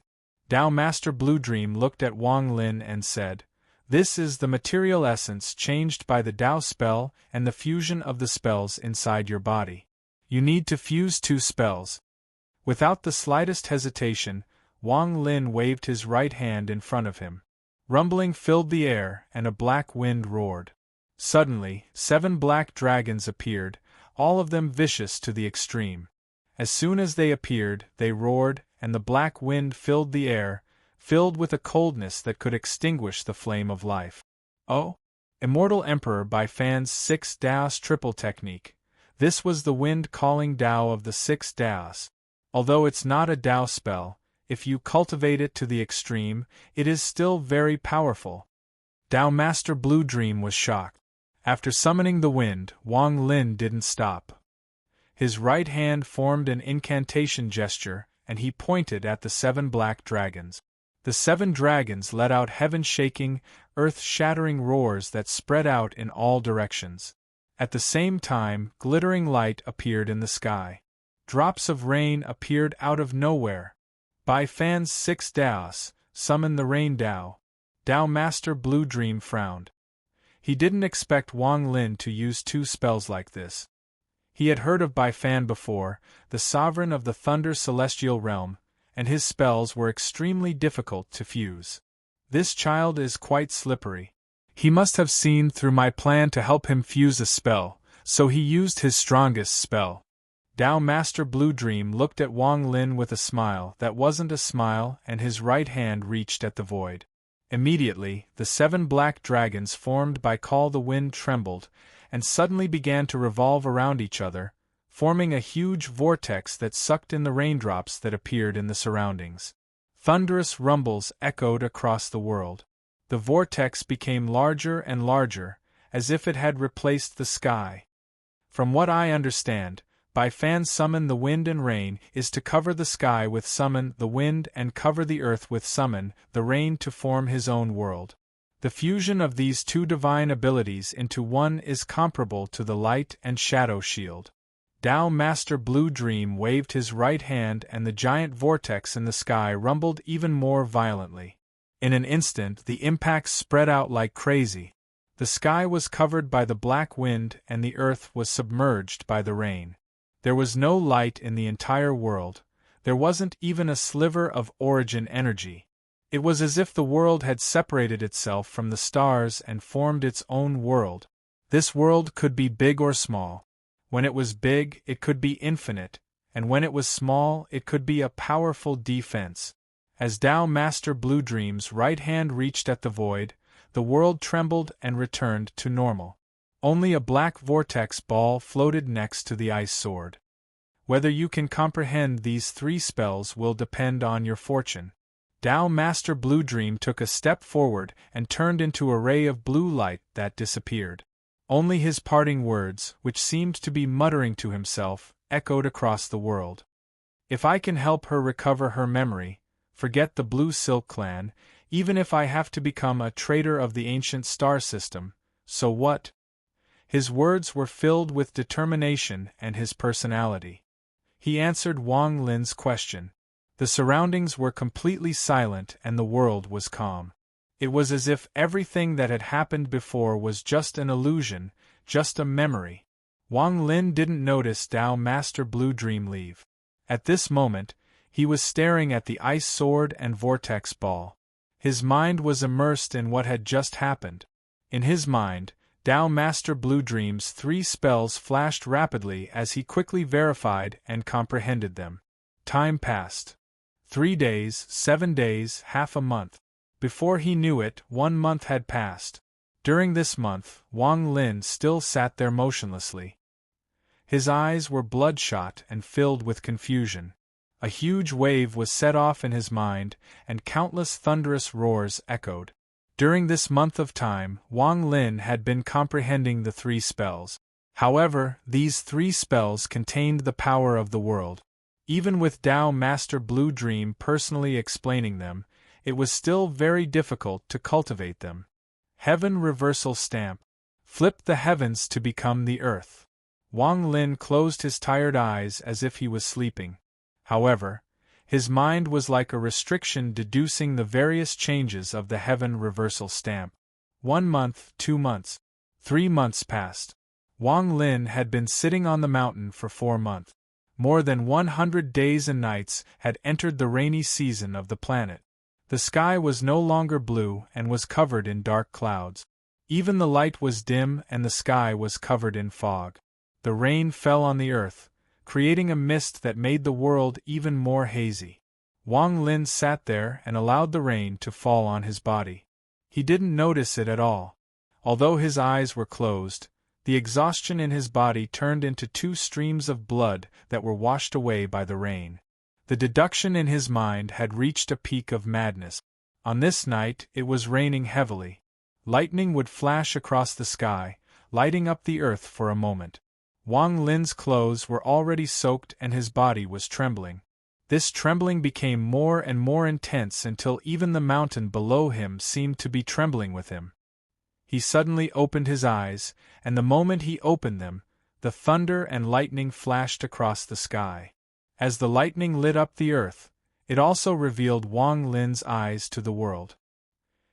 Dao Master Blue Dream looked at Wang Lin and said, "This is the material essence changed by the Dao spell and the fusion of the spells inside your body. You need to fuse 2 spells." Without the slightest hesitation, Wang Lin waved his right hand in front of him. Rumbling filled the air and a black wind roared. Suddenly, 7 black dragons appeared, all of them vicious to the extreme. As soon as they appeared, they roared, and the black wind filled the air, filled with a coldness that could extinguish the flame of life. Oh! Immortal Emperor by Fan's 6 Daos triple technique. This was the wind calling Dao of the 6 Daos. Although it's not a Dao spell, if you cultivate it to the extreme, it is still very powerful. Dao Master Blue Dream was shocked. After summoning the wind, Wang Lin didn't stop. His right hand formed an incantation gesture, and he pointed at the 7 black dragons. The 7 dragons let out heaven-shaking, earth-shattering roars that spread out in all directions. At the same time, glittering light appeared in the sky. Drops of rain appeared out of nowhere. By Fan's 6 Daos, summon the Rain Dao. Dao Master Blue Dream frowned. He didn't expect Wang Lin to use 2 spells like this. He had heard of Bai Fan before, the sovereign of the Thunder Celestial Realm, and his spells were extremely difficult to fuse. This child is quite slippery. He must have seen through my plan to help him fuse a spell, so he used his strongest spell. Dao Master Blue Dream looked at Wang Lin with a smile that wasn't a smile, and his right hand reached at the void. Immediately, the 7 black dragons formed by Call the Wind trembled, and suddenly began to revolve around each other, forming a huge vortex that sucked in the raindrops that appeared in the surroundings. Thunderous rumbles echoed across the world. The vortex became larger and larger, as if it had replaced the sky. From what I understand, Bai Fan summon the wind and rain is to cover the sky with summon the wind and cover the earth with summon the rain to form his own world. The fusion of these 2 divine abilities into one is comparable to the light and shadow shield. Dao Master Blue Dream waved his right hand and the giant vortex in the sky rumbled even more violently. In an instant the impacts spread out like crazy. The The sky was covered by the black wind and the earth was submerged by the rain. There was no light in the entire world, there wasn't even a sliver of origin energy. It was as if the world had separated itself from the stars and formed its own world. This world could be big or small. When it was big, it could be infinite, and when it was small, it could be a powerful defense. As Tao Master Blue Dream's right hand reached at the void, the world trembled and returned to normal. Only a black vortex ball floated next to the ice sword. Whether you can comprehend these 3 spells will depend on your fortune. Tao Master Blue Dream took a step forward and turned into a ray of blue light that disappeared. Only his parting words, which seemed to be muttering to himself, echoed across the world. If I can help her recover her memory, forget the Blue Silk Clan, even if I have to become a traitor of the ancient star system, so what? His words were filled with determination and his personality. He answered Wang Lin's question. The surroundings were completely silent and the world was calm. It was as if everything that had happened before was just an illusion, just a memory. Wang Lin didn't notice Tao Master Blue Dream leave. At this moment, he was staring at the ice sword and vortex ball. His mind was immersed in what had just happened. In his mind, Tao Master Blue Dream's 3 spells flashed rapidly as he quickly verified and comprehended them. Time passed. 3 days, 7 days, half a month. Before he knew it, 1 month had passed. During this month, Wang Lin still sat there motionlessly. His eyes were bloodshot and filled with confusion. A huge wave was set off in his mind, and countless thunderous roars echoed. During this month of time, Wang Lin had been comprehending the 3 spells. However, these 3 spells contained the power of the world. Even with Tao Master Blue Dream personally explaining them, it was still very difficult to cultivate them. Heaven Reversal Stamp. Flip the heavens to become the earth. Wang Lin closed his tired eyes as if he was sleeping. However, his mind was like a restriction deducing the various changes of the Heaven Reversal Stamp. 1 month, 2 months, 3 months passed. Wang Lin had been sitting on the mountain for 4 months. More than 100 days and nights had entered the rainy season of the planet. The sky was no longer blue and was covered in dark clouds. Even the light was dim and the sky was covered in fog. The rain fell on the earth, creating a mist that made the world even more hazy. Wang Lin sat there and allowed the rain to fall on his body. He didn't notice it at all. Although his eyes were closed, the exhaustion in his body turned into 2 streams of blood that were washed away by the rain. The deduction in his mind had reached a peak of madness. On this night, it was raining heavily. Lightning would flash across the sky, lighting up the earth for a moment. Wang Lin's clothes were already soaked and his body was trembling. This trembling became more and more intense until even the mountain below him seemed to be trembling with him. He suddenly opened his eyes, and the moment he opened them, the thunder and lightning flashed across the sky. As the lightning lit up the earth, it also revealed Wang Lin's eyes to the world.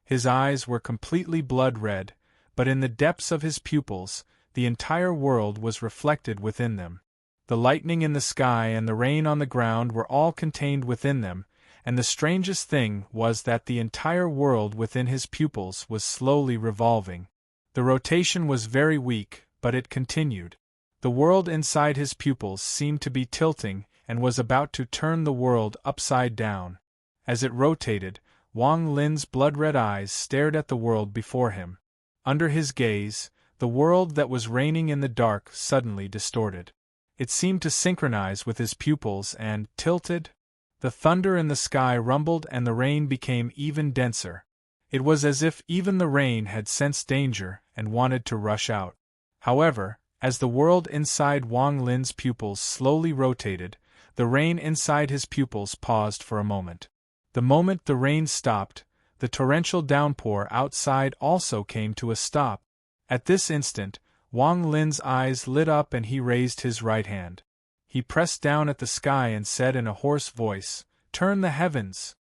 His eyes were completely blood-red, but in the depths of his pupils, the entire world was reflected within them. The lightning in the sky and the rain on the ground were all contained within them, and the strangest thing was that the entire world within his pupils was slowly revolving. The rotation was very weak, but it continued. The world inside his pupils seemed to be tilting and was about to turn the world upside down. As it rotated, Wang Lin's blood-red eyes stared at the world before him. Under his gaze, the world that was reigning in the dark suddenly distorted. It seemed to synchronize with his pupils and, tilted, the thunder in the sky rumbled and the rain became even denser. It was as if even the rain had sensed danger and wanted to rush out. However, as the world inside Wang Lin's pupils slowly rotated, the rain inside his pupils paused for a moment. The moment the rain stopped, the torrential downpour outside also came to a stop. At this instant, Wang Lin's eyes lit up and he raised his right hand. He pressed down at the sky and said in a hoarse voice, "Turn the heavens!"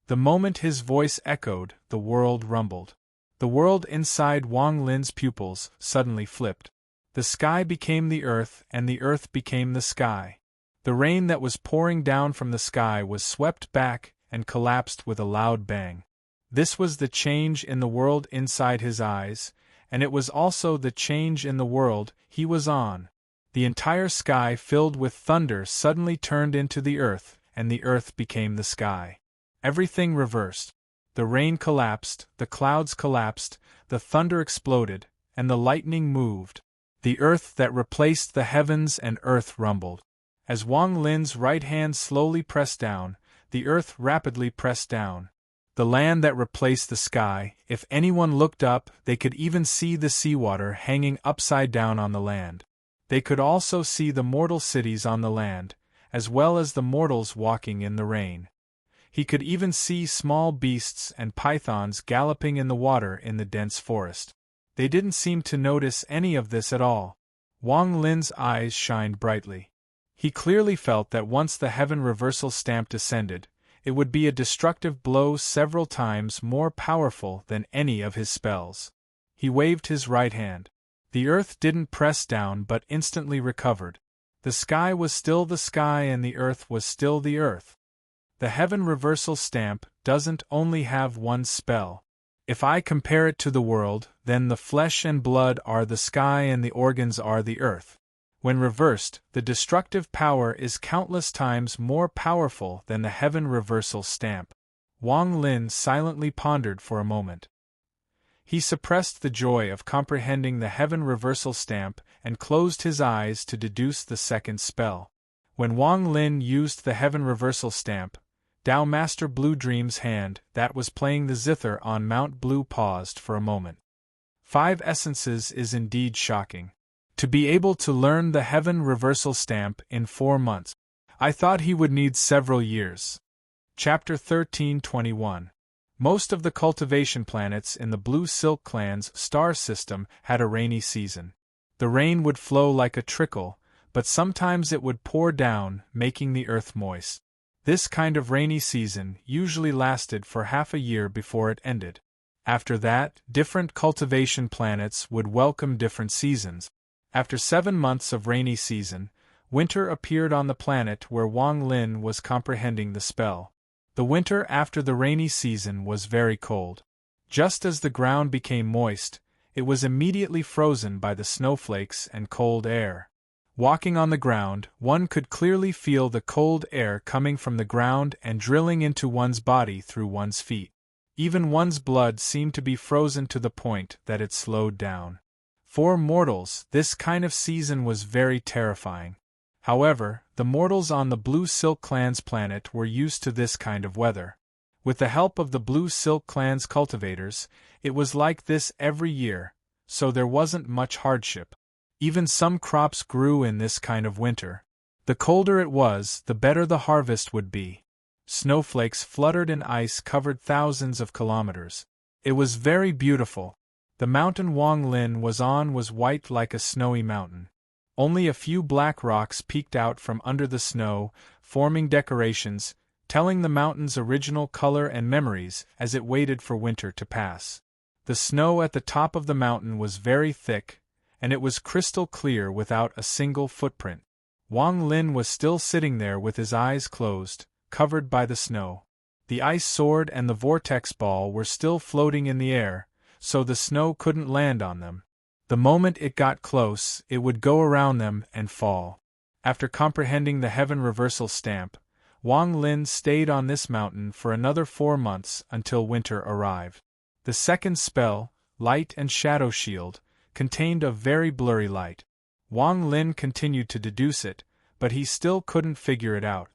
The moment his voice echoed, the world rumbled. The world inside Wang Lin's pupils suddenly flipped. The sky became the earth and the earth became the sky. The rain that was pouring down from the sky was swept back and collapsed with a loud bang. This was the change in the world inside his eyes, and it was also the change in the world he was on. The entire sky filled with thunder suddenly turned into the earth, and the earth became the sky. Everything reversed. The rain collapsed, the clouds collapsed, the thunder exploded, and the lightning moved. The earth that replaced the heavens and earth rumbled. As Wang Lin's right hand slowly pressed down, the earth rapidly pressed down. The land that replaced the sky, if anyone looked up, they could even see the seawater hanging upside down on the land. They could also see the mortal cities on the land, as well as the mortals walking in the rain. He could even see small beasts and pythons galloping in the water in the dense forest. They didn't seem to notice any of this at all. Wang Lin's eyes shined brightly. He clearly felt that once the heaven reversal stamp descended, it would be a destructive blow several times more powerful than any of his spells. He waved his right hand. The earth didn't press down but instantly recovered. The sky was still the sky and the earth was still the earth. The heaven reversal stamp doesn't only have one spell. If I compare it to the world, then the flesh and blood are the sky and the organs are the earth. When reversed, the destructive power is countless times more powerful than the heaven reversal stamp. Wang Lin silently pondered for a moment. He suppressed the joy of comprehending the heaven reversal stamp and closed his eyes to deduce the second spell. When Wang Lin used the heaven reversal stamp, Tao Master Blue Dream's hand that was playing the zither on Mount Blue paused for a moment. 5 essences is indeed shocking. To be able to learn the heaven reversal stamp in 4 months. I thought he would need several years. Chapter 1321. Most of the cultivation planets in the Blue Silk Clan's star system had a rainy season. The rain would flow like a trickle, but sometimes it would pour down, making the earth moist. This kind of rainy season usually lasted for half a year before it ended. After that, different cultivation planets would welcome different seasons. After 7 months of rainy season, winter appeared on the planet where Wang Lin was comprehending the spell. The winter after the rainy season was very cold. Just as the ground became moist, it was immediately frozen by the snowflakes and cold air. Walking on the ground, one could clearly feel the cold air coming from the ground and drilling into one's body through one's feet. Even one's blood seemed to be frozen to the point that it slowed down. For mortals, this kind of season was very terrifying. However, the mortals on the Blue Silk Clan's planet were used to this kind of weather. With the help of the Blue Silk Clan's cultivators, it was like this every year, so there wasn't much hardship. Even some crops grew in this kind of winter. The colder it was, the better the harvest would be. Snowflakes fluttered and ice covered thousands of kilometers. It was very beautiful. The mountain Wang Lin was on was white like a snowy mountain. Only a few black rocks peeked out from under the snow, forming decorations, telling the mountain's original color and memories as it waited for winter to pass. The snow at the top of the mountain was very thick, and it was crystal clear without a single footprint. Wang Lin was still sitting there with his eyes closed, covered by the snow. The ice sword and the vortex ball were still floating in the air, so the snow couldn't land on them. The moment it got close, it would go around them and fall. After comprehending the heaven reversal stamp, Wang Lin stayed on this mountain for another 4 months until winter arrived. The second spell, Light and Shadow Shield, contained a very blurry light. Wang Lin continued to deduce it, but he still couldn't figure it out.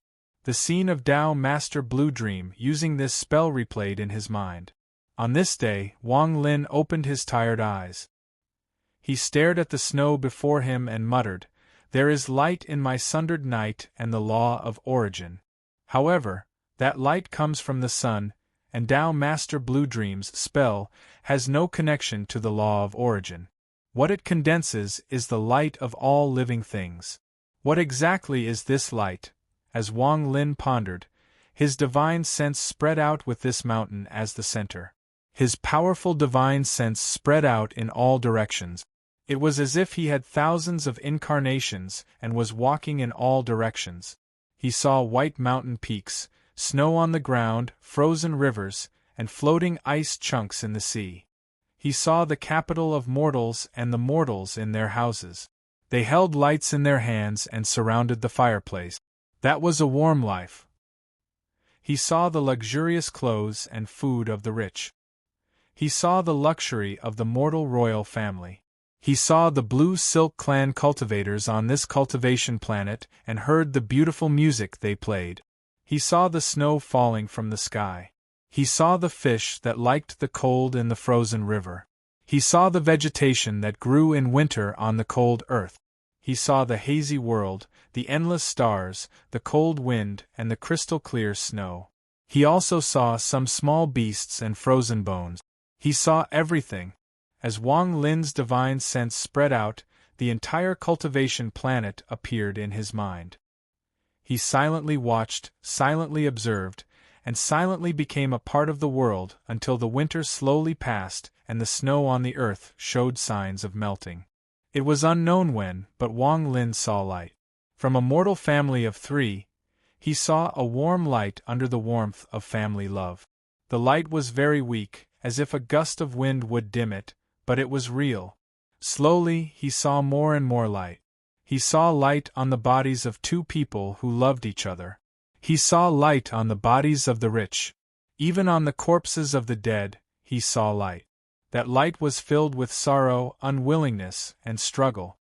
The scene of Tao Master Blue Dream using this spell replayed in his mind. On this day, Wang Lin opened his tired eyes. He stared at the snow before him and muttered, "There is light in my sundered night and the law of origin." However, that light comes from the sun, and Tao Master Blue Dream's spell has no connection to the law of origin. What it condenses is the light of all living things. What exactly is this light? As Wang Lin pondered, his divine sense spread out with this mountain as the center. His powerful divine sense spread out in all directions. It was as if he had thousands of incarnations and was walking in all directions. He saw white mountain peaks, snow on the ground, frozen rivers, and floating ice chunks in the sea. He saw the capital of mortals and the mortals in their houses. They held lights in their hands and surrounded the fireplace. That was a warm life. He saw the luxurious clothes and food of the rich. He saw the luxury of the mortal royal family. He saw the blue silk clan cultivators on this cultivation planet and heard the beautiful music they played. He saw the snow falling from the sky. He saw the fish that liked the cold in the frozen river. He saw the vegetation that grew in winter on the cold earth. He saw the hazy world, the endless stars, the cold wind, and the crystal-clear snow. He also saw some small beasts and frozen bones. He saw everything. As Wang Lin's divine sense spread out, the entire cultivation planet appeared in his mind. He silently watched, silently observed, and silently became a part of the world until the winter slowly passed and the snow on the earth showed signs of melting. It was unknown when, but Wang Lin saw light. From a mortal family of 3, he saw a warm light under the warmth of family love. The light was very weak, as if a gust of wind would dim it, but it was real. Slowly, he saw more and more light. He saw light on the bodies of 2 people who loved each other. He saw light on the bodies of the rich. Even on the corpses of the dead, he saw light. That light was filled with sorrow, unwillingness, and struggle.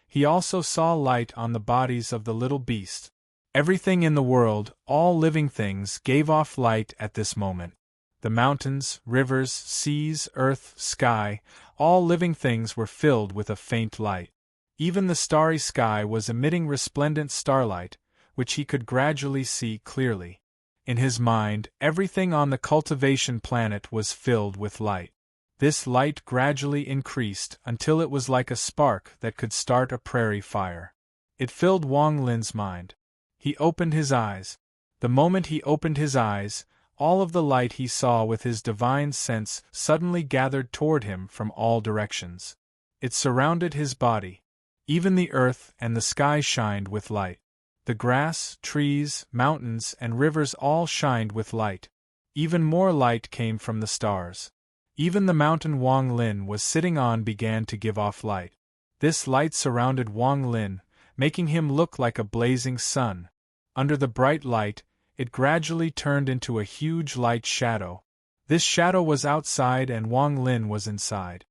He also saw light on the bodies of the little beasts. Everything in the world, all living things, gave off light at this moment. The mountains, rivers, seas, earth, sky, all living things were filled with a faint light. Even the starry sky was emitting resplendent starlight, which he could gradually see clearly. In his mind, everything on the cultivation planet was filled with light. This light gradually increased until it was like a spark that could start a prairie fire. It filled Wang Lin's mind. He opened his eyes. The moment he opened his eyes, all of the light he saw with his divine sense suddenly gathered toward him from all directions. It surrounded his body. Even the earth and the sky shined with light. The grass, trees, mountains, and rivers all shined with light. Even more light came from the stars. Even the mountain Wang Lin was sitting on began to give off light. This light surrounded Wang Lin, making him look like a blazing sun. Under the bright light, it gradually turned into a huge light shadow. This shadow was outside and Wang Lin was inside.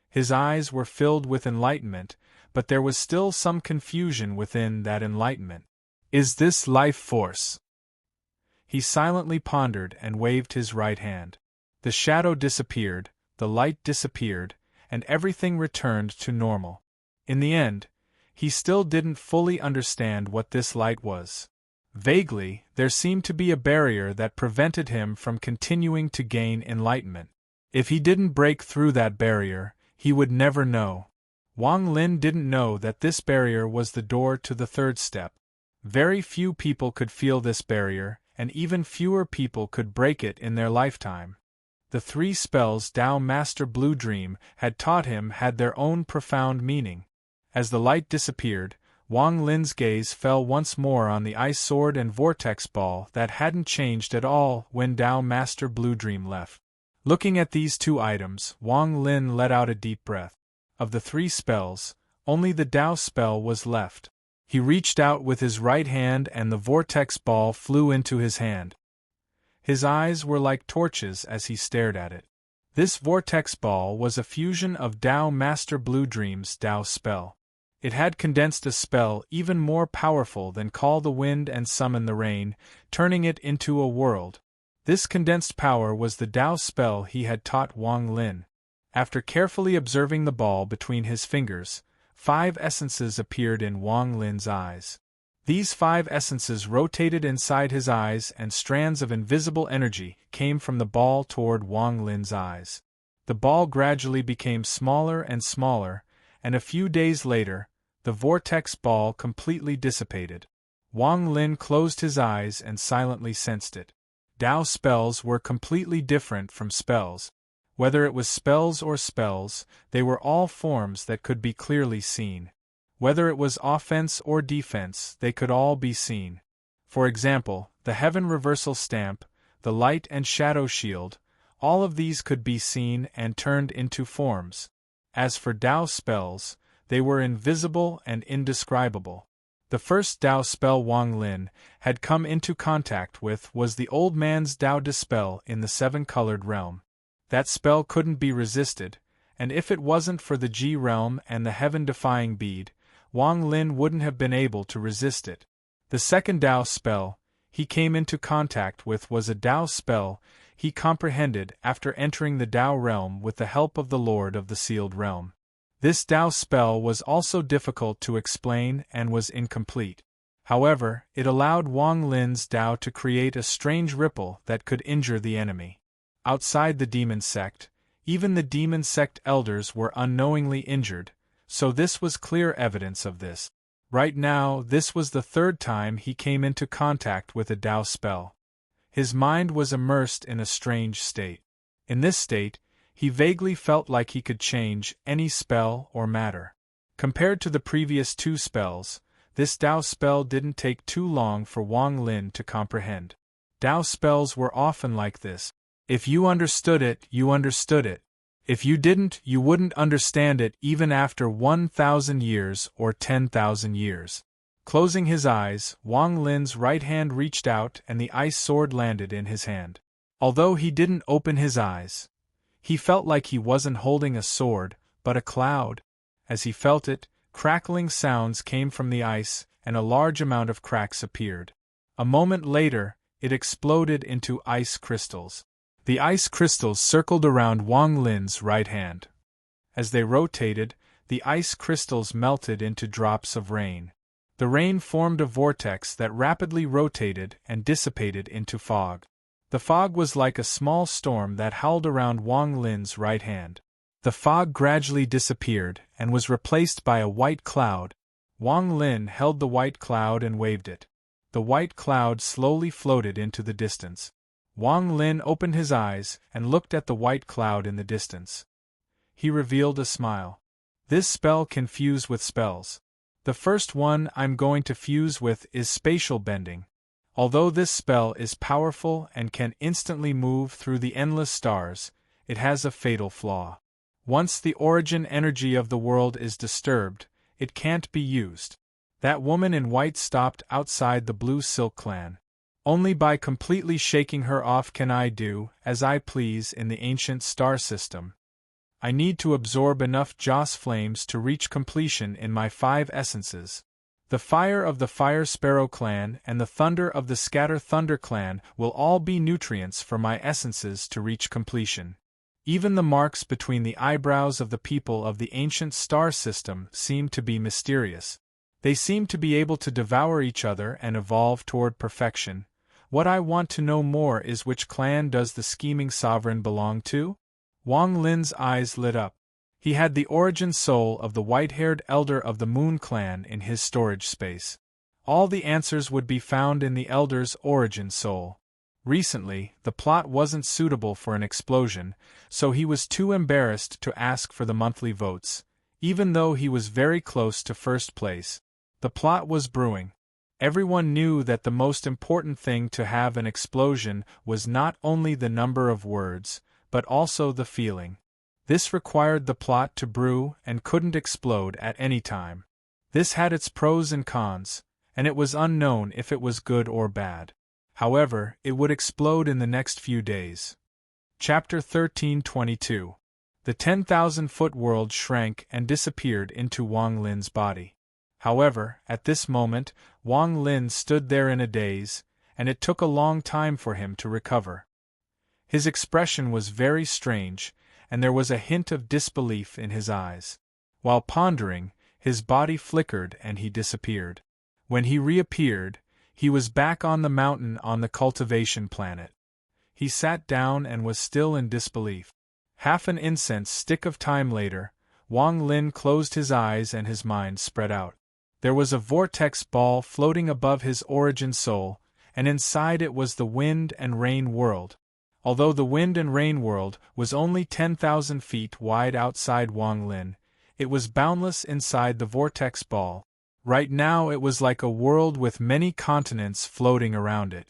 His eyes were filled with enlightenment, but there was still some confusion within that enlightenment. Is this life force? He silently pondered and waved his right hand. The shadow disappeared, the light disappeared, and everything returned to normal. In the end, he still didn't fully understand what this light was. Vaguely, there seemed to be a barrier that prevented him from continuing to gain enlightenment. If he didn't break through that barrier, he would never know. Wang Lin didn't know that this barrier was the door to the 3rd step. Very few people could feel this barrier, and even fewer people could break it in their lifetime. The 3 spells Tao Master Blue Dream had taught him had their own profound meaning. As the light disappeared, Wang Lin's gaze fell once more on the ice sword and vortex ball that hadn't changed at all when Tao Master Blue Dream left. Looking at these 2 items, Wang Lin let out a deep breath. Of the 3 spells, only the Tao spell was left. He reached out with his right hand and the vortex ball flew into his hand. His eyes were like torches as he stared at it. This vortex ball was a fusion of Tao Master Blue Dream's Tao spell. It had condensed a spell even more powerful than Call the Wind and Summon the Rain, turning it into a world. This condensed power was the Tao spell he had taught Wang Lin. After carefully observing the ball between his fingers, 5 essences appeared in Wang Lin's eyes. These 5 essences rotated inside his eyes and strands of invisible energy came from the ball toward Wang Lin's eyes. The ball gradually became smaller and smaller, and a few days later, the vortex ball completely dissipated. Wang Lin closed his eyes and silently sensed it. Dao spells were completely different from spells. Whether it was spells or spells, they were all forms that could be clearly seen. Whether it was offense or defense, they could all be seen. For example, the Heaven Reversal Stamp, the Light and Shadow Shield, all of these could be seen and turned into forms. As for Dao spells, they were invisible and indescribable. The first Dao spell Wang Lin had come into contact with was the old man's Dao Dispel in the seven-colored realm. That spell couldn't be resisted, and if it wasn't for the Ji realm and the heaven-defying bead, Wang Lin wouldn't have been able to resist it. The second Dao spell he came into contact with was a Dao spell he comprehended after entering the Dao realm with the help of the Lord of the Sealed Realm. This Dao spell was also difficult to explain and was incomplete. However, it allowed Wang Lin's Dao to create a strange ripple that could injure the enemy. Outside the demon sect, even the demon sect elders were unknowingly injured, so this was clear evidence of this. Right now, this was the third time he came into contact with a Dao spell. His mind was immersed in a strange state. In this state, he vaguely felt like he could change any spell or matter. Compared to the previous two spells, this Dao spell didn't take too long for Wang Lin to comprehend. Dao spells were often like this. If you understood it, you understood it. If you didn't, you wouldn't understand it even after 1,000 years or 10,000 years. Closing his eyes, Wang Lin's right hand reached out and the ice sword landed in his hand. Although he didn't open his eyes, he felt like he wasn't holding a sword, but a cloud. As he felt it, crackling sounds came from the ice, and a large amount of cracks appeared. A moment later, it exploded into ice crystals. The ice crystals circled around Wang Lin's right hand. As they rotated, the ice crystals melted into drops of rain. The rain formed a vortex that rapidly rotated and dissipated into fog. The fog was like a small storm that howled around Wang Lin's right hand. The fog gradually disappeared and was replaced by a white cloud. Wang Lin held the white cloud and waved it. The white cloud slowly floated into the distance. Wang Lin opened his eyes and looked at the white cloud in the distance. He revealed a smile. This spell can fuse with spells. The first one I'm going to fuse with is spatial bending. Although this spell is powerful and can instantly move through the endless stars, it has a fatal flaw. Once the origin energy of the world is disturbed, it can't be used. That woman in white stopped outside the Blue Silk Clan. Only by completely shaking her off can I do as I please in the ancient star system. I need to absorb enough Joss flames to reach completion in my 5 essences. The fire of the Fire Sparrow Clan and the thunder of the Scatter Thunder Clan will all be nutrients for my essences to reach completion. Even the marks between the eyebrows of the people of the ancient star system seem to be mysterious. They seem to be able to devour each other and evolve toward perfection. What I want to know more is which clan does the scheming sovereign belong to? Wang Lin's eyes lit up. He had the origin soul of the white-haired elder of the Moon Clan in his storage space. All the answers would be found in the elder's origin soul. Recently, the plot wasn't suitable for an explosion, so he was too embarrassed to ask for the monthly votes, even though he was very close to first place. The plot was brewing. Everyone knew that the most important thing to have an explosion was not only the number of words, but also the feeling. This required the plot to brew and couldn't explode at any time. This had its pros and cons, and it was unknown if it was good or bad. However, it would explode in the next few days. Chapter 1322. The 10,000-foot world shrank and disappeared into Wang Lin's body. However, at this moment, Wang Lin stood there in a daze, and it took a long time for him to recover. His expression was very strange, and there was a hint of disbelief in his eyes. While pondering, his body flickered and he disappeared. When he reappeared, he was back on the mountain on the cultivation planet. He sat down and was still in disbelief. Half an incense stick of time later, Wang Lin closed his eyes and his mind spread out. There was a vortex ball floating above his origin soul, and inside it was the wind and rain world. Although the wind and rain world was only 10,000 feet wide outside Wang Lin, it was boundless inside the vortex ball. Right now it was like a world with many continents floating around it.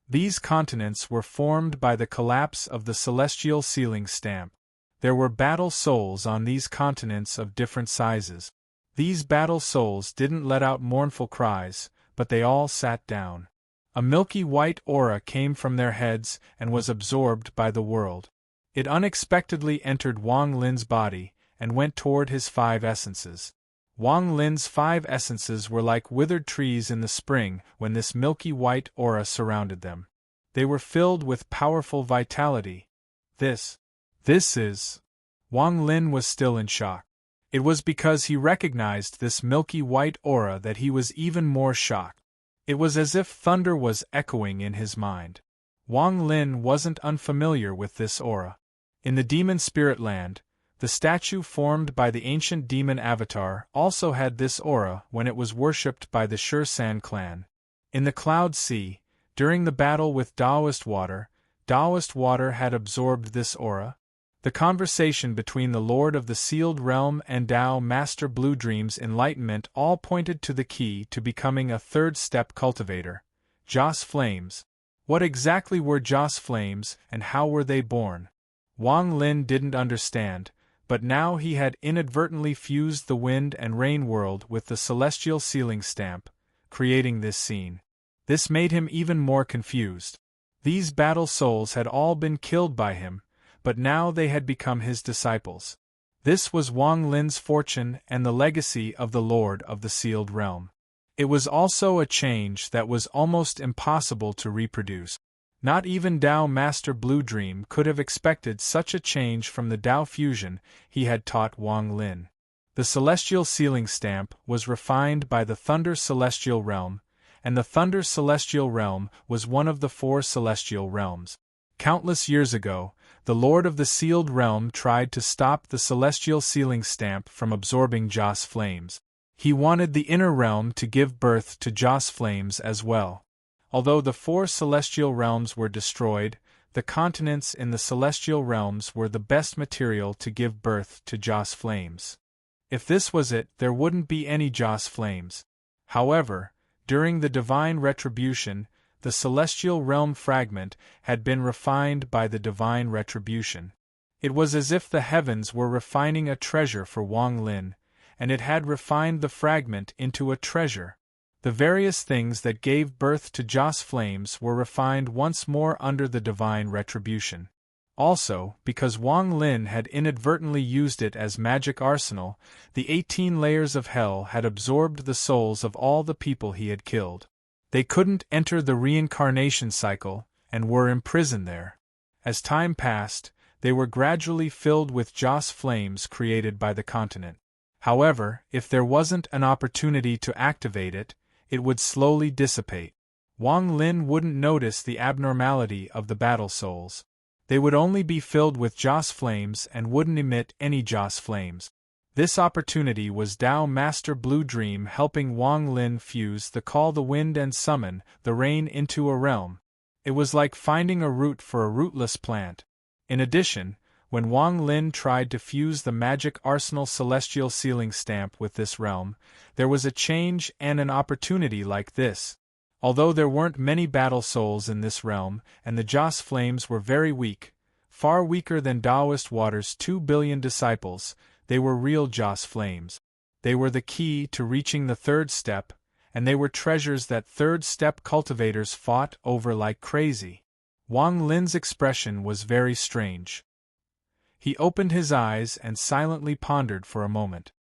These continents were formed by the collapse of the celestial ceiling stamp. There were battle souls on these continents of different sizes. These battle souls didn't let out mournful cries, but they all sat down. A milky white aura came from their heads and was absorbed by the world. It unexpectedly entered Wang Lin's body and went toward his 5 essences. Wang Lin's 5 essences were like withered trees in the spring when this milky white aura surrounded them. They were filled with powerful vitality. This is... Wang Lin was still in shock. It was because he recognized this milky white aura that he was even more shocked. It was as if thunder was echoing in his mind. Wang Lin wasn't unfamiliar with this aura. In the demon spirit land, the statue formed by the ancient demon avatar also had this aura when it was worshipped by the Shursan clan. In the Cloud Sea, during the battle with Taoist water had absorbed this aura. The conversation between the Lord of the Sealed Realm and Tao Master Blue Dream's enlightenment all pointed to the key to becoming a 3rd step cultivator. Joss Flames. What exactly were Joss Flames and how were they born? Wang Lin didn't understand, but now he had inadvertently fused the wind and rain world with the celestial ceiling stamp, creating this scene. This made him even more confused. These battle souls had all been killed by him, but now they had become his disciples. This was Wang Lin's fortune and the legacy of the Lord of the Sealed Realm. It was also a change that was almost impossible to reproduce. Not even Tao Master Blue Dream could have expected such a change from the Tao fusion he had taught Wang Lin. The celestial ceiling stamp was refined by the Thunder Celestial Realm, and the Thunder Celestial Realm was one of the 4 celestial realms. Countless years ago, the Lord of the Sealed Realm tried to stop the celestial ceiling stamp from absorbing Joss Flames. He wanted the inner realm to give birth to Joss Flames as well. Although the 4 celestial realms were destroyed, the continents in the celestial realms were the best material to give birth to Joss Flames. If this was it, there wouldn't be any Joss Flames. However, during the divine retribution, the celestial realm fragment had been refined by the divine retribution. It was as if the heavens were refining a treasure for Wang Lin, and it had refined the fragment into a treasure. The various things that gave birth to Joss Flames were refined once more under the divine retribution. Also, because Wang Lin had inadvertently used it as magic arsenal, the 18 layers of hell had absorbed the souls of all the people he had killed. They couldn't enter the reincarnation cycle, and were imprisoned there. As time passed, they were gradually filled with Joss Flames created by the continent. However, if there wasn't an opportunity to activate it, it would slowly dissipate. Wang Lin wouldn't notice the abnormality of the battle souls. They would only be filled with Joss Flames and wouldn't emit any Joss Flames. This opportunity was Tao Master Blue Dream helping Wang Lin fuse the Call the Wind and summon the rain into a realm. It was like finding a root for a rootless plant. In addition, when Wang Lin tried to fuse the magic arsenal celestial ceiling stamp with this realm, there was a change and an opportunity like this. Although there weren't many battle souls in this realm, and the Joss Flames were very weak, far weaker than Taoist Water's 2 billion disciples, they were real Joss Flames. They were the key to reaching the 3rd step, and they were treasures that 3rd step cultivators fought over like crazy. Wang Lin's expression was very strange. He opened his eyes and silently pondered for a moment.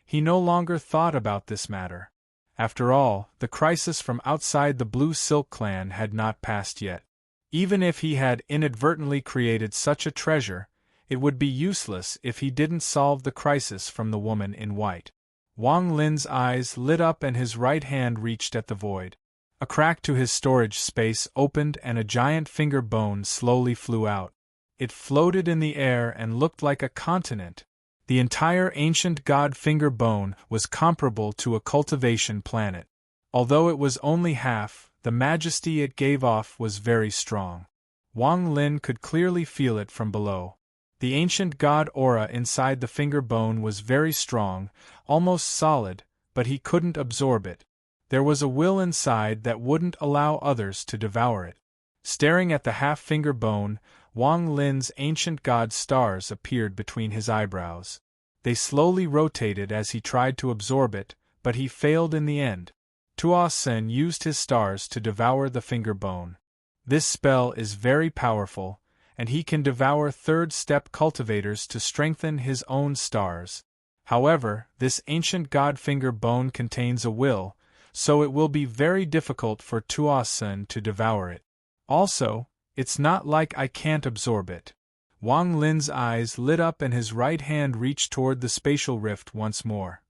He no longer thought about this matter. After all, the crisis from outside the Blue Silk clan had not passed yet. Even if he had inadvertently created such a treasure, it would be useless if he didn't solve the crisis from the woman in white. Wang Lin's eyes lit up and his right hand reached at the void. A crack to his storage space opened and a giant finger bone slowly flew out. It floated in the air and looked like a continent. The entire ancient god finger bone was comparable to a cultivation planet. Although it was only half, The majesty it gave off was very strong. Wang Lin could clearly feel it from below. The ancient god aura inside the finger bone was very strong, almost solid, but he couldn't absorb it. There was a will inside that wouldn't allow others to devour it. Staring at the half-finger bone, Wang Lin's ancient god stars appeared between his eyebrows. They slowly rotated as he tried to absorb it, but he failed in the end. Tuo Sen used his stars to devour the finger bone. This spell is very powerful, and he can devour third-step cultivators to strengthen his own stars. However, this ancient god finger bone contains a will, so it will be very difficult for Tuo Sen to devour it. Also, it's not like I can't absorb it. Wang Lin's eyes lit up and his right hand reached toward the spatial rift once more.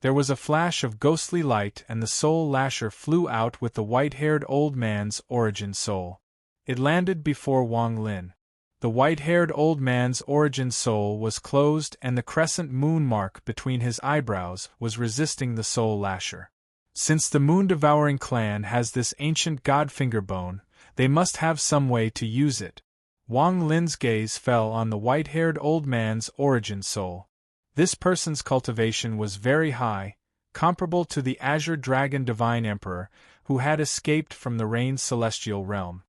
There was a flash of ghostly light and the soul lasher flew out with the white-haired old man's origin soul. It landed before Wang Lin. The white-haired old man's origin soul was closed and the crescent moon mark between his eyebrows was resisting the soul lasher. Since the moon-devouring clan has this ancient god finger bone, they must have some way to use it. Wang Lin's gaze fell on the white-haired old man's origin soul. This person's cultivation was very high, comparable to the Azure Dragon Divine Emperor, who had escaped from the Rain's celestial realm.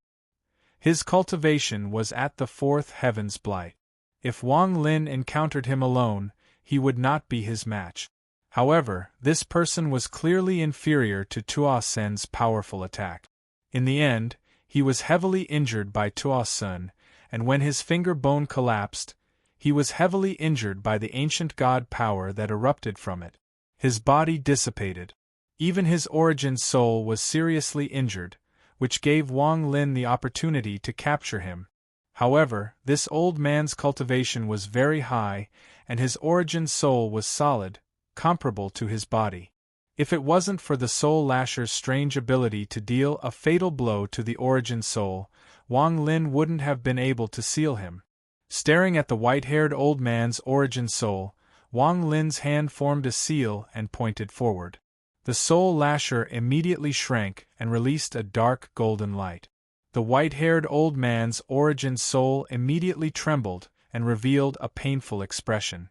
His cultivation was at the fourth heaven's blight. If Wang Lin encountered him alone, he would not be his match. However, this person was clearly inferior to Tuo Sen's powerful attack. In the end, he was heavily injured by Tuo Sen, and when his finger bone collapsed, he was heavily injured by the ancient god power that erupted from it. His body dissipated. Even his origin soul was seriously injured, which gave Wang Lin the opportunity to capture him. However, this old man's cultivation was very high, and his origin soul was solid, comparable to his body. If it wasn't for the soul lasher's strange ability to deal a fatal blow to the origin soul, Wang Lin wouldn't have been able to seal him. Staring at the white-haired old man's origin soul, Wang Lin's hand formed a seal and pointed forward. The soul lasher immediately shrank and released a dark golden light. The white-haired old man's origin soul immediately trembled and revealed a painful expression.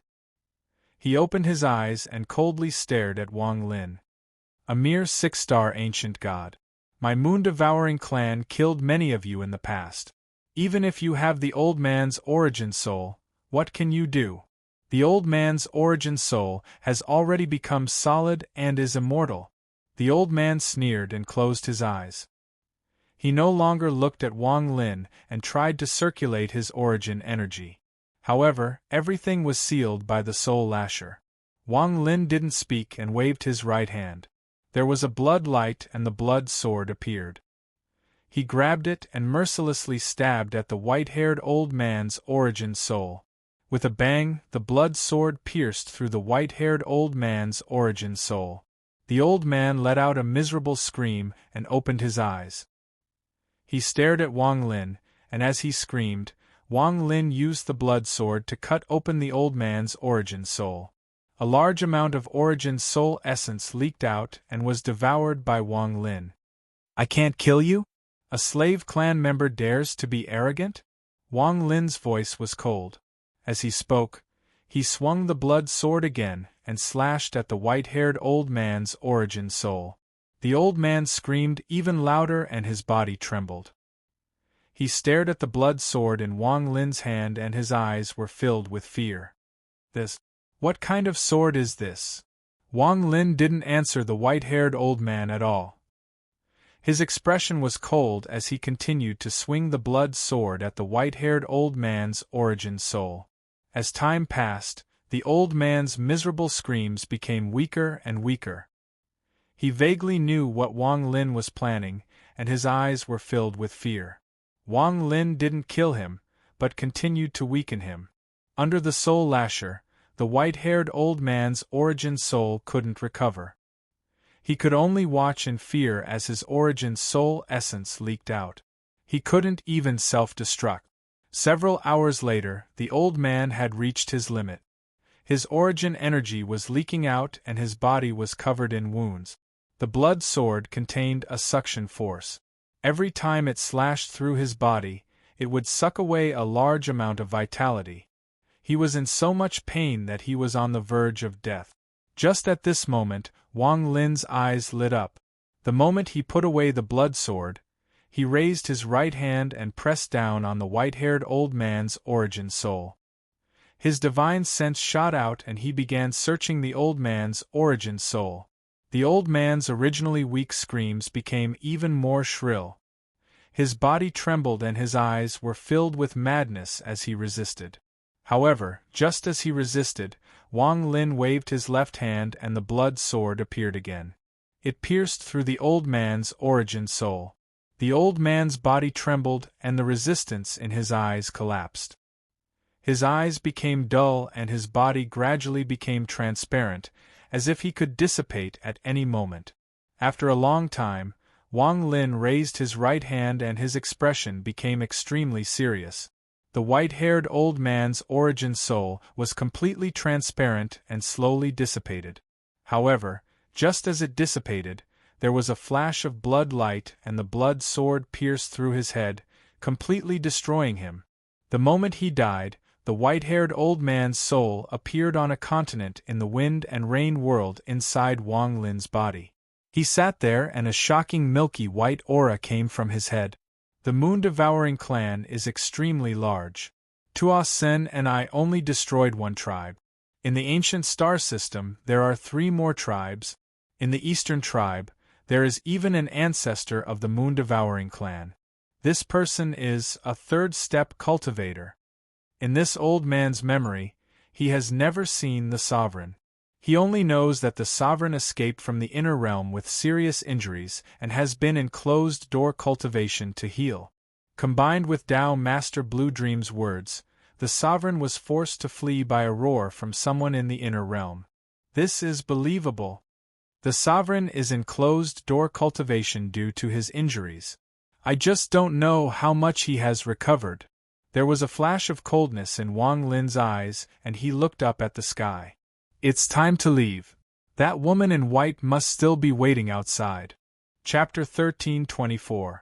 He opened his eyes and coldly stared at Wang Lin. A mere 6-star ancient god. My moon-devouring clan killed many of you in the past. Even if you have the old man's origin soul, what can you do? The old man's origin soul has already become solid and is immortal. The old man sneered and closed his eyes. He no longer looked at Wang Lin and tried to circulate his origin energy. However, everything was sealed by the soul lasher. Wang Lin didn't speak and waved his right hand. There was a blood light and the blood sword appeared. He grabbed it and mercilessly stabbed at the white-haired old man's origin soul. With a bang, the blood sword pierced through the white-haired old man's origin soul. The old man let out a miserable scream and opened his eyes. He stared at Wang Lin, and as he screamed, Wang Lin used the blood sword to cut open the old man's origin soul. A large amount of origin soul essence leaked out and was devoured by Wang Lin. I can't kill you? A slave clan member dares to be arrogant? Wang Lin's voice was cold. As he spoke, he swung the blood sword again and slashed at the white-haired old man's origin soul. The old man screamed even louder and his body trembled. He stared at the blood sword in Wang Lin's hand and his eyes were filled with fear. What kind of sword is this? Wang Lin didn't answer the white-haired old man at all. His expression was cold as he continued to swing the blood sword at the white-haired old man's origin soul. As time passed, the old man's miserable screams became weaker and weaker. He vaguely knew what Wang Lin was planning, and his eyes were filled with fear. Wang Lin didn't kill him, but continued to weaken him. Under the soul lasher, the white-haired old man's origin soul couldn't recover. He could only watch in fear as his origin soul essence leaked out. He couldn't even self-destruct. Several hours later, the old man had reached his limit. His origin energy was leaking out and his body was covered in wounds. The blood sword contained a suction force. Every time it slashed through his body, it would suck away a large amount of vitality. He was in so much pain that he was on the verge of death. Just at this moment, Wang Lin's eyes lit up. The moment he put away the blood sword, he raised his right hand and pressed down on the white-haired old man's origin soul. His divine sense shot out and he began searching the old man's origin soul. The old man's originally weak screams became even more shrill. His body trembled and his eyes were filled with madness as he resisted. However, just as he resisted, Wang Lin waved his left hand and the blood sword appeared again. It pierced through the old man's origin soul. The old man's body trembled and the resistance in his eyes collapsed. His eyes became dull and his body gradually became transparent, as if he could dissipate at any moment. After a long time, Wang Lin raised his right hand and his expression became extremely serious. The white-haired old man's origin soul was completely transparent and slowly dissipated. However, just as it dissipated, there was a flash of blood light and the blood sword pierced through his head, completely destroying him. The moment he died, the white-haired old man's soul appeared on a continent in the wind and rain world inside Wang Lin's body. He sat there and a shocking milky white aura came from his head. The moon-devouring clan is extremely large. Tuo Sen and I only destroyed one tribe. In the ancient star system, there are 3 more tribes. In the eastern tribe, there is even an ancestor of the moon-devouring clan. This person is a third-step cultivator. In this old man's memory, he has never seen the sovereign. He only knows that the sovereign escaped from the inner realm with serious injuries and has been in closed-door cultivation to heal. Combined with Tao Master Blue Dream's words, the sovereign was forced to flee by a roar from someone in the inner realm. This is believable. The sovereign is in closed-door cultivation due to his injuries. I just don't know how much he has recovered. There was a flash of coldness in Wang Lin's eyes and he looked up at the sky. It's time to leave. That woman in white must still be waiting outside. Chapter 13:24.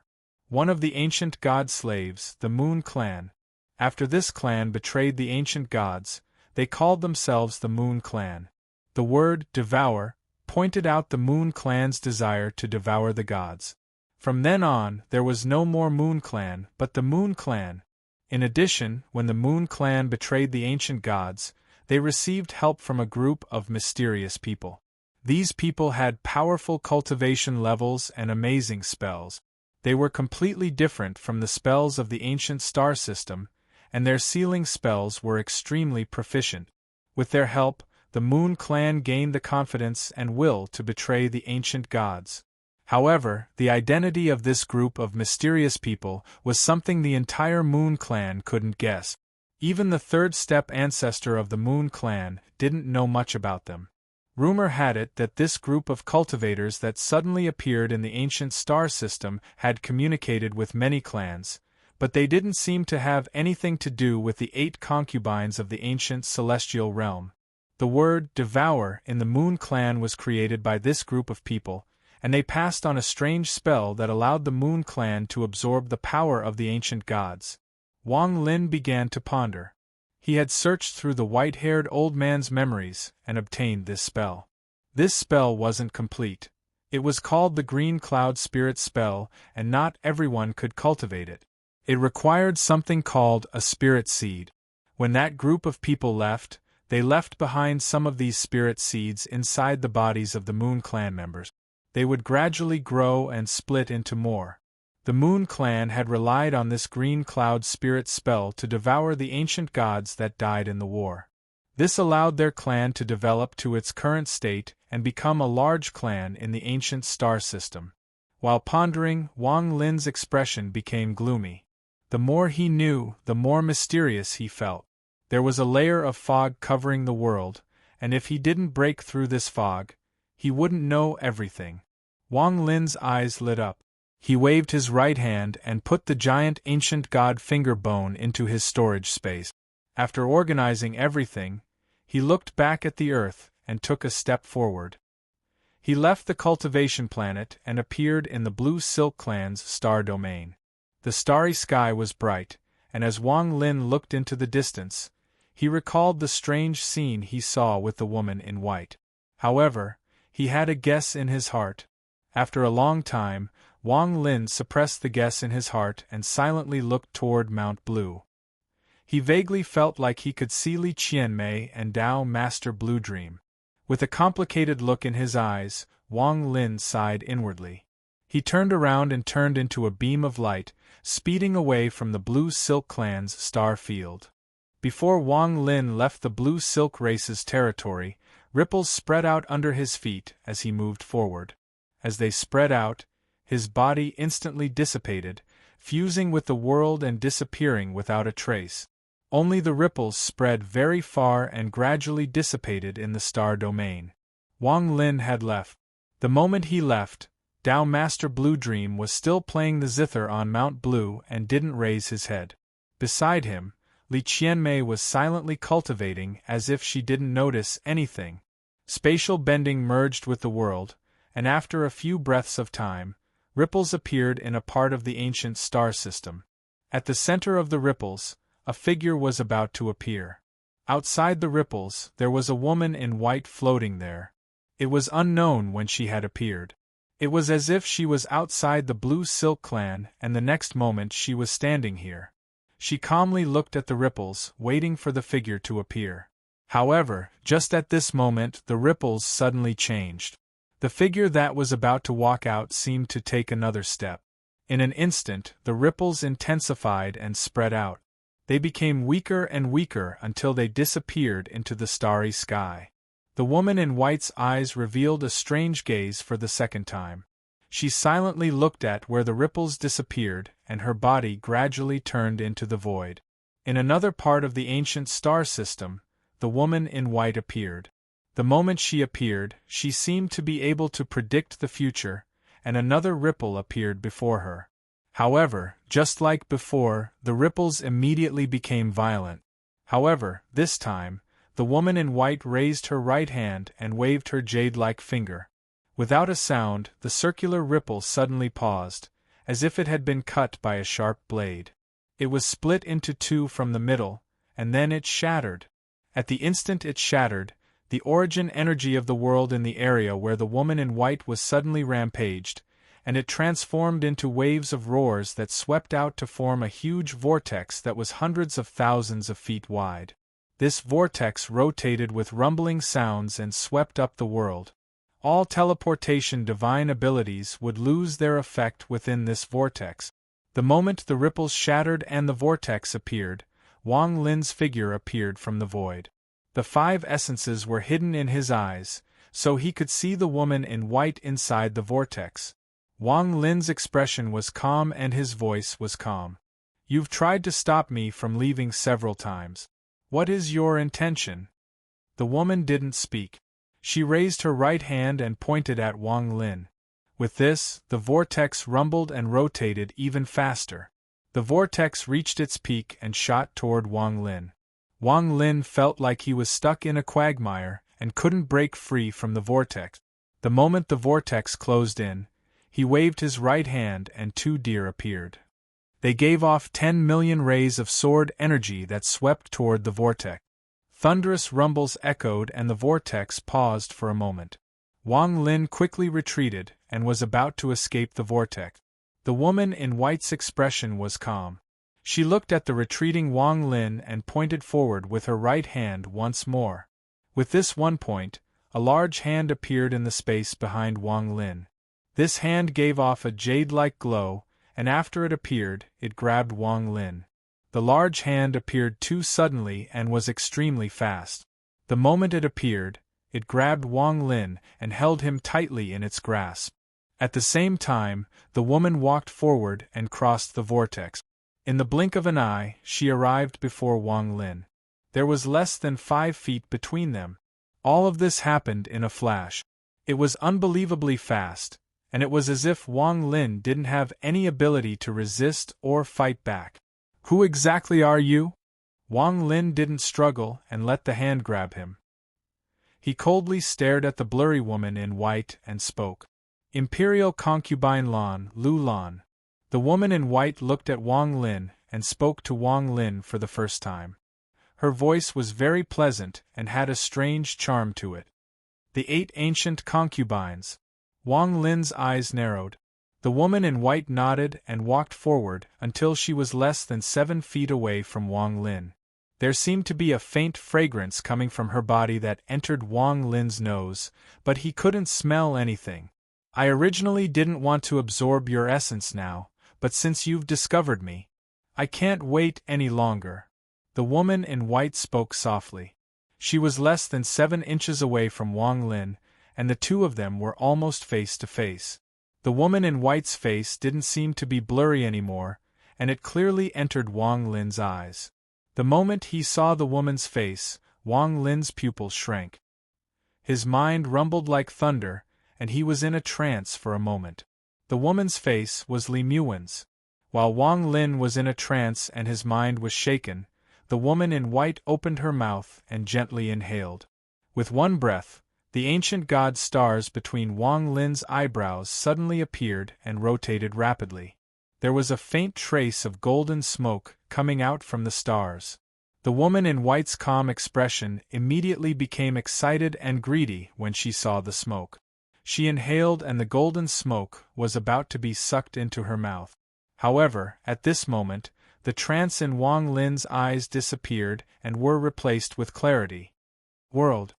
One of the ancient god slaves, the Moon Clan. After this clan betrayed the ancient gods, they called themselves the Moon Clan. The word devour pointed out the Moon Clan's desire to devour the gods. From then on, there was no more Moon Clan, but the Moon Clan. In addition, when the Moon Clan betrayed the ancient gods, they received help from a group of mysterious people. These people had powerful cultivation levels and amazing spells. They were completely different from the spells of the ancient star system, and their sealing spells were extremely proficient. With their help, the Moon Clan gained the confidence and will to betray the ancient gods. However, the identity of this group of mysterious people was something the entire Moon Clan couldn't guess. Even the third-step ancestor of the Moon Clan didn't know much about them. Rumor had it that this group of cultivators that suddenly appeared in the ancient star system had communicated with many clans, but they didn't seem to have anything to do with the 8 concubines of the ancient celestial realm. The word devour in the Moon Clan was created by this group of people, and they passed on a strange spell that allowed the Moon Clan to absorb the power of the ancient gods. Wang Lin began to ponder. He had searched through the white-haired old man's memories and obtained this spell. This spell wasn't complete. It was called the Green Cloud Spirit Spell, and not everyone could cultivate it. It required something called a spirit seed. When that group of people left, they left behind some of these spirit seeds inside the bodies of the Moon Clan members. They would gradually grow and split into more. The Moon Clan had relied on this Green Cloud Spirit spell to devour the ancient gods that died in the war. This allowed their clan to develop to its current state and become a large clan in the ancient star system. While pondering, Wang Lin's expression became gloomy. The more he knew, the more mysterious he felt. There was a layer of fog covering the world, and if he didn't break through this fog, he wouldn't know everything. Wang Lin's eyes lit up. He waved his right hand and put the giant ancient god finger bone into his storage space. After organizing everything, he looked back at the earth and took a step forward. He left the cultivation planet and appeared in the Blue Silk Clan's star domain. The starry sky was bright, and as Wang Lin looked into the distance, he recalled the strange scene he saw with the woman in white. However, he had a guess in his heart. After a long time, Wang Lin suppressed the guess in his heart and silently looked toward Mount Blue. He vaguely felt like he could see Li Qianmei and Dao Master Blue Dream. With a complicated look in his eyes, Wang Lin sighed inwardly. He turned around and turned into a beam of light, speeding away from the Blue Silk Clan's star field. Before Wang Lin left the Blue Silk Race's territory, ripples spread out under his feet as he moved forward. As they spread out, his body instantly dissipated, fusing with the world and disappearing without a trace. Only the ripples spread very far and gradually dissipated in the star domain. Wang Lin had left. The moment he left, Dao Master Blue Dream was still playing the zither on Mount Blue and didn't raise his head. Beside him, Li Qianmei was silently cultivating as if she didn't notice anything. Spatial bending merged with the world, and after a few breaths of time, ripples appeared in a part of the ancient star system. At the center of the ripples, a figure was about to appear. Outside the ripples, there was a woman in white floating there. It was unknown when she had appeared. It was as if she was outside the Blue Silk Clan and the next moment she was standing here. She calmly looked at the ripples, waiting for the figure to appear. However, just at this moment the ripples suddenly changed. The figure that was about to walk out seemed to take another step. In an instant, the ripples intensified and spread out. They became weaker and weaker until they disappeared into the starry sky. The woman in white's eyes revealed a strange gaze for the second time. She silently looked at where the ripples disappeared, and her body gradually turned into the void. In another part of the ancient star system, the woman in white appeared. The moment she appeared, she seemed to be able to predict the future, and another ripple appeared before her. However, just like before, the ripples immediately became violent. However, this time, the woman in white raised her right hand and waved her jade-like finger. Without a sound, the circular ripple suddenly paused, as if it had been cut by a sharp blade. It was split into two from the middle, and then it shattered. At the instant it shattered, the origin energy of the world in the area where the woman in white was suddenly rampaged, and it transformed into waves of roars that swept out to form a huge vortex that was hundreds of thousands of feet wide. This vortex rotated with rumbling sounds and swept up the world. All teleportation divine abilities would lose their effect within this vortex. The moment the ripples shattered and the vortex appeared, Wang Lin's figure appeared from the void. The five essences were hidden in his eyes, so he could see the woman in white inside the vortex. Wang Lin's expression was calm and his voice was calm. "You've tried to stop me from leaving several times. What is your intention?" The woman didn't speak. She raised her right hand and pointed at Wang Lin. With this, the vortex rumbled and rotated even faster. The vortex reached its peak and shot toward Wang Lin. Wang Lin felt like he was stuck in a quagmire and couldn't break free from the vortex. The moment the vortex closed in, he waved his right hand and two deer appeared. They gave off 10 million rays of sword energy that swept toward the vortex. Thunderous rumbles echoed and the vortex paused for a moment. Wang Lin quickly retreated and was about to escape the vortex. The woman in white's expression was calm. She looked at the retreating Wang Lin and pointed forward with her right hand once more. With this one point, a large hand appeared in the space behind Wang Lin. This hand gave off a jade-like glow, and after it appeared, it grabbed Wang Lin. The large hand appeared too suddenly and was extremely fast. The moment it appeared, it grabbed Wang Lin and held him tightly in its grasp. At the same time, the woman walked forward and crossed the vortex. In the blink of an eye, she arrived before Wang Lin. There was less than 5 feet between them. All of this happened in a flash. It was unbelievably fast, and it was as if Wang Lin didn't have any ability to resist or fight back. "Who exactly are you?" Wang Lin didn't struggle and let the hand grab him. He coldly stared at the blurry woman in white and spoke. Imperial concubine Lan, Lu Lan. The woman in white looked at Wang Lin and spoke to Wang Lin for the first time. Her voice was very pleasant and had a strange charm to it. The 8 ancient concubines. Wang Lin's eyes narrowed. The woman in white nodded and walked forward until she was less than 7 feet away from Wang Lin. There seemed to be a faint fragrance coming from her body that entered Wang Lin's nose, but he couldn't smell anything. I originally didn't want to absorb your essence now, but since you've discovered me, I can't wait any longer. The woman in white spoke softly. She was less than 7 inches away from Wang Lin, and the two of them were almost face to face. The woman in white's face didn't seem to be blurry anymore, and it clearly entered Wang Lin's eyes. The moment he saw the woman's face, Wang Lin's pupils shrank. His mind rumbled like thunder, and he was in a trance for a moment. The woman's face was Li Muwen's. While Wang Lin was in a trance and his mind was shaken, the woman in white opened her mouth and gently inhaled. With one breath, the ancient god stars between Wang Lin's eyebrows suddenly appeared and rotated rapidly. There was a faint trace of golden smoke coming out from the stars. The woman in white's calm expression immediately became excited and greedy when she saw the smoke. She inhaled and the golden smoke was about to be sucked into her mouth. However, at this moment, the trance in Wang Lin's eyes disappeared and were replaced with clarity. World.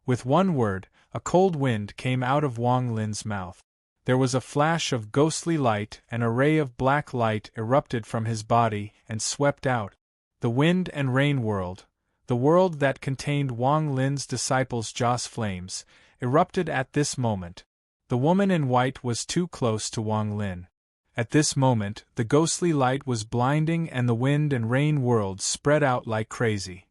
With one word, a cold wind came out of Wang Lin's mouth. There was a flash of ghostly light and a ray of black light erupted from his body and swept out. The wind and rain world, the world that contained Wang Lin's disciples' Joss flames, erupted at this moment. The woman in white was too close to Wang Lin. At this moment, the ghostly light was blinding and the wind and rain world spread out like crazy.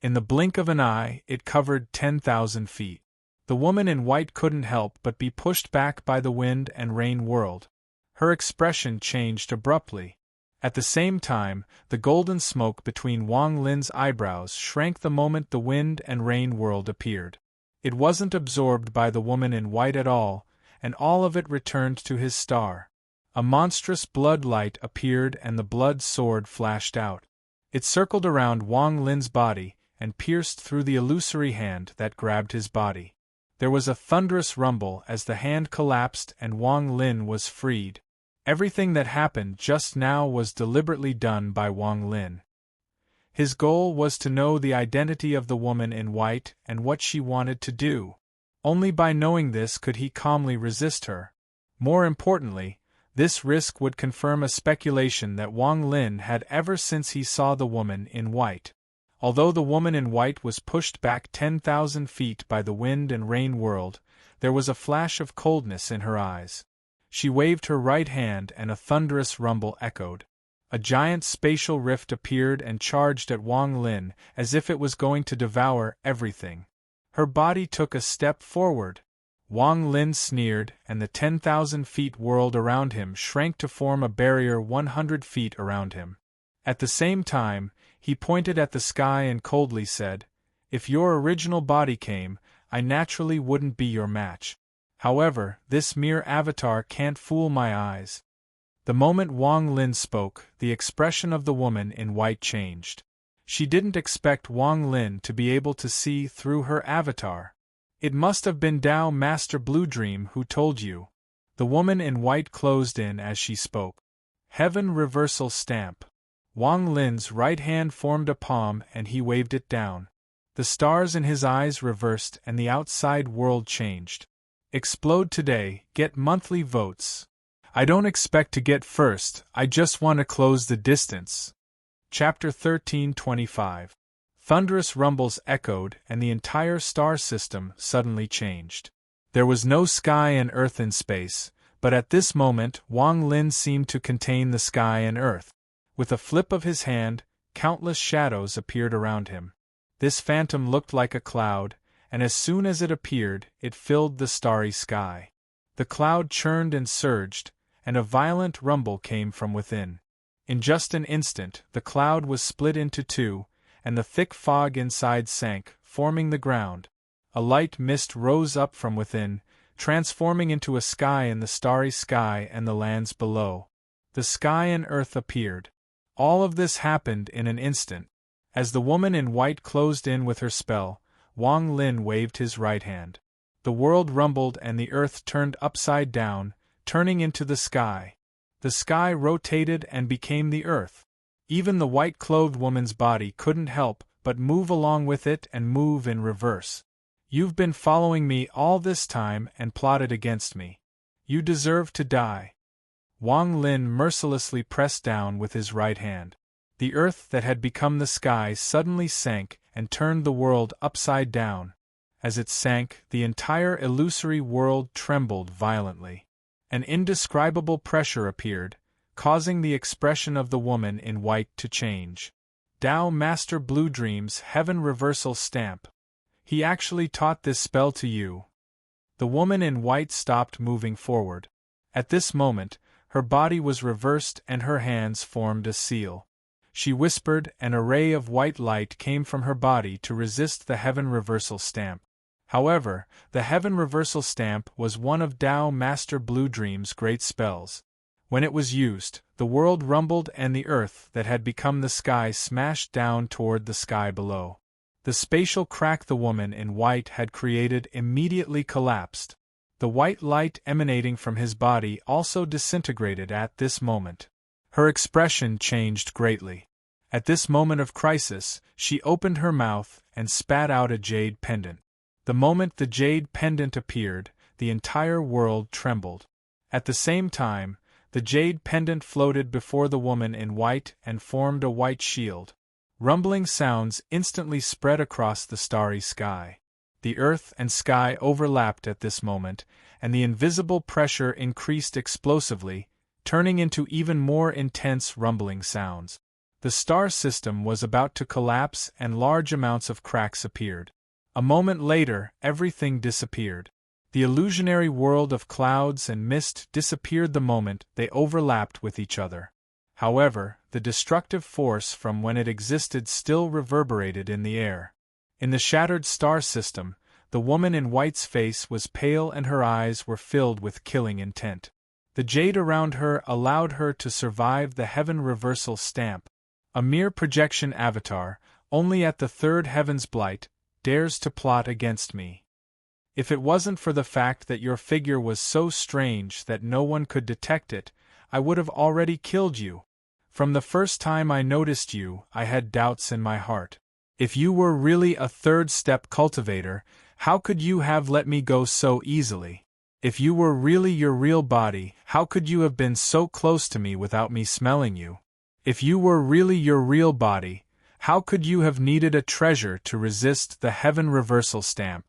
In the blink of an eye, it covered 10,000 feet. The woman in white couldn't help but be pushed back by the wind and rain world. Her expression changed abruptly. At the same time, the golden smoke between Wang Lin's eyebrows shrank the moment the wind and rain world appeared. It wasn't absorbed by the woman in white at all, and all of it returned to his star. A monstrous blood light appeared and the blood sword flashed out. It circled around Wang Lin's body and pierced through the illusory hand that grabbed his body. There was a thunderous rumble as the hand collapsed and Wang Lin was freed. Everything that happened just now was deliberately done by Wang Lin. His goal was to know the identity of the woman in white and what she wanted to do. Only by knowing this could he calmly resist her. More importantly, this risk would confirm a speculation that Wang Lin had ever since he saw the woman in white. Although the woman in white was pushed back 10,000 feet by the wind and rain world, there was a flash of coldness in her eyes. She waved her right hand and a thunderous rumble echoed. A giant spatial rift appeared and charged at Wang Lin as if it was going to devour everything. Her body took a step forward. Wang Lin sneered and the 10,000 feet world around him shrank to form a barrier 100 feet around him. At the same time, he pointed at the sky and coldly said, "If your original body came, I naturally wouldn't be your match. However, this mere avatar can't fool my eyes." The moment Wang Lin spoke, the expression of the woman in white changed. She didn't expect Wang Lin to be able to see through her avatar. "It must have been Tao Master Blue Dream who told you." The woman in white closed in as she spoke. Heaven reversal stamp. Wang Lin's right hand formed a palm and he waved it down. The stars in his eyes reversed and the outside world changed. Explode today, get monthly votes. I don't expect to get first, I just want to close the distance. Chapter 1325. Thunderous rumbles echoed and the entire star system suddenly changed. There was no sky and earth in space, but at this moment Wang Lin seemed to contain the sky and earth. With a flip of his hand, countless shadows appeared around him. This phantom looked like a cloud, and as soon as it appeared, it filled the starry sky. The cloud churned and surged, and a violent rumble came from within. In just an instant, the cloud was split into two, and the thick fog inside sank, forming the ground. a light mist rose up from within, transforming into a sky in the starry sky and the lands below. The sky and earth appeared. All of this happened in an instant. As the woman in white closed in with her spell, Wang Lin waved his right hand. The world rumbled and the earth turned upside down, turning into the sky. The sky rotated and became the earth. Even the white-clothed woman's body couldn't help but move along with it and move in reverse. You've been following me all this time and plotted against me. You deserve to die. Wang Lin mercilessly pressed down with his right hand. The earth that had become the sky suddenly sank and turned the world upside down. As it sank, the entire illusory world trembled violently. An indescribable pressure appeared, causing the expression of the woman in white to change. Tao Master Blue Dream's Heaven Reversal Stamp. He actually taught this spell to you. The woman in white stopped moving forward. At this moment, her body was reversed and her hands formed a seal. She whispered, and a ray of white light came from her body to resist the Heaven Reversal Stamp. However, the Heaven Reversal Stamp was one of Tao Master Blue Dream's great spells. When it was used, the world rumbled and the earth that had become the sky smashed down toward the sky below. The spatial crack the woman in white had created immediately collapsed. The white light emanating from his body also disintegrated at this moment. Her expression changed greatly. At this moment of crisis, she opened her mouth and spat out a jade pendant. The moment the jade pendant appeared, the entire world trembled. At the same time, the jade pendant floated before the woman in white and formed a white shield. Rumbling sounds instantly spread across the starry sky. The earth and sky overlapped at this moment, and the invisible pressure increased explosively, turning into even more intense rumbling sounds. The star system was about to collapse and large amounts of cracks appeared. A moment later, everything disappeared. The illusionary world of clouds and mist disappeared the moment they overlapped with each other. However, the destructive force from when it existed still reverberated in the air. In the shattered star system, the woman in white's face was pale and her eyes were filled with killing intent. The jade around her allowed her to survive the Heaven Reversal Stamp. A mere projection avatar, only at the third heaven's blight, dares to plot against me. If it wasn't for the fact that your figure was so strange that no one could detect it, I would have already killed you. From the first time I noticed you, I had doubts in my heart. If you were really a third-step cultivator, how could you have let me go so easily? If you were really your real body, how could you have been so close to me without me smelling you? If you were really your real body, how could you have needed a treasure to resist the Heaven Reversal Stamp?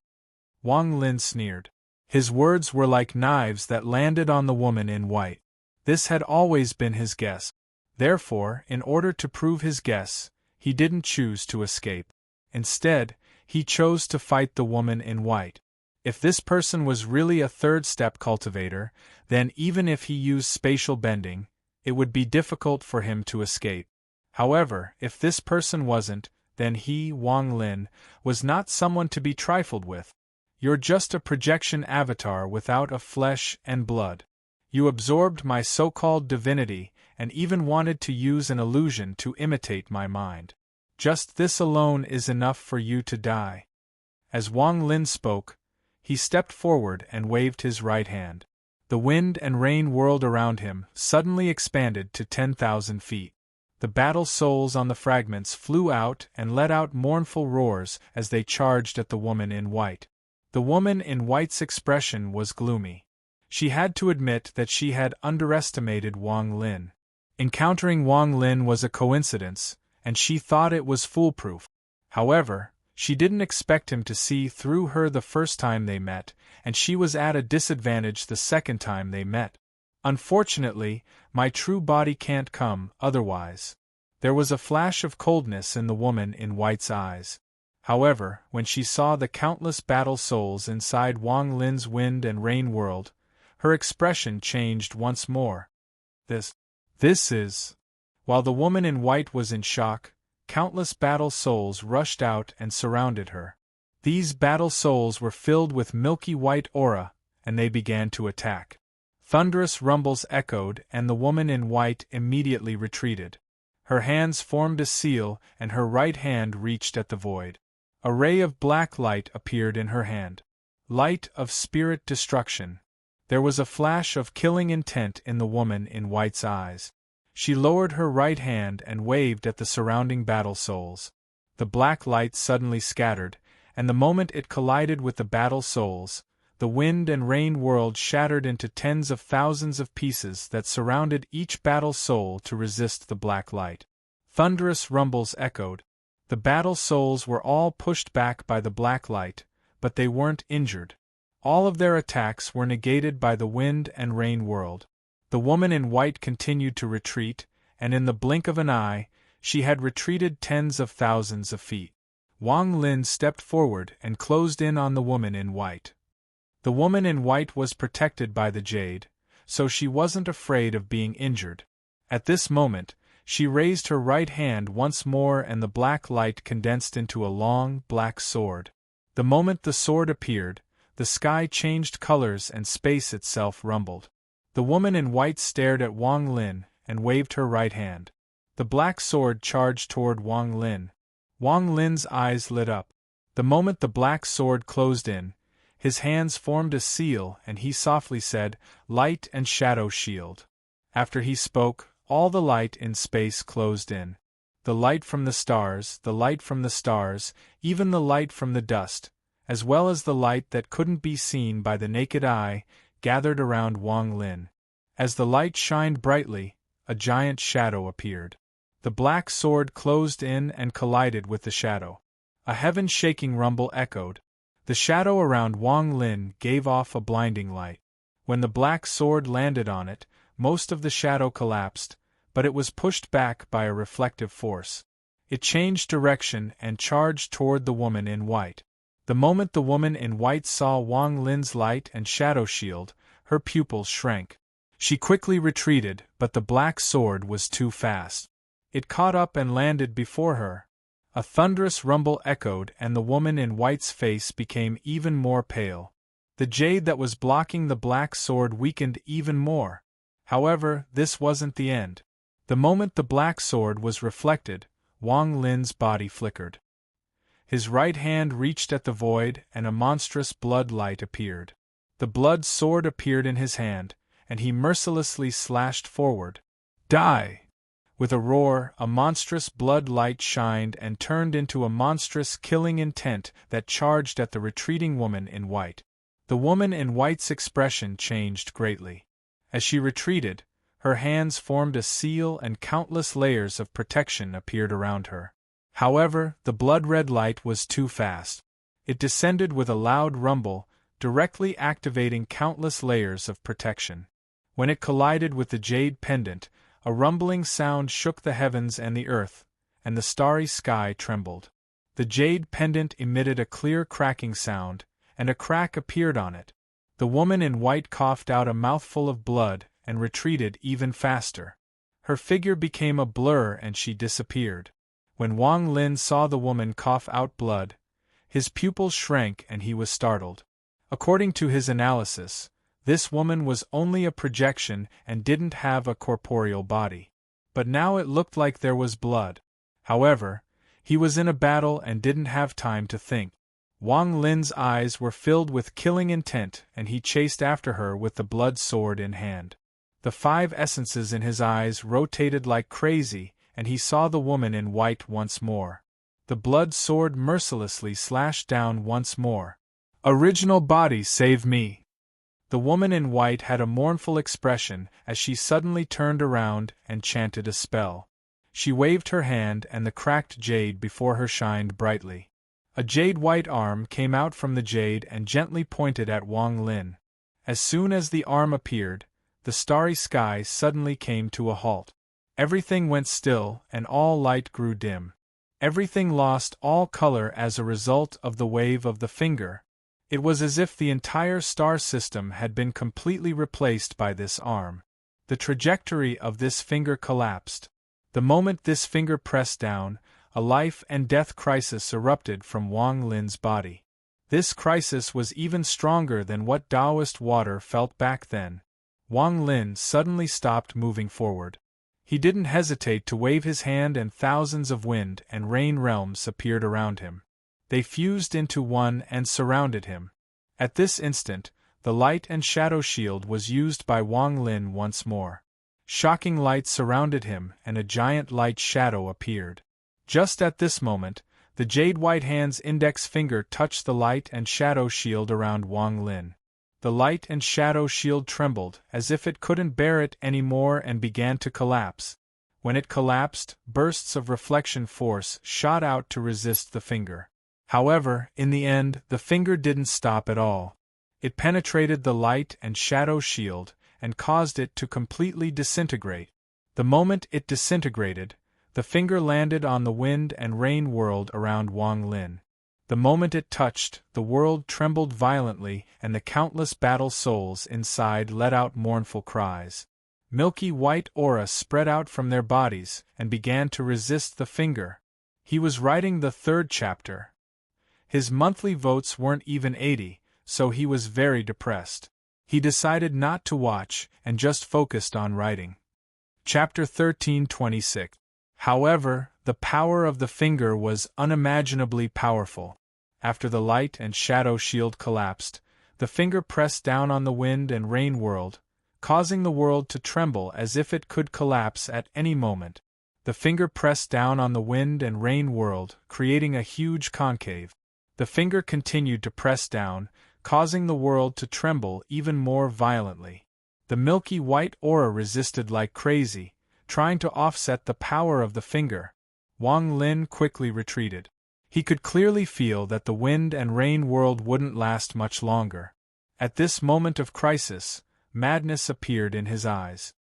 Wang Lin sneered. His words were like knives that landed on the woman in white. This had always been his guess. Therefore, in order to prove his guess, he didn't choose to escape. Instead, he chose to fight the woman in white. If this person was really a third-step cultivator, then even if he used spatial bending, it would be difficult for him to escape. However, if this person wasn't, then he, Wang Lin, was not someone to be trifled with. You're just a projection avatar without a flesh and blood. You absorbed my so-called divinity and even wanted to use an illusion to imitate my mind. Just this alone is enough for you to die. As Wang Lin spoke, he stepped forward and waved his right hand. The wind and rain world around him suddenly expanded to 10,000 feet. The battle souls on the fragments flew out and let out mournful roars as they charged at the woman in white. The woman in white's expression was gloomy. She had to admit that she had underestimated Wang Lin. Encountering Wang Lin was a coincidence, and she thought it was foolproof. However, she didn't expect him to see through her the first time they met, and she was at a disadvantage the second time they met. Unfortunately, my true body can't come otherwise. There was a flash of coldness in the woman in white's eyes. However, when she saw the countless battle souls inside Wang Lin's wind and rain world, her expression changed once more. This is... While the woman in white was in shock, countless battle souls rushed out and surrounded her. These battle souls were filled with milky white aura, and they began to attack. Thunderous rumbles echoed, and the woman in white immediately retreated. Her hands formed a seal, and her right hand reached at the void. A ray of black light appeared in her hand. Light of spirit destruction. There was a flash of killing intent in the woman in white's eyes. She lowered her right hand and waved at the surrounding battle souls. The black light suddenly scattered, and the moment it collided with the battle souls, the wind and rain world shattered into tens of thousands of pieces that surrounded each battle soul to resist the black light. Thunderous rumbles echoed. The battle souls were all pushed back by the black light, but they weren't injured. All of their attacks were negated by the wind and rain world. The woman in white continued to retreat, and in the blink of an eye, she had retreated tens of thousands of feet. Wang Lin stepped forward and closed in on the woman in white. The woman in white was protected by the jade, so she wasn't afraid of being injured. At this moment, she raised her right hand once more and the black light condensed into a long, black sword. The moment the sword appeared, the sky changed colors and space itself rumbled. The woman in white stared at Wang Lin and waved her right hand. The black sword charged toward Wang Lin. Wang Lin's eyes lit up. The moment the black sword closed in, his hands formed a seal and he softly said, "Light and shadow shield." After he spoke, all the light in space closed in. The light from the stars, even the light from the dust, as well as the light that couldn't be seen by the naked eye, gathered around Wang Lin. As the light shined brightly, a giant shadow appeared. The black sword closed in and collided with the shadow. A heaven-shaking rumble echoed. The shadow around Wang Lin gave off a blinding light. When the black sword landed on it, most of the shadow collapsed, but it was pushed back by a reflective force. It changed direction and charged toward the woman in white. The moment the woman in white saw Wang Lin's light and shadow shield, her pupils shrank. She quickly retreated, but the black sword was too fast. It caught up and landed before her. A thunderous rumble echoed and the woman in white's face became even more pale. The jade that was blocking the black sword weakened even more. However, this wasn't the end. The moment the black sword was reflected, Wang Lin's body flickered. His right hand reached at the void and a monstrous blood light appeared. The blood sword appeared in his hand, and he mercilessly slashed forward. Die! With a roar, a monstrous blood light shined and turned into a monstrous killing intent that charged at the retreating woman in white. The woman in white's expression changed greatly. As she retreated, her hands formed a seal and countless layers of protection appeared around her. However, the blood-red light was too fast. It descended with a loud rumble, directly activating countless layers of protection. When it collided with the jade pendant, a rumbling sound shook the heavens and the earth, and the starry sky trembled. The jade pendant emitted a clear cracking sound, and a crack appeared on it. The woman in white coughed out a mouthful of blood and retreated even faster. Her figure became a blur and she disappeared. When Wang Lin saw the woman cough out blood, his pupils shrank and he was startled. According to his analysis, this woman was only a projection and didn't have a corporeal body. But now it looked like there was blood. However, he was in a battle and didn't have time to think. Wang Lin's eyes were filled with killing intent and he chased after her with the blood sword in hand. The 5 essences in his eyes rotated like crazy and he saw the woman in white once more. The blood sword mercilessly slashed down once more. Original body, save me! The woman in white had a mournful expression as she suddenly turned around and chanted a spell. She waved her hand and the cracked jade before her shined brightly. A jade-white arm came out from the jade and gently pointed at Wang Lin. As soon as the arm appeared, the starry sky suddenly came to a halt. Everything went still and all light grew dim. Everything lost all color as a result of the wave of the finger. It was as if the entire star system had been completely replaced by this arm. The trajectory of this finger collapsed. The moment this finger pressed down, a life and death crisis erupted from Wang Lin's body. This crisis was even stronger than what Taoist water felt back then. Wang Lin suddenly stopped moving forward. He didn't hesitate to wave his hand and thousands of wind and rain realms appeared around him. They fused into one and surrounded him. At this instant, the light and shadow shield was used by Wang Lin once more. Shocking light surrounded him and a giant light shadow appeared. Just at this moment, the jade-white hand's index finger touched the light and shadow shield around Wang Lin. The light and shadow shield trembled as if it couldn't bear it anymore and began to collapse. When it collapsed, bursts of reflection force shot out to resist the finger. However, in the end, the finger didn't stop at all. It penetrated the light and shadow shield and caused it to completely disintegrate. The moment it disintegrated, the finger landed on the wind and rain world around Wang Lin. The moment it touched, the world trembled violently and the countless battle souls inside let out mournful cries. Milky white aura spread out from their bodies and began to resist the finger. He was writing the 3rd chapter. His monthly votes weren't even 80, so he was very depressed. He decided not to watch and just focused on writing. Chapter 13:26. However, the power of the finger was unimaginably powerful. After the light and shadow shield collapsed, the finger pressed down on the wind and rain world, causing the world to tremble as if it could collapse at any moment. The finger pressed down on the wind and rain world, creating a huge concave. The finger continued to press down, causing the world to tremble even more violently. The milky white aura resisted like crazy, trying to offset the power of the finger. Wang Lin quickly retreated. He could clearly feel that the wind and rain world wouldn't last much longer. At this moment of crisis, madness appeared in his eyes.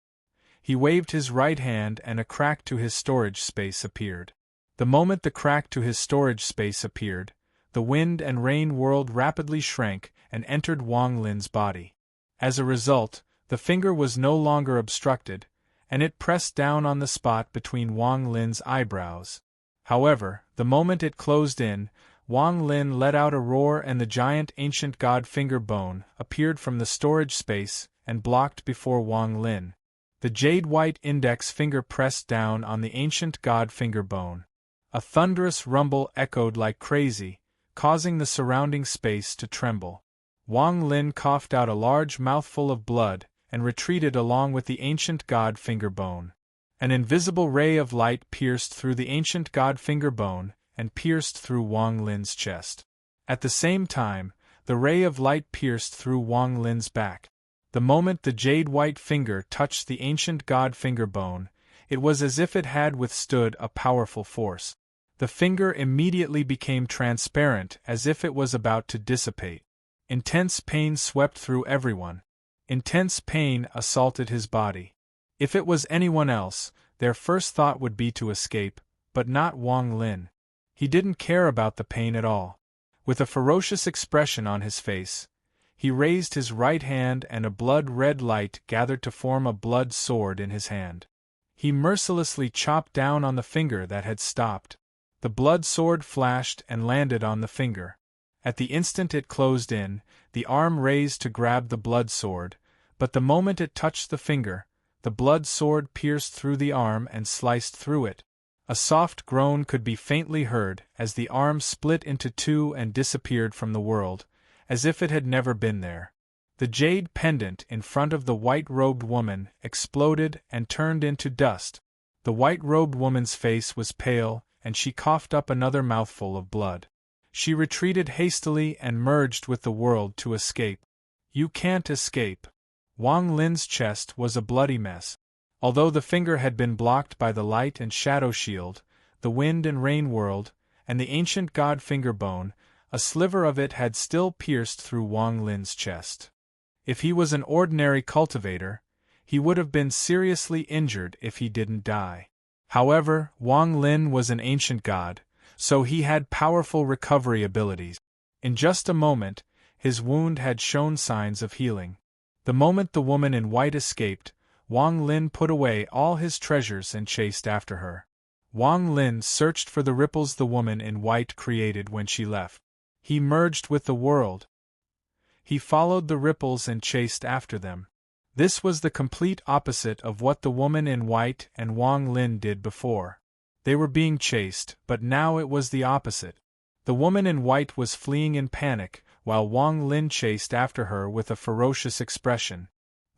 He waved his right hand and a crack to his storage space appeared. The moment the crack to his storage space appeared, the wind and rain world rapidly shrank and entered Wang Lin's body. As a result, the finger was no longer obstructed, and it pressed down on the spot between Wang Lin's eyebrows. However, the moment it closed in, Wang Lin let out a roar and the giant ancient god finger bone appeared from the storage space and blocked before Wang Lin. The jade-white index finger pressed down on the ancient god finger bone. A thunderous rumble echoed like crazy, causing the surrounding space to tremble. Wang Lin coughed out a large mouthful of blood and retreated along with the ancient god finger bone. An invisible ray of light pierced through the ancient god finger bone and pierced through Wang Lin's chest. At the same time, the ray of light pierced through Wang Lin's back. The moment the jade-white finger touched the ancient god finger bone, it was as if it had withstood a powerful force. The finger immediately became transparent as if it was about to dissipate. Intense pain swept through everyone. Intense pain assaulted his body. If it was anyone else, their first thought would be to escape, but not Wang Lin. He didn't care about the pain at all. With a ferocious expression on his face, he raised his right hand and a blood-red light gathered to form a blood sword in his hand. He mercilessly chopped down on the finger that had stopped. The blood sword flashed and landed on the finger. At the instant it closed in, the arm raised to grab the blood sword, but the moment it touched the finger, the blood sword pierced through the arm and sliced through it. A soft groan could be faintly heard as the arm split into two and disappeared from the world, as if it had never been there. The jade pendant in front of the white-robed woman exploded and turned into dust. The white-robed woman's face was pale, and she coughed up another mouthful of blood. She retreated hastily and merged with the world to escape. You can't escape. Wang Lin's chest was a bloody mess. Although the finger had been blocked by the light and shadow shield, the wind and rain world, and the ancient god finger bone, a sliver of it had still pierced through Wang Lin's chest. If he was an ordinary cultivator, he would have been seriously injured if he didn't die. However, Wang Lin was an ancient god, so he had powerful recovery abilities. In just a moment, his wound had shown signs of healing. The moment the woman in white escaped, Wang Lin put away all his treasures and chased after her. Wang Lin searched for the ripples the woman in white created when she left. He merged with the world. He followed the ripples and chased after them. This was the complete opposite of what the woman in white and Wang Lin did before. They were being chased, but now it was the opposite. The woman in white was fleeing in panic, while Wang Lin chased after her with a ferocious expression.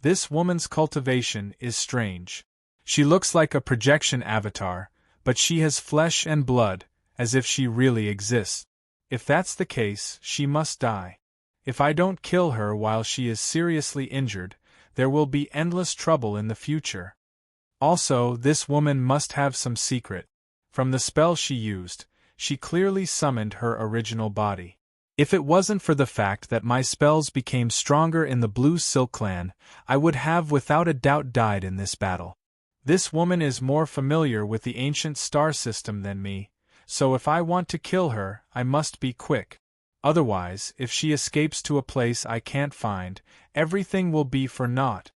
This woman's cultivation is strange. She looks like a projection avatar, but she has flesh and blood, as if she really exists. If that's the case, she must die. If I don't kill her while she is seriously injured, there will be endless trouble in the future. Also, this woman must have some secret. From the spell she used, she clearly summoned her original body. If it wasn't for the fact that my spells became stronger in the Blue Silk Clan, I would have without a doubt died in this battle. This woman is more familiar with the ancient star system than me, so if I want to kill her, I must be quick. Otherwise, if she escapes to a place I can't find, everything will be for naught.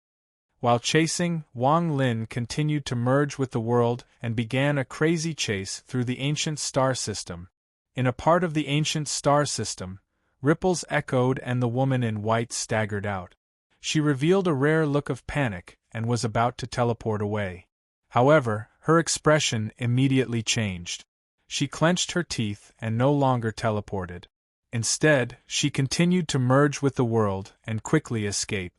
While chasing, Wang Lin continued to merge with the world and began a crazy chase through the ancient star system. In a part of the ancient star system, ripples echoed and the woman in white staggered out. She revealed a rare look of panic and was about to teleport away. However, her expression immediately changed. She clenched her teeth and no longer teleported. Instead, she continued to merge with the world and quickly escape.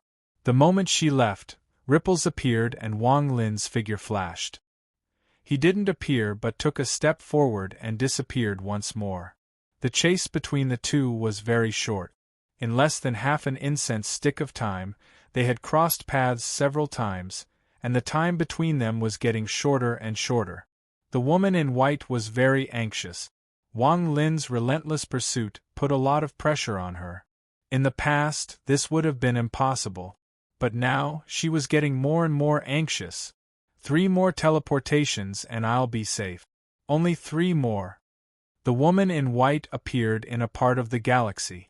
The moment she left, ripples appeared and Wang Lin's figure flashed. He didn't appear but took a step forward and disappeared once more. The chase between the two was very short. In less than half an incense stick of time, they had crossed paths several times, and the time between them was getting shorter and shorter. The woman in white was very anxious. Wang Lin's relentless pursuit put a lot of pressure on her. In the past, this would have been impossible. But now, she was getting more and more anxious. 3 more teleportations and I'll be safe. Only 3 more. The woman in white appeared in a part of the galaxy.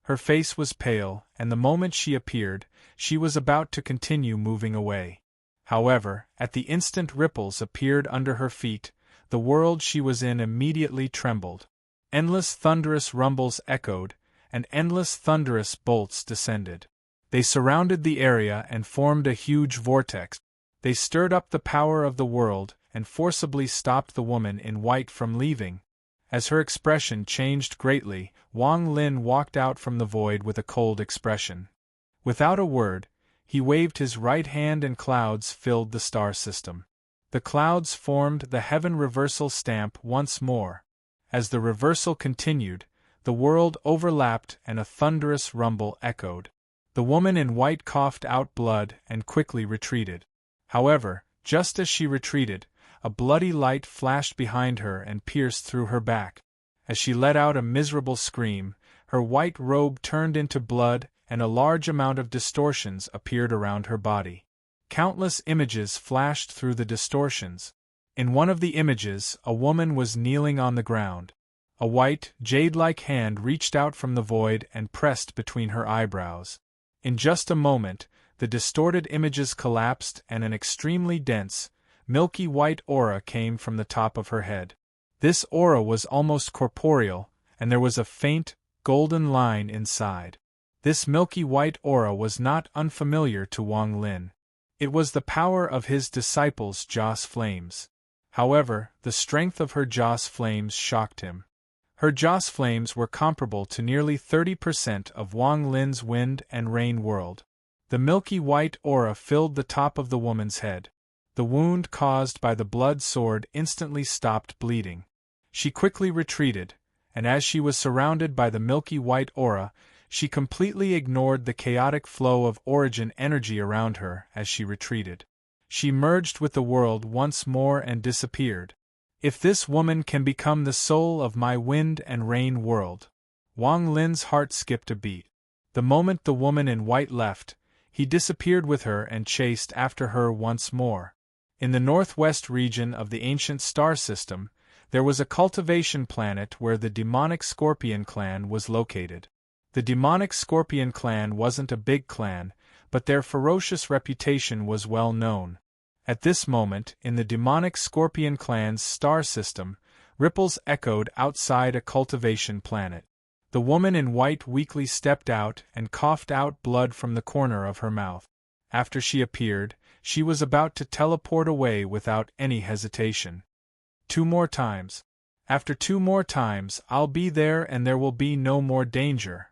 Her face was pale, and the moment she appeared, she was about to continue moving away. However, at the instant ripples appeared under her feet, the world she was in immediately trembled. Endless thunderous rumbles echoed, and endless thunderous bolts descended. They surrounded the area and formed a huge vortex. They stirred up the power of the world and forcibly stopped the woman in white from leaving. As her expression changed greatly, Wang Lin walked out from the void with a cold expression. Without a word, he waved his right hand and clouds filled the star system. The clouds formed the heaven reversal stamp once more. As the reversal continued, the world overlapped and a thunderous rumble echoed. The woman in white coughed out blood and quickly retreated. However, just as she retreated, a bloody light flashed behind her and pierced through her back. As she let out a miserable scream, her white robe turned into blood and a large amount of distortions appeared around her body. Countless images flashed through the distortions. In one of the images, a woman was kneeling on the ground. A white, jade-like hand reached out from the void and pressed between her eyebrows. In just a moment, the distorted images collapsed and an extremely dense, milky white aura came from the top of her head. This aura was almost corporeal, and there was a faint, golden line inside. This milky white aura was not unfamiliar to Wang Lin. It was the power of his disciples' Joss flames. However, the strength of her Joss flames shocked him. Her Joss flames were comparable to nearly 30% of Wang Lin's wind and rain world. The milky white aura filled the top of the woman's head. The wound caused by the blood sword instantly stopped bleeding. She quickly retreated, and as she was surrounded by the milky white aura, she completely ignored the chaotic flow of origin energy around her as she retreated. She merged with the world once more and disappeared. If this woman can become the soul of my wind and rain world. Wang Lin's heart skipped a beat. The moment the woman in white left, he disappeared with her and chased after her once more. In the northwest region of the ancient star system, there was a cultivation planet where the demonic Scorpion clan was located. The demonic Scorpion clan wasn't a big clan, but their ferocious reputation was well known. At this moment, in the demonic Scorpion clan's star system, ripples echoed outside a cultivation planet. The woman in white weakly stepped out and coughed out blood from the corner of her mouth. After she appeared, she was about to teleport away without any hesitation. 2 more times. After 2 more times, I'll be there and there will be no more danger.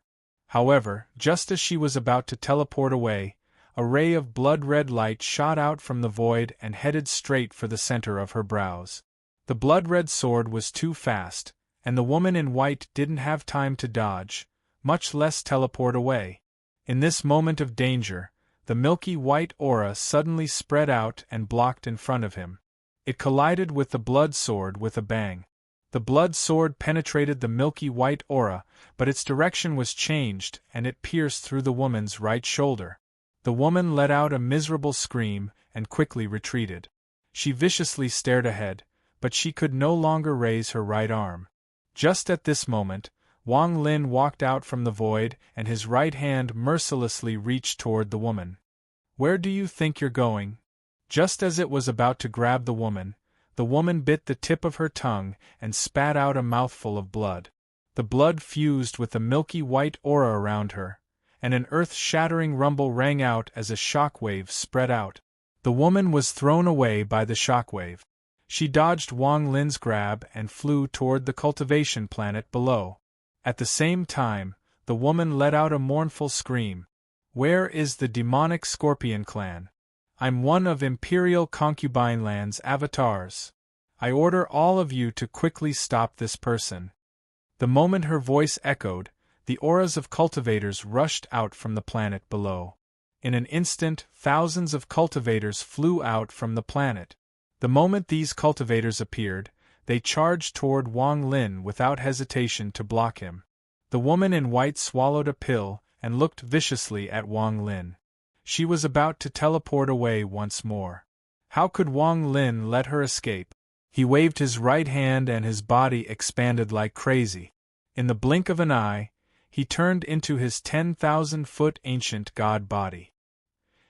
However, just as she was about to teleport away, a ray of blood-red light shot out from the void and headed straight for the center of her brows. The blood-red sword was too fast, and the woman in white didn't have time to dodge, much less teleport away. In this moment of danger, the milky white aura suddenly spread out and blocked in front of him. It collided with the blood sword with a bang. The blood sword penetrated the milky white aura, but its direction was changed and it pierced through the woman's right shoulder. The woman let out a miserable scream and quickly retreated. She viciously stared ahead, but she could no longer raise her right arm. Just at this moment, Wang Lin walked out from the void and his right hand mercilessly reached toward the woman. "Where do you think you're going?" Just as it was about to grab the woman bit the tip of her tongue and spat out a mouthful of blood. The blood fused with the milky white aura around her, and an earth-shattering rumble rang out as a shockwave spread out. The woman was thrown away by the shockwave. She dodged Wang Lin's grab and flew toward the cultivation planet below. At the same time, the woman let out a mournful scream. "Where is the demonic Scorpion clan? I'm one of Imperial Concubine Land's avatars. I order all of you to quickly stop this person." The moment her voice echoed, the auras of cultivators rushed out from the planet below. In an instant, thousands of cultivators flew out from the planet. The moment these cultivators appeared, they charged toward Wang Lin without hesitation to block him. The woman in white swallowed a pill and looked viciously at Wang Lin. She was about to teleport away once more. How could Wang Lin let her escape? He waved his right hand and his body expanded like crazy. In the blink of an eye, he turned into his 10,000-foot ancient god body.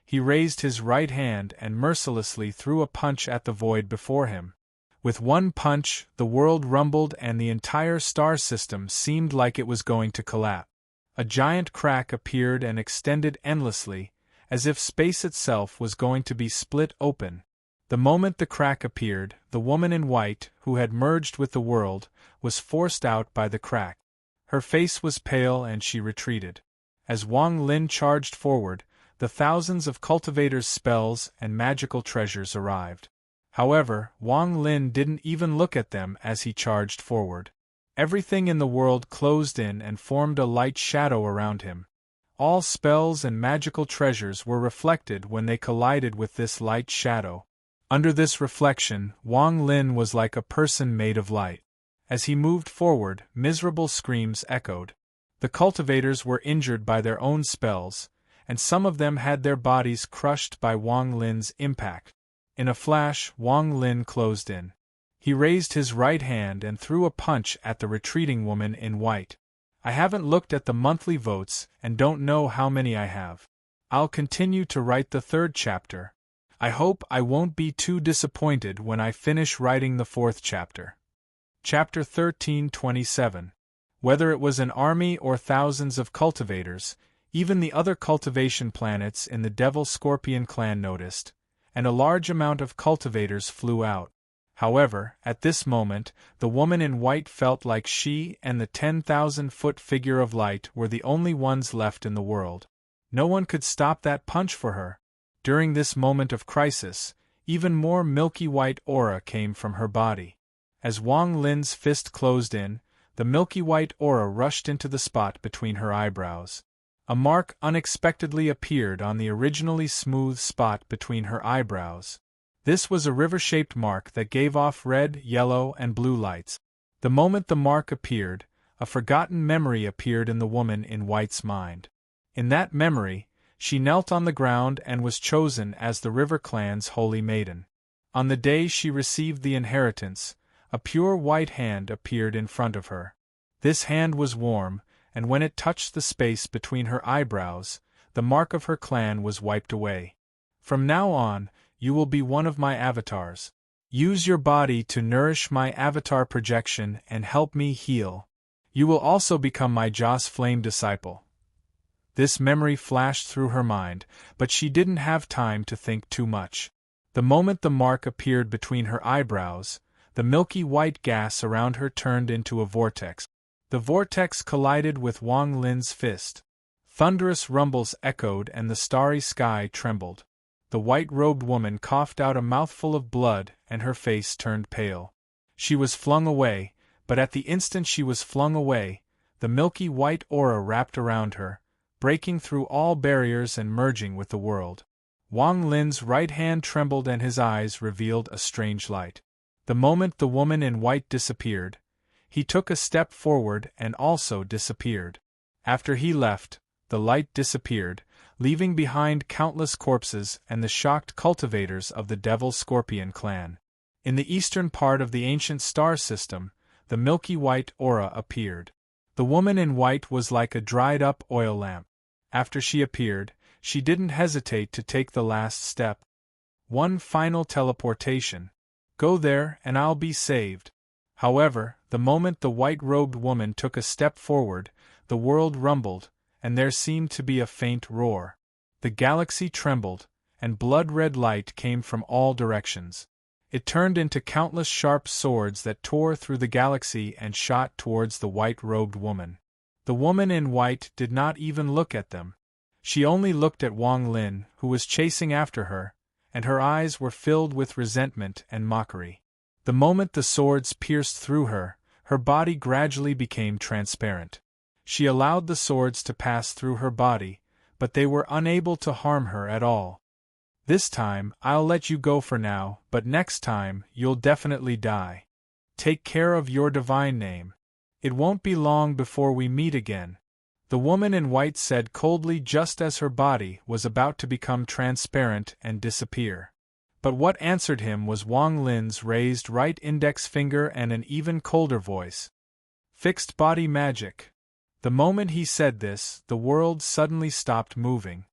He raised his right hand and mercilessly threw a punch at the void before him. With one punch, the world rumbled and the entire star system seemed like it was going to collapse. A giant crack appeared and extended endlessly, as if space itself was going to be split open. The moment the crack appeared, the woman in white, who had merged with the world, was forced out by the crack. Her face was pale and she retreated. As Wang Lin charged forward, the thousands of cultivators' spells and magical treasures arrived. However, Wang Lin didn't even look at them as he charged forward. Everything in the world closed in and formed a light shadow around him. All spells and magical treasures were reflected when they collided with this light shadow. Under this reflection, Wang Lin was like a person made of light. As he moved forward, miserable screams echoed. The cultivators were injured by their own spells, and some of them had their bodies crushed by Wang Lin's impact. In a flash, Wang Lin closed in. He raised his right hand and threw a punch at the retreating woman in white. "I haven't looked at the monthly votes and don't know how many I have. I'll continue to write the 3rd chapter. I hope I won't be too disappointed when I finish writing the 4th chapter." Chapter 13:27. Whether it was an army or thousands of cultivators, even the other cultivation planets in the Devil Scorpion clan noticed, and a large amount of cultivators flew out. However, at this moment, the woman in white felt like she and the 10,000-foot figure of light were the only ones left in the world. No one could stop that punch for her. During this moment of crisis, even more milky white aura came from her body. As Wang Lin's fist closed in, the milky white aura rushed into the spot between her eyebrows. A mark unexpectedly appeared on the originally smooth spot between her eyebrows. This was a river-shaped mark that gave off red, yellow, and blue lights. The moment the mark appeared, a forgotten memory appeared in the woman in white's mind. In that memory, she knelt on the ground and was chosen as the River Clan's holy maiden. On the day she received the inheritance, a pure white hand appeared in front of her. This hand was warm, and when it touched the space between her eyebrows, the mark of her clan was wiped away. "From now on, you will be one of my avatars. Use your body to nourish my avatar projection and help me heal. You will also become my Joss Flame disciple. This memory flashed through her mind, but she didn't have time to think too much. The moment the mark appeared between her eyebrows, the milky white gas around her turned into a vortex. The vortex collided with Wang Lin's fist. Thunderous rumbles echoed and the starry sky trembled. The white-robed woman coughed out a mouthful of blood and her face turned pale. She was flung away, but at the instant she was flung away, the milky white aura wrapped around her, breaking through all barriers and merging with the world. Wang Lin's right hand trembled and his eyes revealed a strange light. The moment the woman in white disappeared, he took a step forward and also disappeared. After he left, the light disappeared, leaving behind countless corpses and the shocked cultivators of the Devil Scorpion clan. In the eastern part of the ancient star system, the milky white aura appeared. The woman in white was like a dried-up oil lamp. After she appeared, she didn't hesitate to take the last step. One final teleportation. Go there and I'll be saved. However, the moment the white-robed woman took a step forward, the world rumbled, and there seemed to be a faint roar. The galaxy trembled, and blood-red light came from all directions. It turned into countless sharp swords that tore through the galaxy and shot towards the white-robed woman. The woman in white did not even look at them. She only looked at Wang Lin, who was chasing after her, and her eyes were filled with resentment and mockery. The moment the swords pierced through her, her body gradually became transparent. She allowed the swords to pass through her body, but they were unable to harm her at all. This time, I'll let you go for now, but next time, you'll definitely die. Take care of your divine name. It won't be long before we meet again. The woman in white said coldly just as her body was about to become transparent and disappear. But what answered him was Wang Lin's raised right index finger and an even colder voice. Fixed body magic. The moment he said this, the world suddenly stopped moving.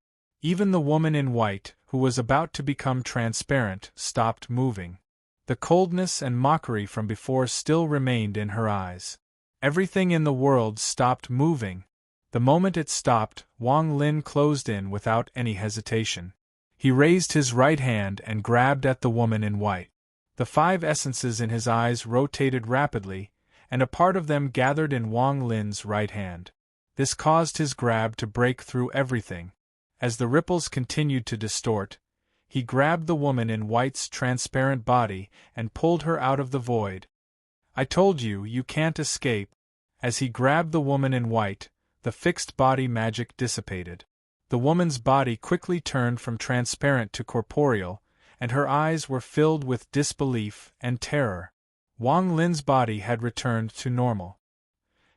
Even the woman in white, who was about to become transparent, stopped moving. The coldness and mockery from before still remained in her eyes. Everything in the world stopped moving. The moment it stopped, Wang Lin closed in without any hesitation. He raised his right hand and grabbed at the woman in white. The 5 essences in his eyes rotated rapidly, and a part of them gathered in Wang Lin's right hand. This caused his grab to break through everything. As the ripples continued to distort, he grabbed the woman in white's transparent body and pulled her out of the void. I told you, you can't escape. As he grabbed the woman in white, the fixed body magic dissipated. The woman's body quickly turned from transparent to corporeal, and her eyes were filled with disbelief and terror. Wang Lin's body had returned to normal.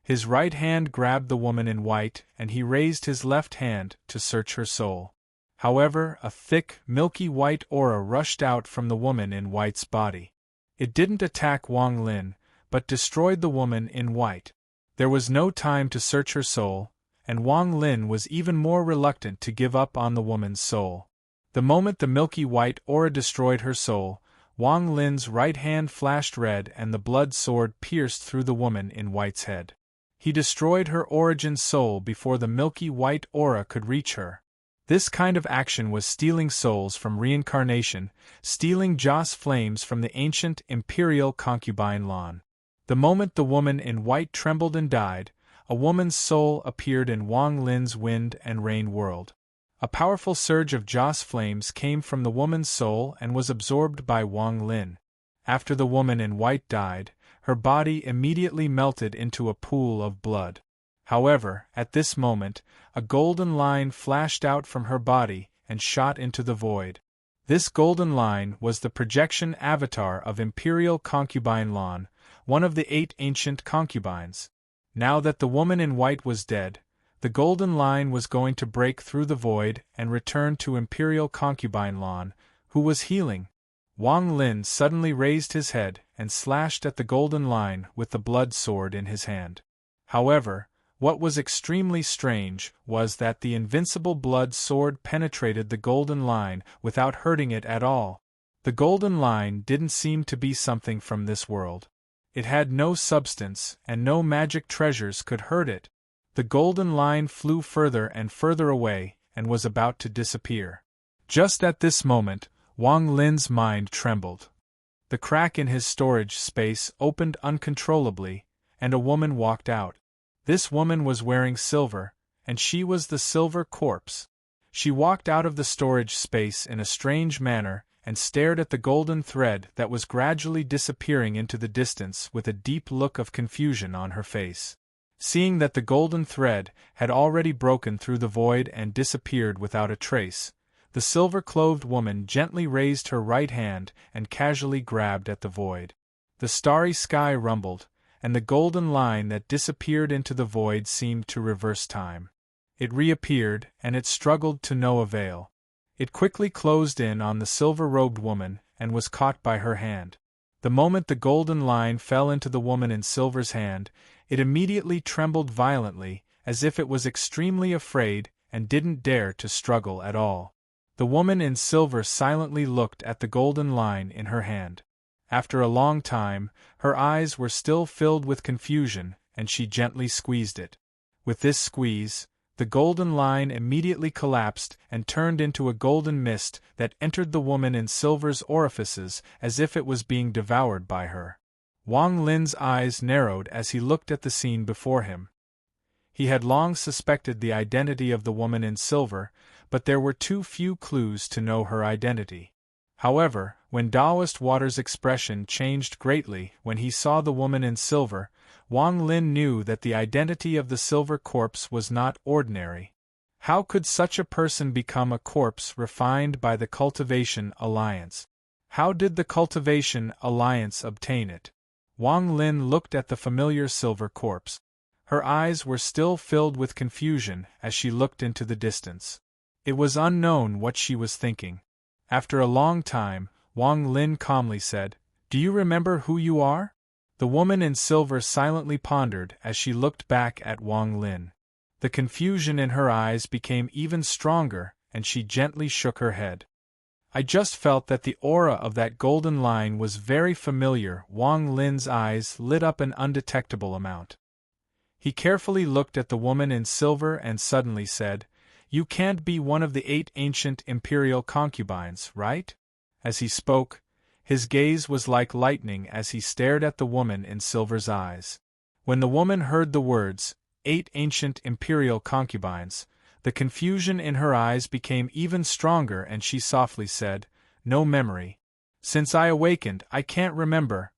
His right hand grabbed the woman in white, and he raised his left hand to search her soul. However, a thick, milky white aura rushed out from the woman in white's body. It didn't attack Wang Lin, but destroyed the woman in white. There was no time to search her soul, and Wang Lin was even more reluctant to give up on the woman's soul. The moment the milky white aura destroyed her soul, Wang Lin's right hand flashed red and the blood sword pierced through the woman in white's head. He destroyed her origin soul before the milky white aura could reach her. This kind of action was stealing souls from reincarnation, stealing Joss flames from the ancient imperial concubine lawn. The moment the woman in white trembled and died, a woman's soul appeared in Wang Lin's wind and rain world. A powerful surge of Joss flames came from the woman's soul and was absorbed by Wang Lin. After the woman in white died, her body immediately melted into a pool of blood. However, at this moment, a golden line flashed out from her body and shot into the void. This golden line was the projection avatar of Imperial Concubine Lawn, one of the 8 ancient concubines. Now that the woman in white was dead, the golden line was going to break through the void and return to Imperial Concubine Lawn, who was healing. Wang Lin suddenly raised his head and slashed at the golden line with the blood sword in his hand. However, what was extremely strange was that the invincible blood sword penetrated the golden line without hurting it at all. The golden line didn't seem to be something from this world. It had no substance, and no magic treasures could hurt it. The golden line flew further and further away, and was about to disappear. Just at this moment, Wang Lin's mind trembled. The crack in his storage space opened uncontrollably, and a woman walked out. This woman was wearing silver, and she was the silver corpse. She walked out of the storage space in a strange manner, and stared at the golden thread that was gradually disappearing into the distance with a deep look of confusion on her face. Seeing that the golden thread had already broken through the void and disappeared without a trace, the silver-clothed woman gently raised her right hand and casually grabbed at the void. The starry sky rumbled, and the golden line that disappeared into the void seemed to reverse time. It reappeared, and it struggled to no avail. It quickly closed in on the silver-robed woman and was caught by her hand. The moment the golden line fell into the woman in silver's hand, it immediately trembled violently, as if it was extremely afraid and didn't dare to struggle at all. The woman in silver silently looked at the golden line in her hand. After a long time, her eyes were still filled with confusion, and she gently squeezed it. With this squeeze, the golden line immediately collapsed and turned into a golden mist that entered the woman in silver's orifices as if it was being devoured by her. Wang Lin's eyes narrowed as he looked at the scene before him. He had long suspected the identity of the woman in silver, but there were too few clues to know her identity. However, when Taoist Water's expression changed greatly when he saw the woman in silver, Wang Lin knew that the identity of the silver corpse was not ordinary. How could such a person become a corpse refined by the Cultivation Alliance? How did the Cultivation Alliance obtain it? Wang Lin looked at the familiar silver corpse. Her eyes were still filled with confusion as she looked into the distance. It was unknown what she was thinking. After a long time, Wang Lin calmly said, "Do you remember who you are?" The woman in silver silently pondered as she looked back at Wang Lin. The confusion in her eyes became even stronger, and she gently shook her head. "I just felt that the aura of that golden line was very familiar." Wang Lin's eyes lit up an undetectable amount. He carefully looked at the woman in silver and suddenly said, "You can't be one of the 8 ancient imperial concubines, right?" As he spoke, his gaze was like lightning as he stared at the woman in silver's eyes. When the woman heard the words, 8 ancient imperial concubines, the confusion in her eyes became even stronger and she softly said, "No memory. Since I awakened, I can't remember."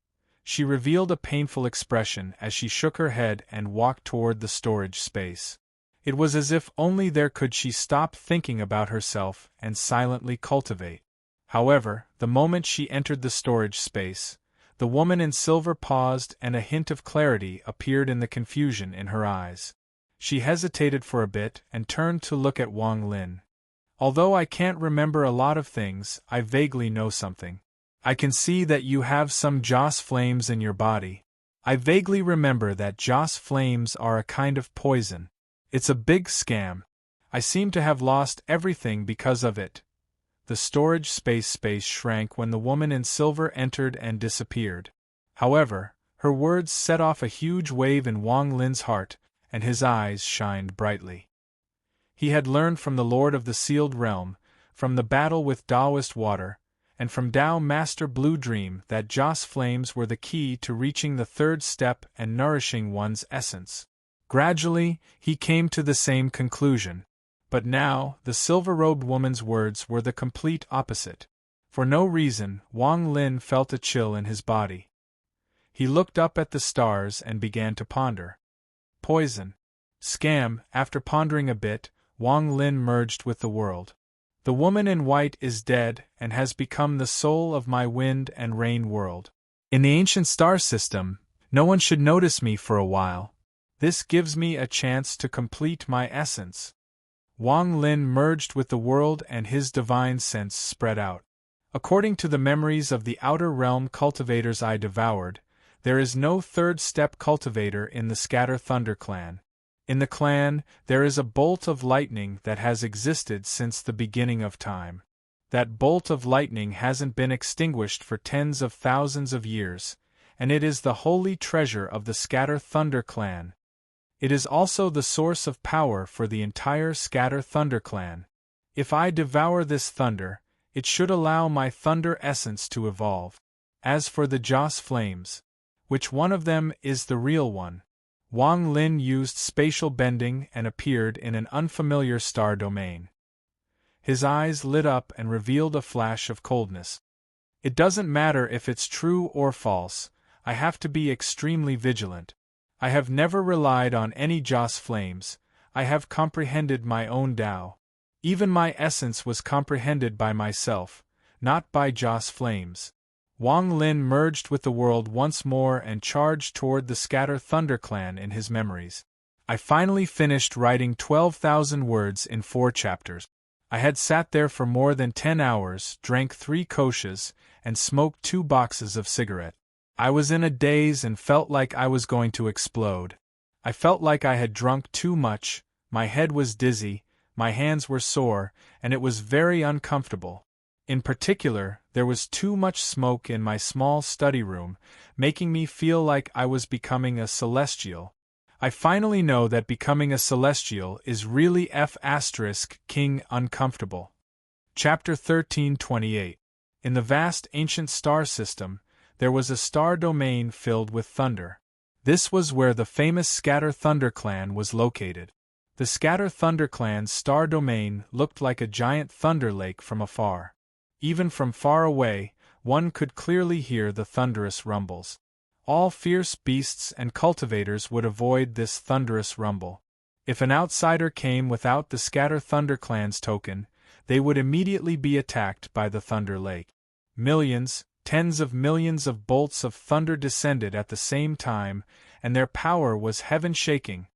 She revealed a painful expression as she shook her head and walked toward the storage space. It was as if only there could she stop thinking about herself and silently cultivate. However, the moment she entered the storage space, the woman in silver paused and a hint of clarity appeared in the confusion in her eyes. She hesitated for a bit and turned to look at Wang Lin. "Although I can't remember a lot of things, I vaguely know something. I can see that you have some Joss flames in your body. I vaguely remember that Joss flames are a kind of poison. It's a big scam. I seem to have lost everything because of it." The storage space shrank when the woman in silver entered and disappeared. However, her words set off a huge wave in Wang Lin's heart, and his eyes shined brightly. He had learned from the Lord of the Sealed Realm, from the battle with Taoist Water, and from Tao Master Blue Dream that Joss flames were the key to reaching the 3rd step and nourishing one's essence. Gradually, he came to the same conclusion. But now, the silver-robed woman's words were the complete opposite. For no reason, Wang Lin felt a chill in his body. He looked up at the stars and began to ponder. Poison. Scam. After pondering a bit, Wang Lin merged with the world. The woman in white is dead and has become the soul of my wind and rain world. In the ancient star system, no one should notice me for a while. This gives me a chance to complete my essence. Wang Lin merged with the world and his divine sense spread out. According to the memories of the outer realm cultivators I devoured, there is no 3rd step cultivator in the Scatter Thunder clan. In the clan, there is a bolt of lightning that has existed since the beginning of time. That bolt of lightning hasn't been extinguished for tens of thousands of years, and it is the holy treasure of the Scatter Thunder clan. It is also the source of power for the entire Scatter Thunder clan. If I devour this thunder, it should allow my thunder essence to evolve. As for the Joss flames, which one of them is the real one? Wang Lin used spatial bending and appeared in an unfamiliar star domain. His eyes lit up and revealed a flash of coldness. It doesn't matter if it's true or false, I have to be extremely vigilant. I have never relied on any Joss flames, I have comprehended my own Tao. Even my essence was comprehended by myself, not by Joss flames. Wang Lin merged with the world once more and charged toward the Scatter Thunder clan in his memories. I finally finished writing 12,000 words in 4 chapters. I had sat there for more than 10 hours, drank 3 koshas, and smoked 2 boxes of cigarette. I was in a daze and felt like I was going to explode. I felt like I had drunk too much, my head was dizzy, my hands were sore, and it was very uncomfortable. In particular, there was too much smoke in my small study room, making me feel like I was becoming a celestial. I finally know that becoming a celestial is really King uncomfortable. Chapter 13:28. In the vast ancient star system, there was a star domain filled with thunder. This was where the famous Scatter Thunder clan was located. The Scatter Thunder clan's star domain looked like a giant thunder lake from afar. Even from far away, one could clearly hear the thunderous rumbles. All fierce beasts and cultivators would avoid this thunderous rumble. If an outsider came without the Scatter Thunder clan's token, they would immediately be attacked by the Thunder Lake. Millions, tens of millions of bolts of thunder descended at the same time, and their power was heaven-shaking.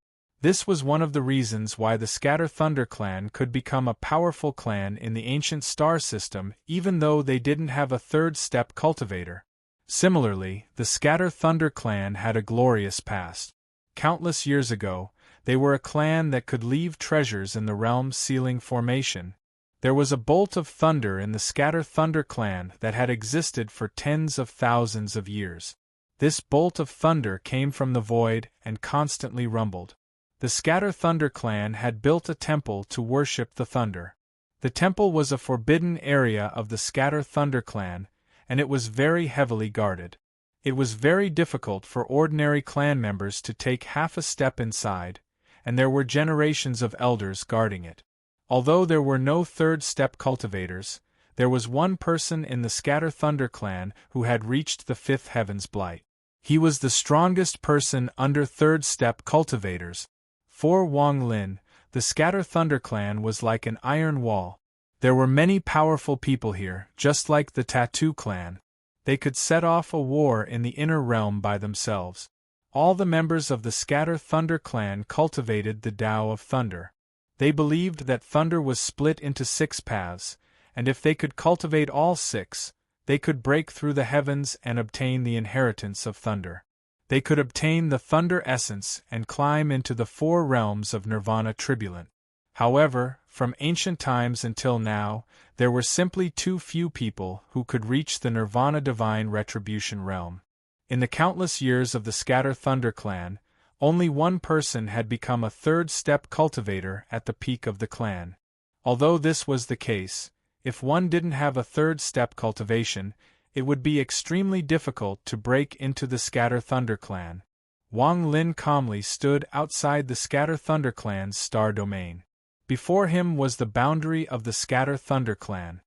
This was one of the reasons why the Scatter Thunder clan could become a powerful clan in the ancient star system even though they didn't have a third-step cultivator. Similarly, the Scatter Thunder clan had a glorious past. Countless years ago, they were a clan that could leave treasures in the realm's sealing formation. There was a bolt of thunder in the Scatter Thunder clan that had existed for tens of thousands of years. This bolt of thunder came from the void and constantly rumbled. The Scatter Thunder clan had built a temple to worship the thunder. The temple was a forbidden area of the Scatter Thunder clan, and it was very heavily guarded. It was very difficult for ordinary clan members to take half a step inside, and there were generations of elders guarding it. Although there were no third-step cultivators, there was one person in the Scatter Thunder clan who had reached the 5th heaven's blight. He was the strongest person under third-step cultivators. For Wang Lin, the Scatter Thunder clan was like an iron wall. There were many powerful people here, just like the Tattoo clan. They could set off a war in the inner realm by themselves. All the members of the Scatter Thunder clan cultivated the Tao of Thunder. They believed that thunder was split into 6 paths, and if they could cultivate all 6, they could break through the heavens and obtain the inheritance of thunder. They could obtain the thunder essence and climb into the 4 realms of Nirvana Tribulent. However, from ancient times until now, there were simply too few people who could reach the Nirvana Divine Retribution realm. In the countless years of the Scatter Thunder clan, only one person had become a third-step cultivator at the peak of the clan. Although this was the case, if one didn't have a third-step cultivation, it would be extremely difficult to break into the Scatter Thunder clan. Wang Lin calmly stood outside the Scatter Thunder clan's star domain. Before him was the boundary of the Scatter Thunder clan.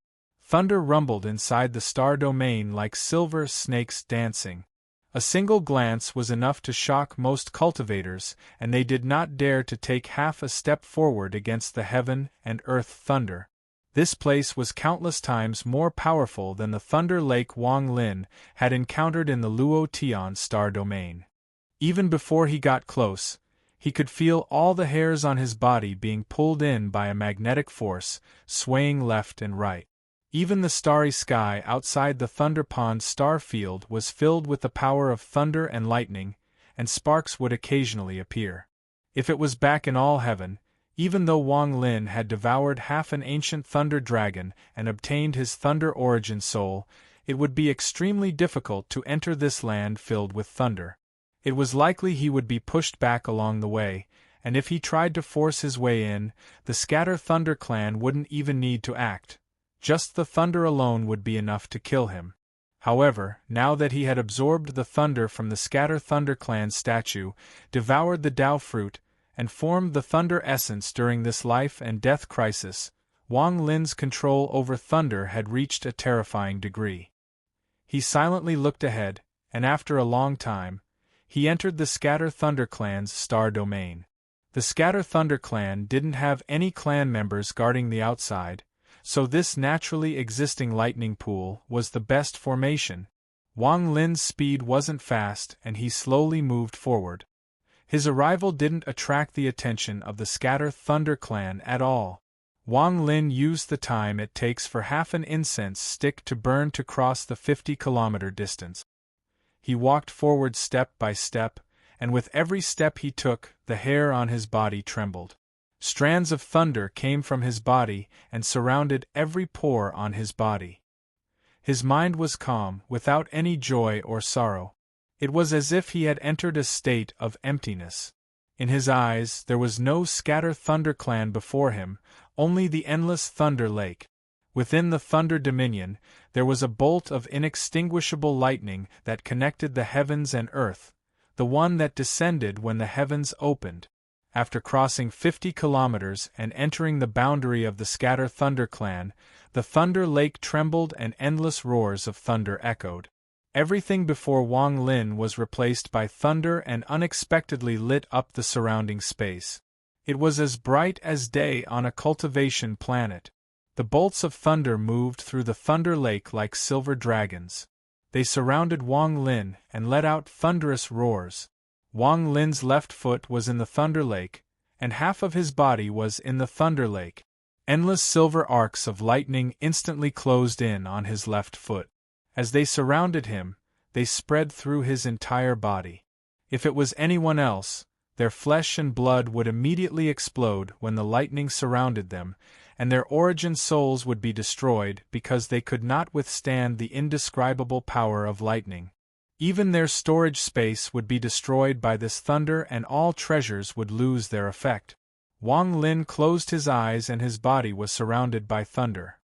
Thunder rumbled inside the star domain like silver snakes dancing. A single glance was enough to shock most cultivators, and they did not dare to take half a step forward against the heaven and earth thunder. This place was countless times more powerful than the Thunder Lake Wang Lin had encountered in the Luo Tian star domain. Even before he got close, he could feel all the hairs on his body being pulled in by a magnetic force, swaying left and right. Even the starry sky outside the Thunder Pond star field was filled with the power of thunder and lightning, and sparks would occasionally appear. If it was back in all heaven, even though Wang Lin had devoured half an ancient thunder dragon and obtained his thunder origin soul, It would be extremely difficult to enter this land filled with thunder. It was likely he would be pushed back along the way, and if he tried to force his way in, the Scatter Thunder clan wouldn't even need to act. Just the thunder alone would be enough to kill him. However, now that he had absorbed the thunder from the Scatter Thunder clan statue, devoured the Tao fruit, and formed the thunder essence during this life and death crisis, Wang Lin's control over thunder had reached a terrifying degree. He silently looked ahead, and after a long time, he entered the Scatter Thunder clan's star domain. The Scatter Thunder clan didn't have any clan members guarding the outside, so this naturally existing lightning pool was the best formation. Wang Lin's speed wasn't fast and he slowly moved forward. His arrival didn't attract the attention of the Scatter Thunder clan at all. Wang Lin used the time it takes for half an incense stick to burn to cross the 50-kilometer distance. He walked forward step by step, and with every step he took, the hair on his body trembled. Strands of thunder came from his body and surrounded every pore on his body. His mind was calm, without any joy or sorrow. It was as if he had entered a state of emptiness. In his eyes there was no Scatter Thunder clan before him, only the endless Thunder Lake. Within the Thunder Dominion, there was a bolt of inextinguishable lightning that connected the heavens and earth, the one that descended when the heavens opened. After crossing 50 kilometers and entering the boundary of the Scatter Thunder clan, the Thunder Lake trembled and endless roars of thunder echoed. Everything before Wang Lin was replaced by thunder and unexpectedly lit up the surrounding space. It was as bright as day on a cultivation planet. The bolts of thunder moved through the Thunder Lake like silver dragons. They surrounded Wang Lin and let out thunderous roars. Wang Lin's left foot was in the Thunder Lake, and half of his body was in the Thunder Lake. Endless silver arcs of lightning instantly closed in on his left foot. As they surrounded him, they spread through his entire body. If it was anyone else, their flesh and blood would immediately explode when the lightning surrounded them, and their origin souls would be destroyed because they could not withstand the indescribable power of lightning. Even their storage space would be destroyed by this thunder and all treasures would lose their effect. Wang Lin closed his eyes and his body was surrounded by thunder.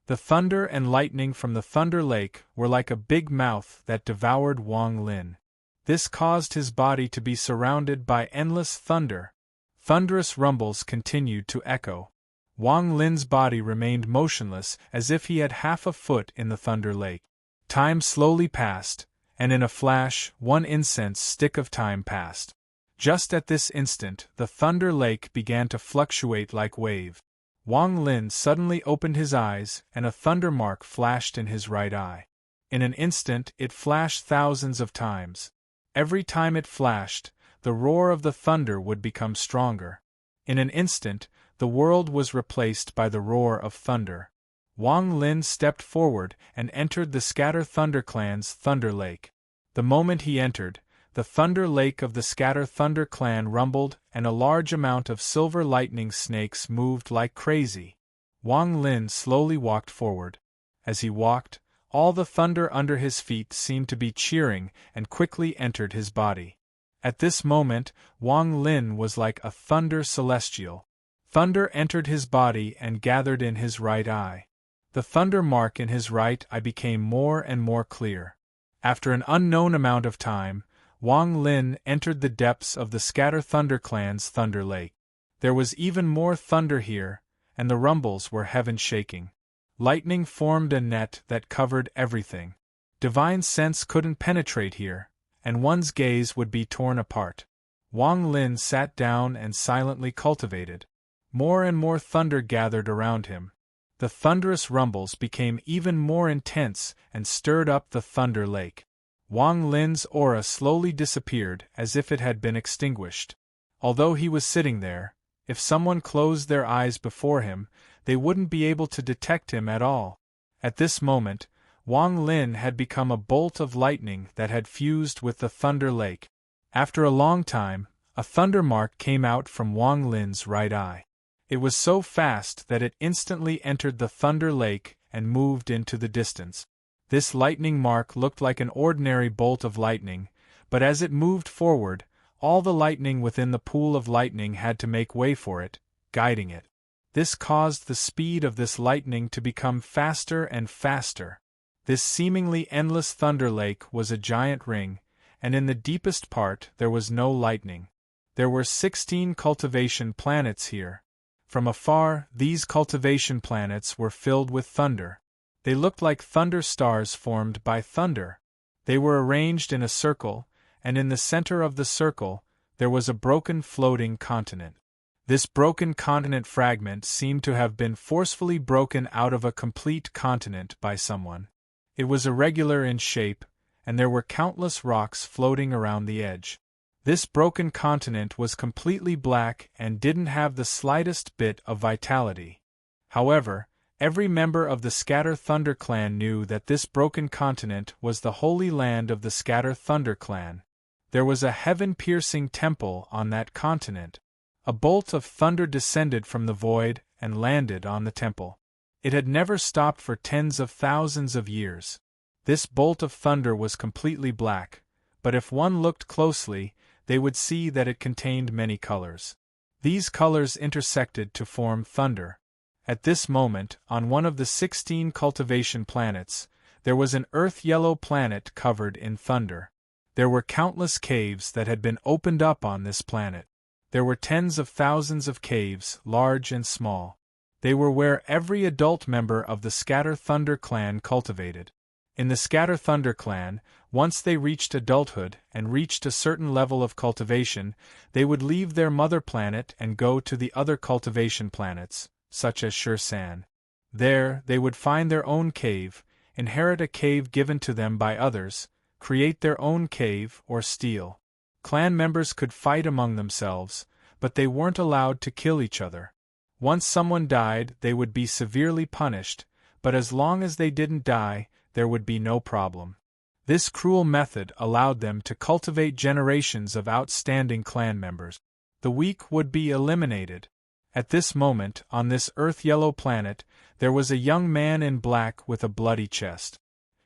The thunder and lightning from the Thunder Lake were like a big mouth that devoured Wang Lin. This caused his body to be surrounded by endless thunder. Thunderous rumbles continued to echo. Wang Lin's body remained motionless as if he had half a foot in the Thunder Lake. Time slowly passed, and in a flash, one incense stick of time passed. Just at this instant, the Thunder Lake began to fluctuate like wave. Wang Lin suddenly opened his eyes, and a thunder mark flashed in his right eye. In an instant, it flashed thousands of times. Every time it flashed, the roar of the thunder would become stronger. In an instant, the world was replaced by the roar of thunder. Wang Lin stepped forward and entered the Scatter Thunder clan's Thunder Lake. The moment he entered, the Thunder Lake of the Scatter Thunder clan rumbled and a large amount of silver lightning snakes moved like crazy. Wang Lin slowly walked forward. As he walked, all the thunder under his feet seemed to be cheering and quickly entered his body. At this moment, Wang Lin was like a thunder celestial. Thunder entered his body and gathered in his right eye. The thunder mark in his right eye became more and more clear. After an unknown amount of time, Wang Lin entered the depths of the Scatter Thunder clan's Thunder Lake. There was even more thunder here, and the rumbles were heaven-shaking. Lightning formed a net that covered everything. Divine sense couldn't penetrate here, and one's gaze would be torn apart. Wang Lin sat down and silently cultivated. More and more thunder gathered around him. The thunderous rumbles became even more intense and stirred up the Thunder Lake. Wang Lin's aura slowly disappeared as if it had been extinguished. Although he was sitting there, if someone closed their eyes before him, they wouldn't be able to detect him at all. At this moment, Wang Lin had become a bolt of lightning that had fused with the Thunder Lake. After a long time, a thunder mark came out from Wang Lin's right eye. It was so fast that it instantly entered the Thunder Lake and moved into the distance. This lightning mark looked like an ordinary bolt of lightning, but as it moved forward, all the lightning within the pool of lightning had to make way for it, guiding it. This caused the speed of this lightning to become faster and faster. This seemingly endless thunder lake was a giant ring, and in the deepest part there was no lightning. There were 16 cultivation planets here. From afar, these cultivation planets were filled with thunder. They looked like thunder stars formed by thunder. They were arranged in a circle, and in the center of the circle, there was a broken floating continent. This broken continent fragment seemed to have been forcefully broken out of a complete continent by someone. It was irregular in shape, and there were countless rocks floating around the edge. This broken continent was completely black and didn't have the slightest bit of vitality. However, every member of the Scatter Thunder clan knew that this broken continent was the holy land of the Scatter Thunder clan. There was a heaven-piercing temple on that continent. A bolt of thunder descended from the void and landed on the temple. It had never stopped for tens of thousands of years. This bolt of thunder was completely black, but if one looked closely, they would see that it contained many colors. These colors intersected to form thunder. At this moment, on one of the 16 cultivation planets, there was an earth-yellow planet covered in thunder. There were countless caves that had been opened up on this planet. There were tens of thousands of caves, large and small. They were where every adult member of the Scatter Thunder clan cultivated. In the Scatter Thunder clan, once they reached adulthood and reached a certain level of cultivation, they would leave their mother planet and go to the other cultivation planets, such as Shursan. There, they would find their own cave, inherit a cave given to them by others, create their own cave, or steal. Clan members could fight among themselves, but they weren't allowed to kill each other. Once someone died, they would be severely punished, but as long as they didn't die, there would be no problem. This cruel method allowed them to cultivate generations of outstanding clan members. The weak would be eliminated. At this moment, on this earth-yellow planet, there was a young man in black with a bloody chest.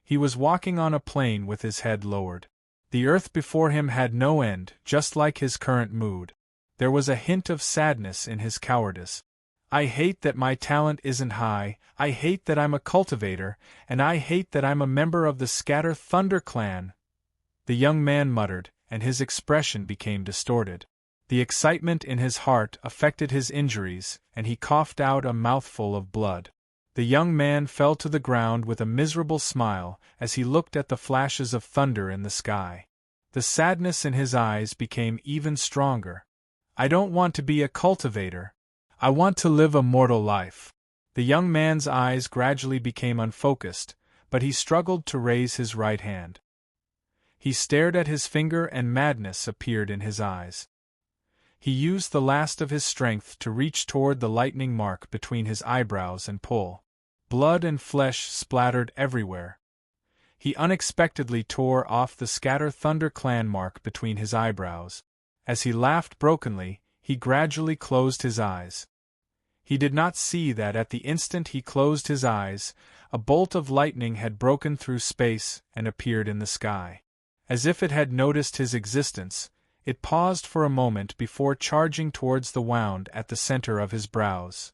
He was walking on a plain with his head lowered. The earth before him had no end, just like his current mood. There was a hint of sadness in his cowardice. I hate that my talent isn't high, I hate that I'm a cultivator, and I hate that I'm a member of the Scatter Thunder clan. The young man muttered, and his expression became distorted. The excitement in his heart affected his injuries, and he coughed out a mouthful of blood. The young man fell to the ground with a miserable smile as he looked at the flashes of thunder in the sky. The sadness in his eyes became even stronger. I don't want to be a cultivator. I want to live a mortal life. The young man's eyes gradually became unfocused, but he struggled to raise his right hand. He stared at his finger and madness appeared in his eyes. He used the last of his strength to reach toward the lightning mark between his eyebrows and pull. Blood and flesh splattered everywhere. He unexpectedly tore off the Scatter Thunder clan mark between his eyebrows. As he laughed brokenly, he gradually closed his eyes. He did not see that at the instant he closed his eyes, a bolt of lightning had broken through space and appeared in the sky. As if it had noticed his existence, it paused for a moment before charging towards the wound at the center of his brows.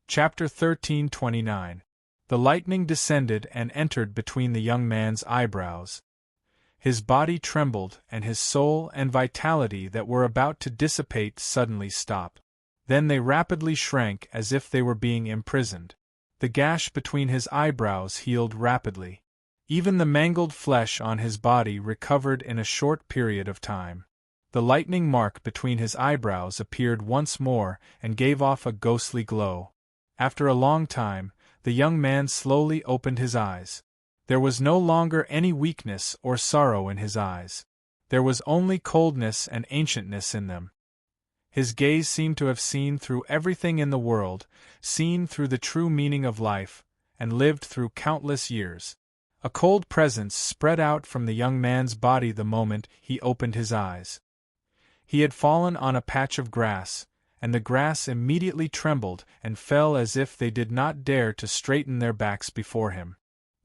Chapter 1329. The lightning descended and entered between the young man's eyebrows. His body trembled and his soul and vitality that were about to dissipate suddenly stopped. Then they rapidly shrank as if they were being imprisoned. The gash between his eyebrows healed rapidly. Even the mangled flesh on his body recovered in a short period of time. The lightning mark between his eyebrows appeared once more and gave off a ghostly glow. After a long time, the young man slowly opened his eyes. There was no longer any weakness or sorrow in his eyes. There was only coldness and ancientness in them. His gaze seemed to have seen through everything in the world, seen through the true meaning of life, and lived through countless years. A cold presence spread out from the young man's body the moment he opened his eyes. He had fallen on a patch of grass, and the grass immediately trembled and fell as if they did not dare to straighten their backs before him.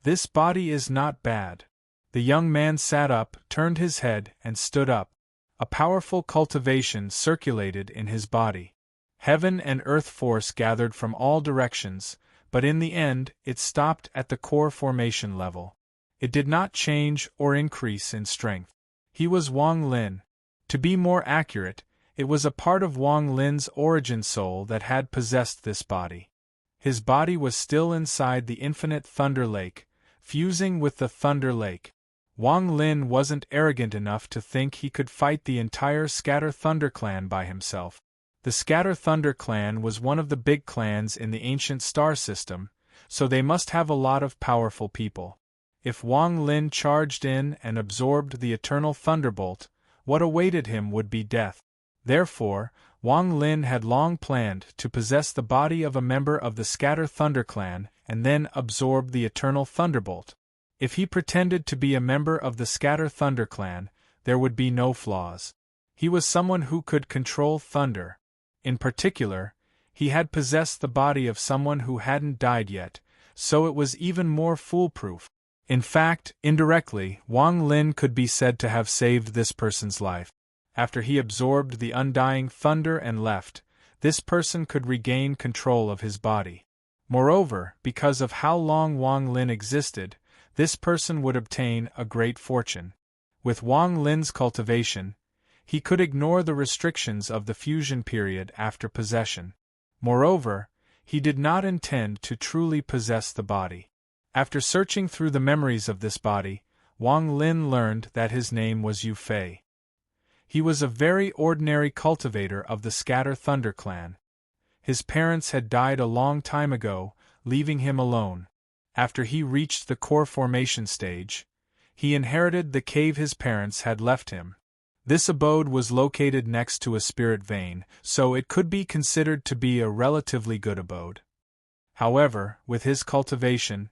This body is not bad. The young man sat up, turned his head, and stood up. A powerful cultivation circulated in his body. Heaven and earth force gathered from all directions, but in the end, it stopped at the core formation level. It did not change or increase in strength. He was Wang Lin. To be more accurate, it was a part of Wang Lin's origin soul that had possessed this body. His body was still inside the infinite Thunder Lake, fusing with the Thunder Lake. Wang Lin wasn't arrogant enough to think he could fight the entire Scatter Thunder clan by himself. The Scatter Thunder clan was one of the big clans in the ancient star system, so they must have a lot of powerful people. If Wang Lin charged in and absorbed the eternal thunderbolt, what awaited him would be death. Therefore, Wang Lin had long planned to possess the body of a member of the Scatter Thunder clan and then absorb the eternal thunderbolt. If he pretended to be a member of the Scatter Thunder clan, there would be no flaws. He was someone who could control thunder. In particular, he had possessed the body of someone who hadn't died yet, so it was even more foolproof. In fact, indirectly, Wang Lin could be said to have saved this person's life. After he absorbed the undying thunder and left, this person could regain control of his body. Moreover, because of how long Wang Lin existed, this person would obtain a great fortune. With Wang Lin's cultivation, he could ignore the restrictions of the fusion period after possession. Moreover, he did not intend to truly possess the body. After searching through the memories of this body, Wang Lin learned that his name was Yu Fei. He was a very ordinary cultivator of the Scatter Thunder clan. His parents had died a long time ago, leaving him alone. After he reached the core formation stage, he inherited the cave his parents had left him. This abode was located next to a spirit vein, so it could be considered to be a relatively good abode. However, with his cultivation,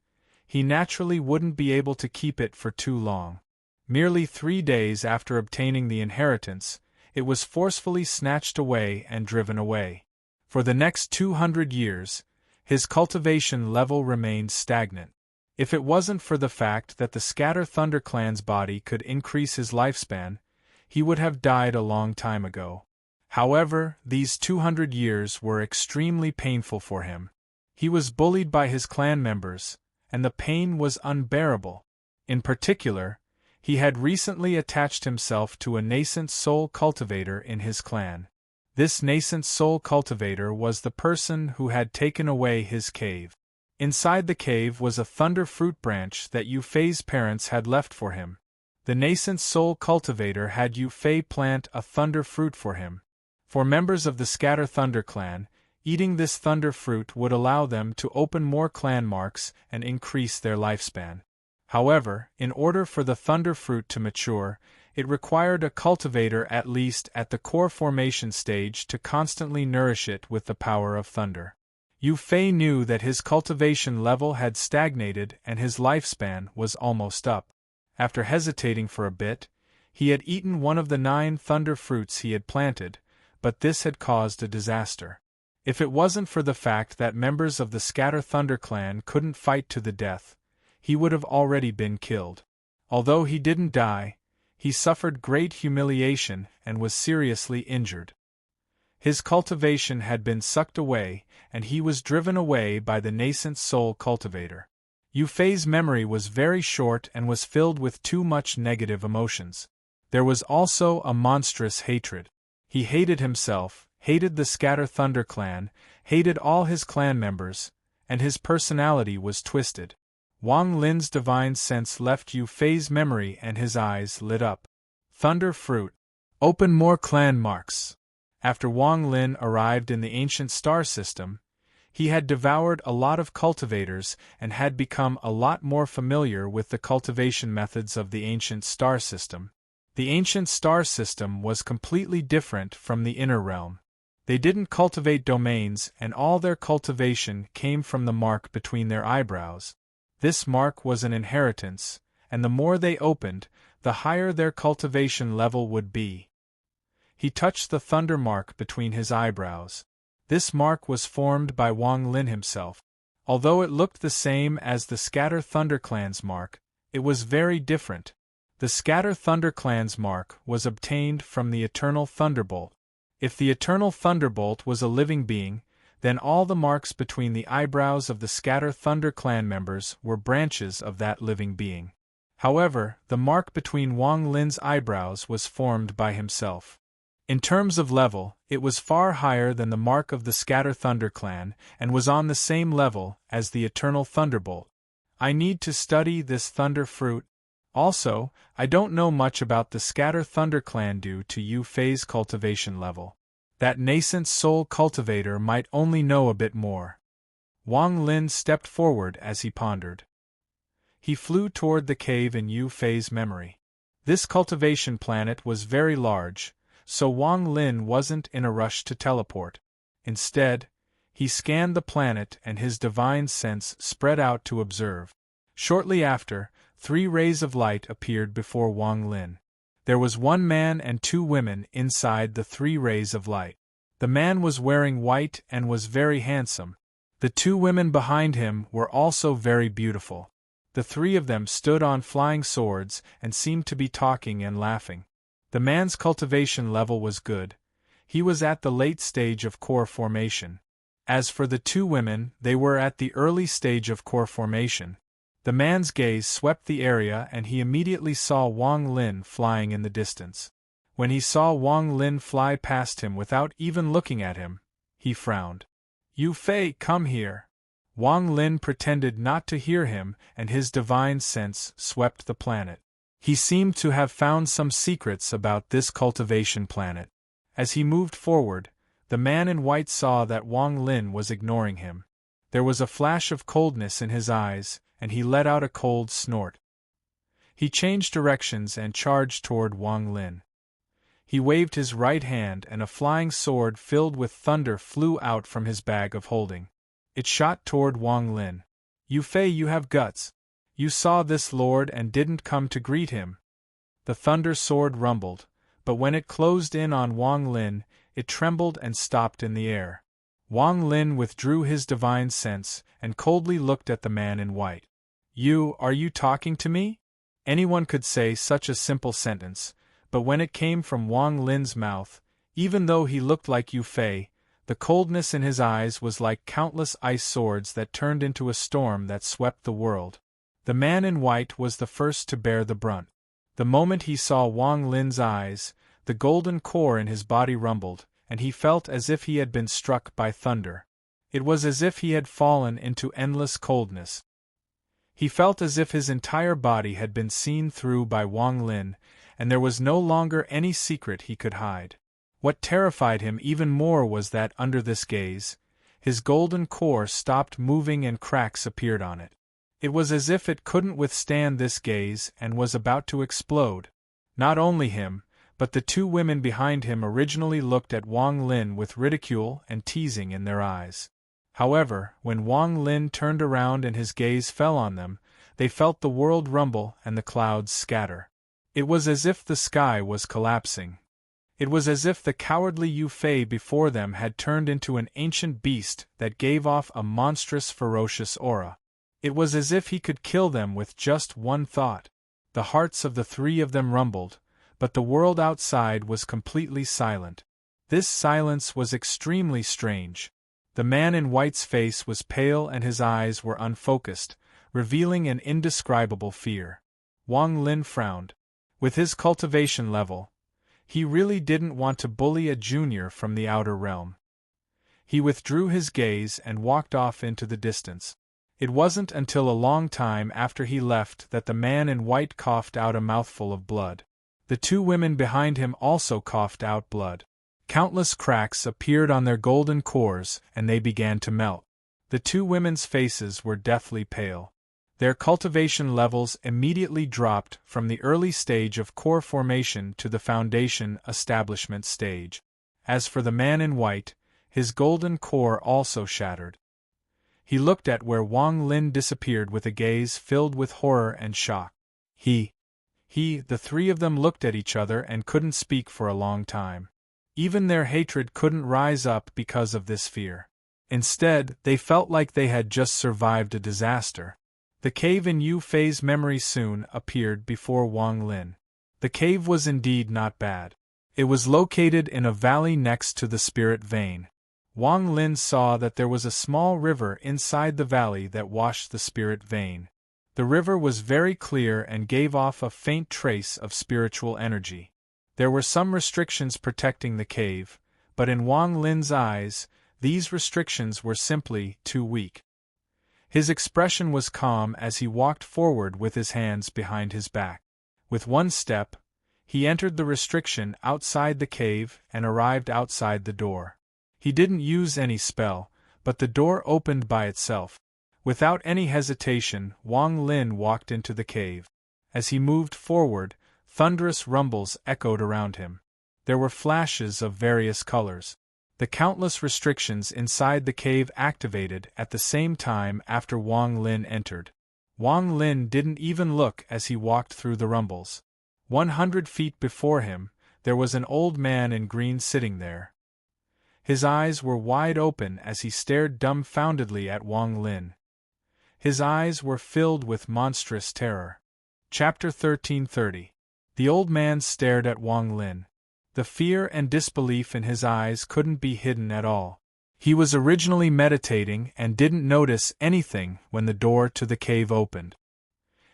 he naturally wouldn't be able to keep it for too long. Merely 3 days after obtaining the inheritance, it was forcefully snatched away and driven away. For the next 200 years, his cultivation level remained stagnant. If it wasn't for the fact that the Scatter Thunder clan's body could increase his lifespan, he would have died a long time ago. However, these 200 years were extremely painful for him. He was bullied by his clan members, and the pain was unbearable. In particular, he had recently attached himself to a nascent soul cultivator in his clan. This nascent soul cultivator was the person who had taken away his cave. Inside the cave was a thunder fruit branch that Yu Fei's parents had left for him. The nascent soul cultivator had Yu Fei plant a thunder fruit for him. For members of the Scatter Thunder clan, eating this thunder fruit would allow them to open more clan marks and increase their lifespan. However, in order for the thunder fruit to mature, it required a cultivator at least at the core formation stage to constantly nourish it with the power of thunder. Yu Fei knew that his cultivation level had stagnated and his lifespan was almost up. After hesitating for a bit, he had eaten one of the 9 thunder fruits he had planted, but this had caused a disaster. If it wasn't for the fact that members of the Scatter Thunder clan couldn't fight to the death, he would have already been killed. Although he didn't die, he suffered great humiliation and was seriously injured. His cultivation had been sucked away, and he was driven away by the nascent soul cultivator. Yu Fei's memory was very short and was filled with too much negative emotions. There was also a monstrous hatred. He hated himself, hated the Scatter Thunder clan, hated all his clan members, and his personality was twisted. Wang Lin's divine sense left Yu Fei's memory and his eyes lit up. Thunder fruit. Open more clan marks. After Wang Lin arrived in the ancient star system, he had devoured a lot of cultivators and had become a lot more familiar with the cultivation methods of the ancient star system. The ancient star system was completely different from the inner realm. They didn't cultivate domains, and all their cultivation came from the mark between their eyebrows. This mark was an inheritance, and the more they opened, the higher their cultivation level would be. He touched the thunder mark between his eyebrows. This mark was formed by Wang Lin himself. Although it looked the same as the Scatter ThunderClan's mark, it was very different. The Scatter ThunderClan's mark was obtained from the Eternal Thunderbolt. If the Eternal Thunderbolt was a living being, then all the marks between the eyebrows of the Scatter ThunderClan members were branches of that living being. However, the mark between Wang Lin's eyebrows was formed by himself. In terms of level, it was far higher than the mark of the Scatter ThunderClan and was on the same level as the Eternal Thunderbolt. I need to study this Thunder Fruit. Also, I don't know much about the Scatter ThunderClan due to Yu Fei's cultivation level. That nascent soul cultivator might only know a bit more. Wang Lin stepped forward as he pondered. He flew toward the cave in Yu Fei's memory. This cultivation planet was very large, so Wang Lin wasn't in a rush to teleport. Instead, he scanned the planet and his divine sense spread out to observe. Shortly after, 3 rays of light appeared before Wang Lin. There was 1 man and 2 women inside the 3 rays of light. The man was wearing white and was very handsome. The 2 women behind him were also very beautiful. The 3 of them stood on flying swords and seemed to be talking and laughing. The man's cultivation level was good. He was at the late stage of core formation. As for the 2 women, they were at the early stage of core formation. The man's gaze swept the area and he immediately saw Wang Lin flying in the distance. When he saw Wang Lin fly past him without even looking at him, he frowned. "Yu Fei, come here." Wang Lin pretended not to hear him and his divine sense swept the planet. He seemed to have found some secrets about this cultivation planet. As he moved forward, the man in white saw that Wang Lin was ignoring him. There was a flash of coldness in his eyes, and he let out a cold snort. He changed directions and charged toward Wang Lin. He waved his right hand and a flying sword filled with thunder flew out from his bag of holding. It shot toward Wang Lin. "Yu Fei, you have guts. You saw this lord and didn't come to greet him." The thunder sword rumbled, but when it closed in on Wang Lin, it trembled and stopped in the air. Wang Lin withdrew his divine sense and coldly looked at the man in white. Are you talking to me?" Anyone could say such a simple sentence, but when it came from Wang Lin's mouth, even though he looked like Yu Fei, the coldness in his eyes was like countless ice swords that turned into a storm that swept the world. The man in white was the first to bear the brunt. The moment he saw Wang Lin's eyes, the golden core in his body rumbled, and he felt as if he had been struck by thunder. It was as if he had fallen into endless coldness. He felt as if his entire body had been seen through by Wang Lin, and there was no longer any secret he could hide. What terrified him even more was that under this gaze, his golden core stopped moving and cracks appeared on it. It was as if it couldn't withstand this gaze and was about to explode. Not only him, but the 2 women behind him originally looked at Wang Lin with ridicule and teasing in their eyes. However, when Wang Lin turned around and his gaze fell on them, they felt the world rumble and the clouds scatter. It was as if the sky was collapsing. It was as if the cowardly Yu Fei before them had turned into an ancient beast that gave off a monstrous ferocious aura. It was as if he could kill them with just one thought. The hearts of the 3 of them rumbled, but the world outside was completely silent. This silence was extremely strange. The man in white's face was pale and his eyes were unfocused, revealing an indescribable fear. Wang Lin frowned. With his cultivation level, he really didn't want to bully a junior from the outer realm. He withdrew his gaze and walked off into the distance. It wasn't until a long time after he left that the man in white coughed out a mouthful of blood. The 2 women behind him also coughed out blood. Countless cracks appeared on their golden cores and they began to melt. The 2 women's faces were deathly pale. Their cultivation levels immediately dropped from the early stage of core formation to the foundation establishment stage. As for the man in white, his golden core also shattered. He looked at where Wang Lin disappeared with a gaze filled with horror and shock. The 3 of them looked at each other and couldn't speak for a long time. Even their hatred couldn't rise up because of this fear. Instead, they felt like they had just survived a disaster. The cave in Yu Fei's memory soon appeared before Wang Lin. The cave was indeed not bad. It was located in a valley next to the spirit vein. Wang Lin saw that there was a small river inside the valley that washed the spirit vein. The river was very clear and gave off a faint trace of spiritual energy. There were some restrictions protecting the cave, but in Wang Lin's eyes, these restrictions were simply too weak. His expression was calm as he walked forward with his hands behind his back. With one step, he entered the restriction outside the cave and arrived outside the door. He didn't use any spell, but the door opened by itself. Without any hesitation, Wang Lin walked into the cave. As he moved forward, thunderous rumbles echoed around him. There were flashes of various colors. The countless restrictions inside the cave activated at the same time after Wang Lin entered. Wang Lin didn't even look as he walked through the rumbles. 100 feet before him, there was an old man in green sitting there. His eyes were wide open as he stared dumbfoundedly at Wang Lin. His eyes were filled with monstrous terror. Chapter 1330. The old man stared at Wang Lin. The fear and disbelief in his eyes couldn't be hidden at all. He was originally meditating and didn't notice anything when the door to the cave opened.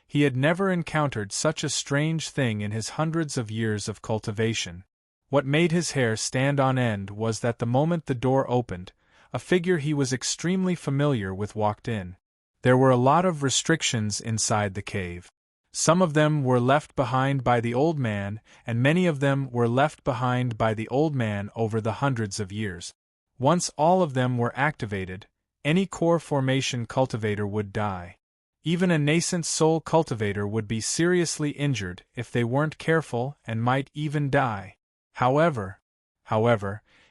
He had never encountered such a strange thing in his hundreds of years of cultivation. What made his hair stand on end was that the moment the door opened, a figure he was extremely familiar with walked in. There were a lot of restrictions inside the cave. Some of them were left behind by the old man, and many of them were left behind by the old man over the hundreds of years. Once all of them were activated, any core formation cultivator would die. Even a nascent soul cultivator would be seriously injured if they weren't careful and might even die. However,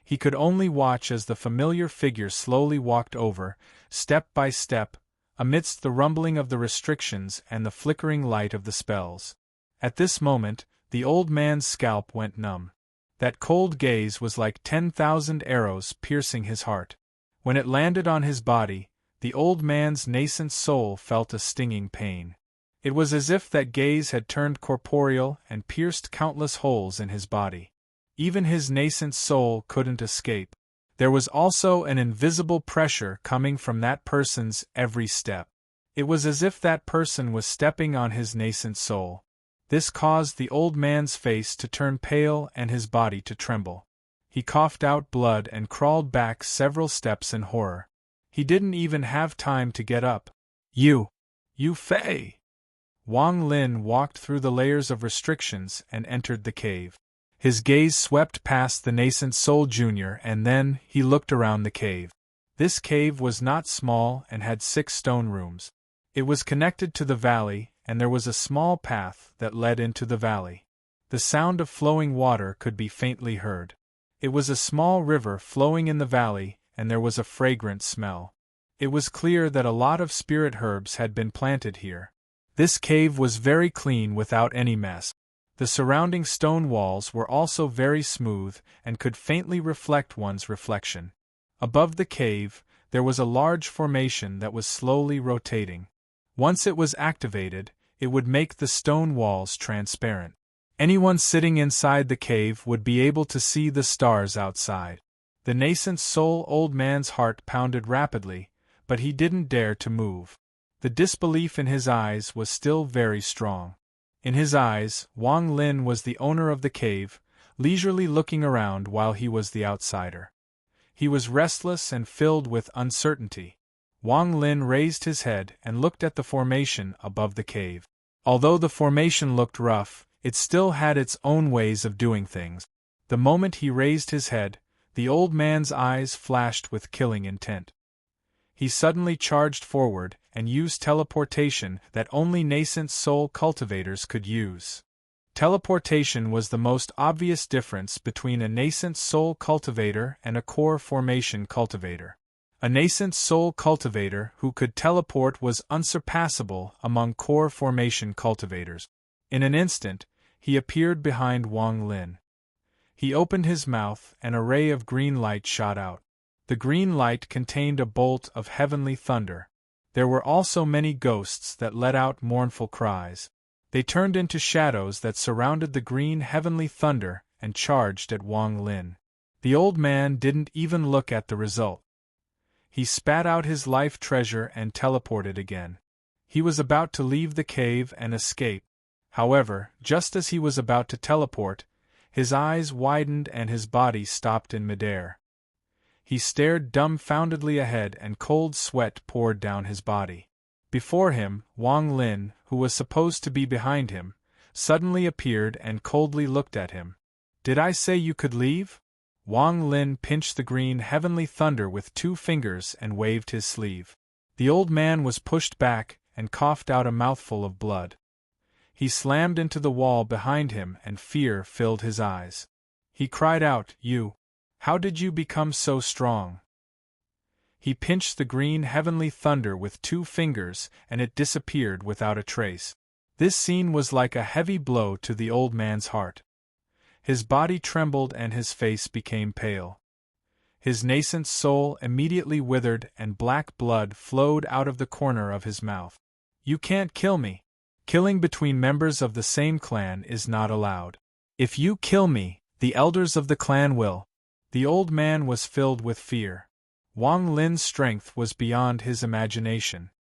he could only watch as the familiar figure slowly walked over, step by step, amidst the rumbling of the restrictions and the flickering light of the spells. At this moment, the old man's scalp went numb. That cold gaze was like 10,000 arrows piercing his heart. When it landed on his body, the old man's nascent soul felt a stinging pain. It was as if that gaze had turned corporeal and pierced countless holes in his body. Even his nascent soul couldn't escape. There was also an invisible pressure coming from that person's every step. It was as if that person was stepping on his nascent soul. This caused the old man's face to turn pale and his body to tremble. He coughed out blood and crawled back several steps in horror. He didn't even have time to get up. Yu Fei! Wang Lin walked through the layers of restrictions and entered the cave. His gaze swept past the nascent soul junior and then he looked around the cave. This cave was not small and had 6 stone rooms. It was connected to the valley, and there was a small path that led into the valley. The sound of flowing water could be faintly heard. It was a small river flowing in the valley, and there was a fragrant smell. It was clear that a lot of spirit herbs had been planted here. This cave was very clean without any mess. The surrounding stone walls were also very smooth and could faintly reflect one's reflection. Above the cave, there was a large formation that was slowly rotating. Once it was activated, it would make the stone walls transparent. Anyone sitting inside the cave would be able to see the stars outside. The nascent soul old man's heart pounded rapidly, but he didn't dare to move. The disbelief in his eyes was still very strong. In his eyes, Wang Lin was the owner of the cave, leisurely looking around while he was the outsider. He was restless and filled with uncertainty. Wang Lin raised his head and looked at the formation above the cave. Although the formation looked rough, it still had its own ways of doing things. The moment he raised his head, the old man's eyes flashed with killing intent. He suddenly charged forward and used teleportation that only nascent soul cultivators could use. Teleportation was the most obvious difference between a nascent soul cultivator and a core formation cultivator. A nascent soul cultivator who could teleport was unsurpassable among core formation cultivators. In an instant, he appeared behind Wang Lin. He opened his mouth and a ray of green light shot out. The green light contained a bolt of heavenly thunder. There were also many ghosts that let out mournful cries. They turned into shadows that surrounded the green heavenly thunder and charged at Wang Lin. The old man didn't even look at the result. He spat out his life treasure and teleported again. He was about to leave the cave and escape. However, just as he was about to teleport, his eyes widened and his body stopped in midair. He stared dumbfoundedly ahead and cold sweat poured down his body. Before him, Wang Lin, who was supposed to be behind him, suddenly appeared and coldly looked at him. "Did I say you could leave?" Wang Lin pinched the green heavenly thunder with 2 fingers and waved his sleeve. The old man was pushed back and coughed out a mouthful of blood. He slammed into the wall behind him and fear filled his eyes. He cried out, How did you become so strong?" He pinched the green heavenly thunder with 2 fingers and it disappeared without a trace. This scene was like a heavy blow to the old man's heart. His body trembled and his face became pale. His nascent soul immediately withered and black blood flowed out of the corner of his mouth. "You can't kill me. Killing between members of the same clan is not allowed. If you kill me, the elders of the clan will." The old man was filled with fear. Wang Lin's strength was beyond his imagination.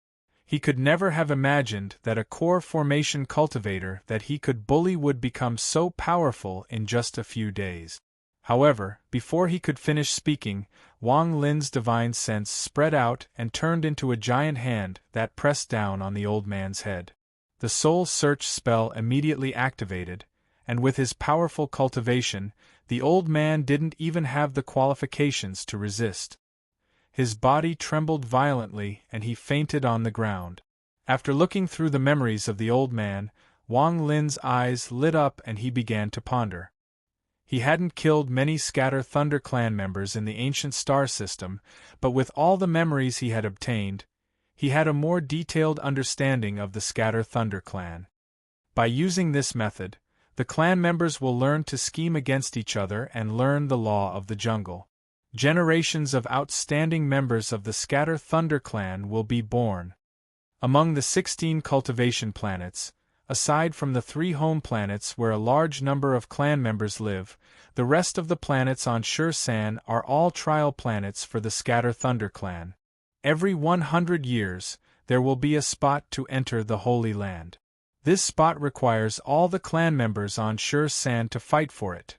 He could never have imagined that a core formation cultivator that he could bully would become so powerful in just a few days. However, before he could finish speaking, Wang Lin's divine sense spread out and turned into a giant hand that pressed down on the old man's head. The soul search spell immediately activated, and with his powerful cultivation, the old man didn't even have the qualifications to resist. His body trembled violently and he fainted on the ground. After looking through the memories of the old man, Wang Lin's eyes lit up and he began to ponder. He hadn't killed many Scatter Thunder clan members in the ancient star system, but with all the memories he had obtained, he had a more detailed understanding of the Scatter Thunder clan. By using this method, the clan members will learn to scheme against each other and learn the law of the jungle. Generations of outstanding members of the Scatter Thunder clan will be born. Among the 16 cultivation planets, aside from the 3 home planets where a large number of clan members live, the rest of the planets on Shur-san are all trial planets for the Scatter Thunder clan. Every 100 years, there will be a spot to enter the Holy Land. This spot requires all the clan members on Shur-san to fight for it.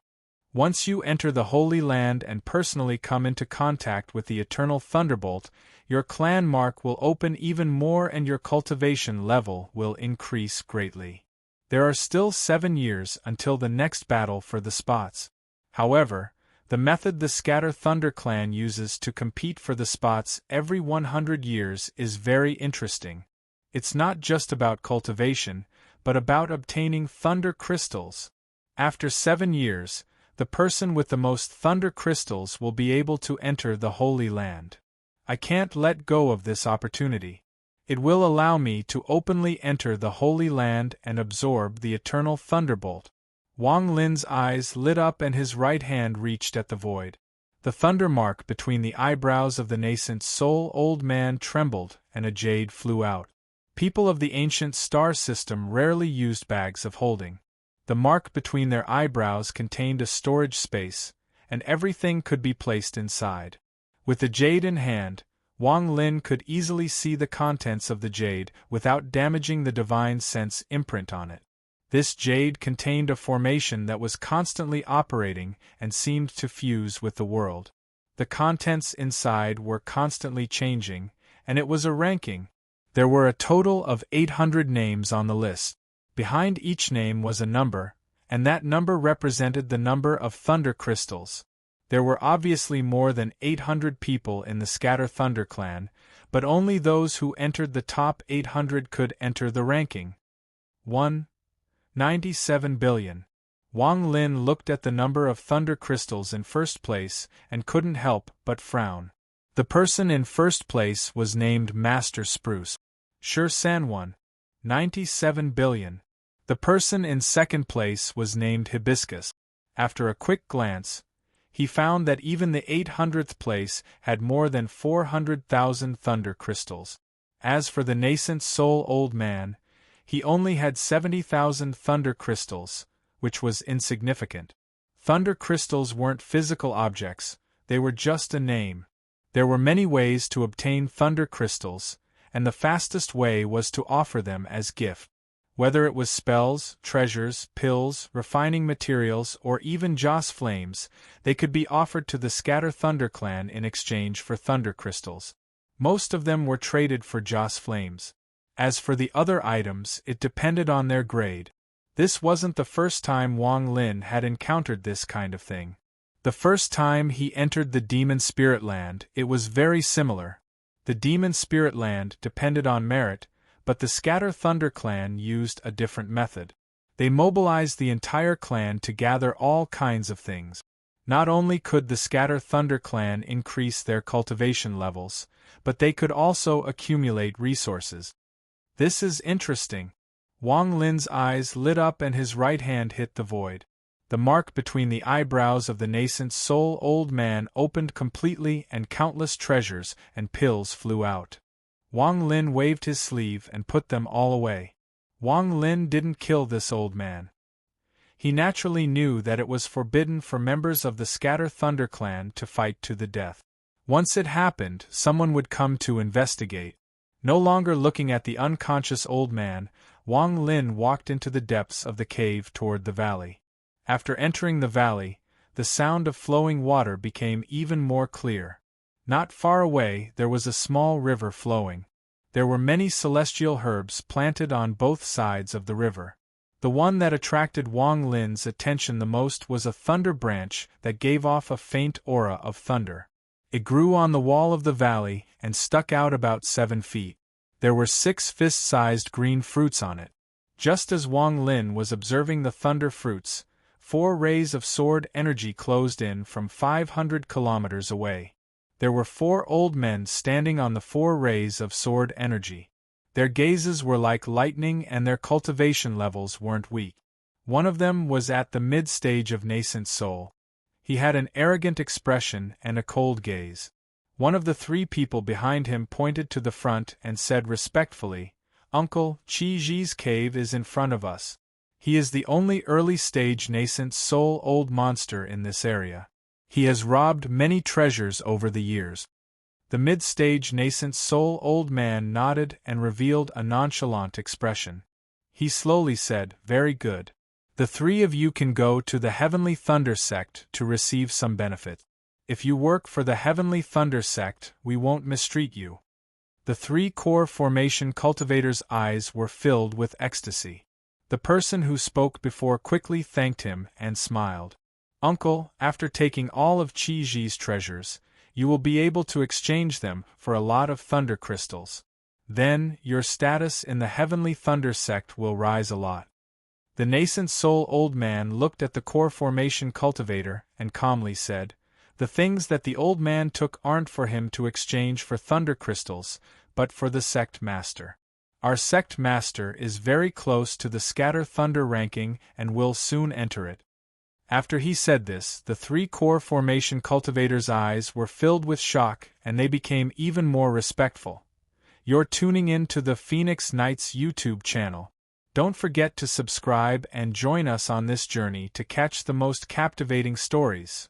Once you enter the Holy Land and personally come into contact with the Eternal Thunderbolt, your clan mark will open even more and your cultivation level will increase greatly. There are still 7 years until the next battle for the spots. However, the method the Scatter Thunder clan uses to compete for the spots every 100 years is very interesting. It's not just about cultivation, but about obtaining thunder crystals. After 7 years, the person with the most thunder crystals will be able to enter the Holy Land. I can't let go of this opportunity. It will allow me to openly enter the Holy Land and absorb the Eternal Thunderbolt. Wang Lin's eyes lit up and his right hand reached at the void. The thunder mark between the eyebrows of the nascent soul old man trembled and a jade flew out. People of the ancient star system rarely used bags of holding. The mark between their eyebrows contained a storage space, and everything could be placed inside. With the jade in hand, Wang Lin could easily see the contents of the jade without damaging the divine sense imprint on it. This jade contained a formation that was constantly operating and seemed to fuse with the world. The contents inside were constantly changing, and it was a ranking. There were a total of 800 names on the list. Behind each name was a number, and that number represented the number of thunder crystals. There were obviously more than 800 people in the Scatter Thunder clan, but only those who entered the top 800 could enter the ranking. 97 billion. Wang Lin looked at the number of thunder crystals in first place and couldn't help but frown. The person in first place was named Master Spruce. Shur-san 97 billion. The person in second place was named Hibiscus. After a quick glance, He found that even the 800th place had more than 400,000 thunder crystals. As for the nascent soul old man, he only had 70,000 thunder crystals, which was insignificant. Thunder crystals weren't physical objects, they were just a name. There were many ways to obtain thunder crystals, and the fastest way was to offer them as gift. Whether it was spells, treasures, pills, refining materials, or even Joss flames, they could be offered to the Scatter Thunder clan in exchange for thunder crystals. Most of them were traded for Joss flames. As for the other items, it depended on their grade. This wasn't the first time Wang Lin had encountered this kind of thing. The first time he entered the Demon Spirit Land, it was very similar. The Demon Spirit Land depended on merit, but the Scatter Thunder clan used a different method. They mobilized the entire clan to gather all kinds of things. Not only could the Scatter Thunder clan increase their cultivation levels, but they could also accumulate resources. This is interesting. Wang Lin's eyes lit up and his right hand hit the void. The mark between the eyebrows of the nascent soul old man opened completely and countless treasures and pills flew out. Wang Lin waved his sleeve and put them all away. Wang Lin didn't kill this old man. He naturally knew that it was forbidden for members of the Scatter Thunder clan to fight to the death. Once it happened, someone would come to investigate. No longer looking at the unconscious old man, Wang Lin walked into the depths of the cave toward the valley. After entering the valley, the sound of flowing water became even more clear. Not far away there was a small river flowing. There were many celestial herbs planted on both sides of the river. The one that attracted Wang Lin's attention the most was a thunder branch that gave off a faint aura of thunder. It grew on the wall of the valley and stuck out about 7 feet. There were 6 fist-sized green fruits on it. Just as Wang Lin was observing the thunder fruits, 4 rays of sword energy closed in from 500 kilometers away. There were 4 old men standing on the 4 rays of sword energy. Their gazes were like lightning and their cultivation levels weren't weak. One of them was at the mid-stage of nascent soul. He had an arrogant expression and a cold gaze. One of the 3 people behind him pointed to the front and said respectfully, "Uncle, Qi Ji's cave is in front of us. He is the only early-stage nascent soul old monster in this area. He has robbed many treasures over the years." The mid-stage nascent soul old man nodded and revealed a nonchalant expression. He slowly said, "Very good. The 3 of you can go to the Heavenly Thunder Sect to receive some benefit. If you work for the Heavenly Thunder Sect, we won't mistreat you." The 3 core formation cultivators' eyes were filled with ecstasy. The person who spoke before quickly thanked him and smiled. "Uncle, after taking all of Qi Ji's treasures, you will be able to exchange them for a lot of thunder crystals. Then, your status in the Heavenly Thunder Sect will rise a lot." The nascent soul old man looked at the core formation cultivator and calmly said, "The things that the old man took aren't for him to exchange for thunder crystals, but for the sect master. Our sect master is very close to the Scatter Thunder ranking and will soon enter it." After he said this, the 3 core formation cultivators' eyes were filled with shock and they became even more respectful. You're tuning in to the Phoenix Knights YouTube channel. Don't forget to subscribe and join us on this journey to catch the most captivating stories.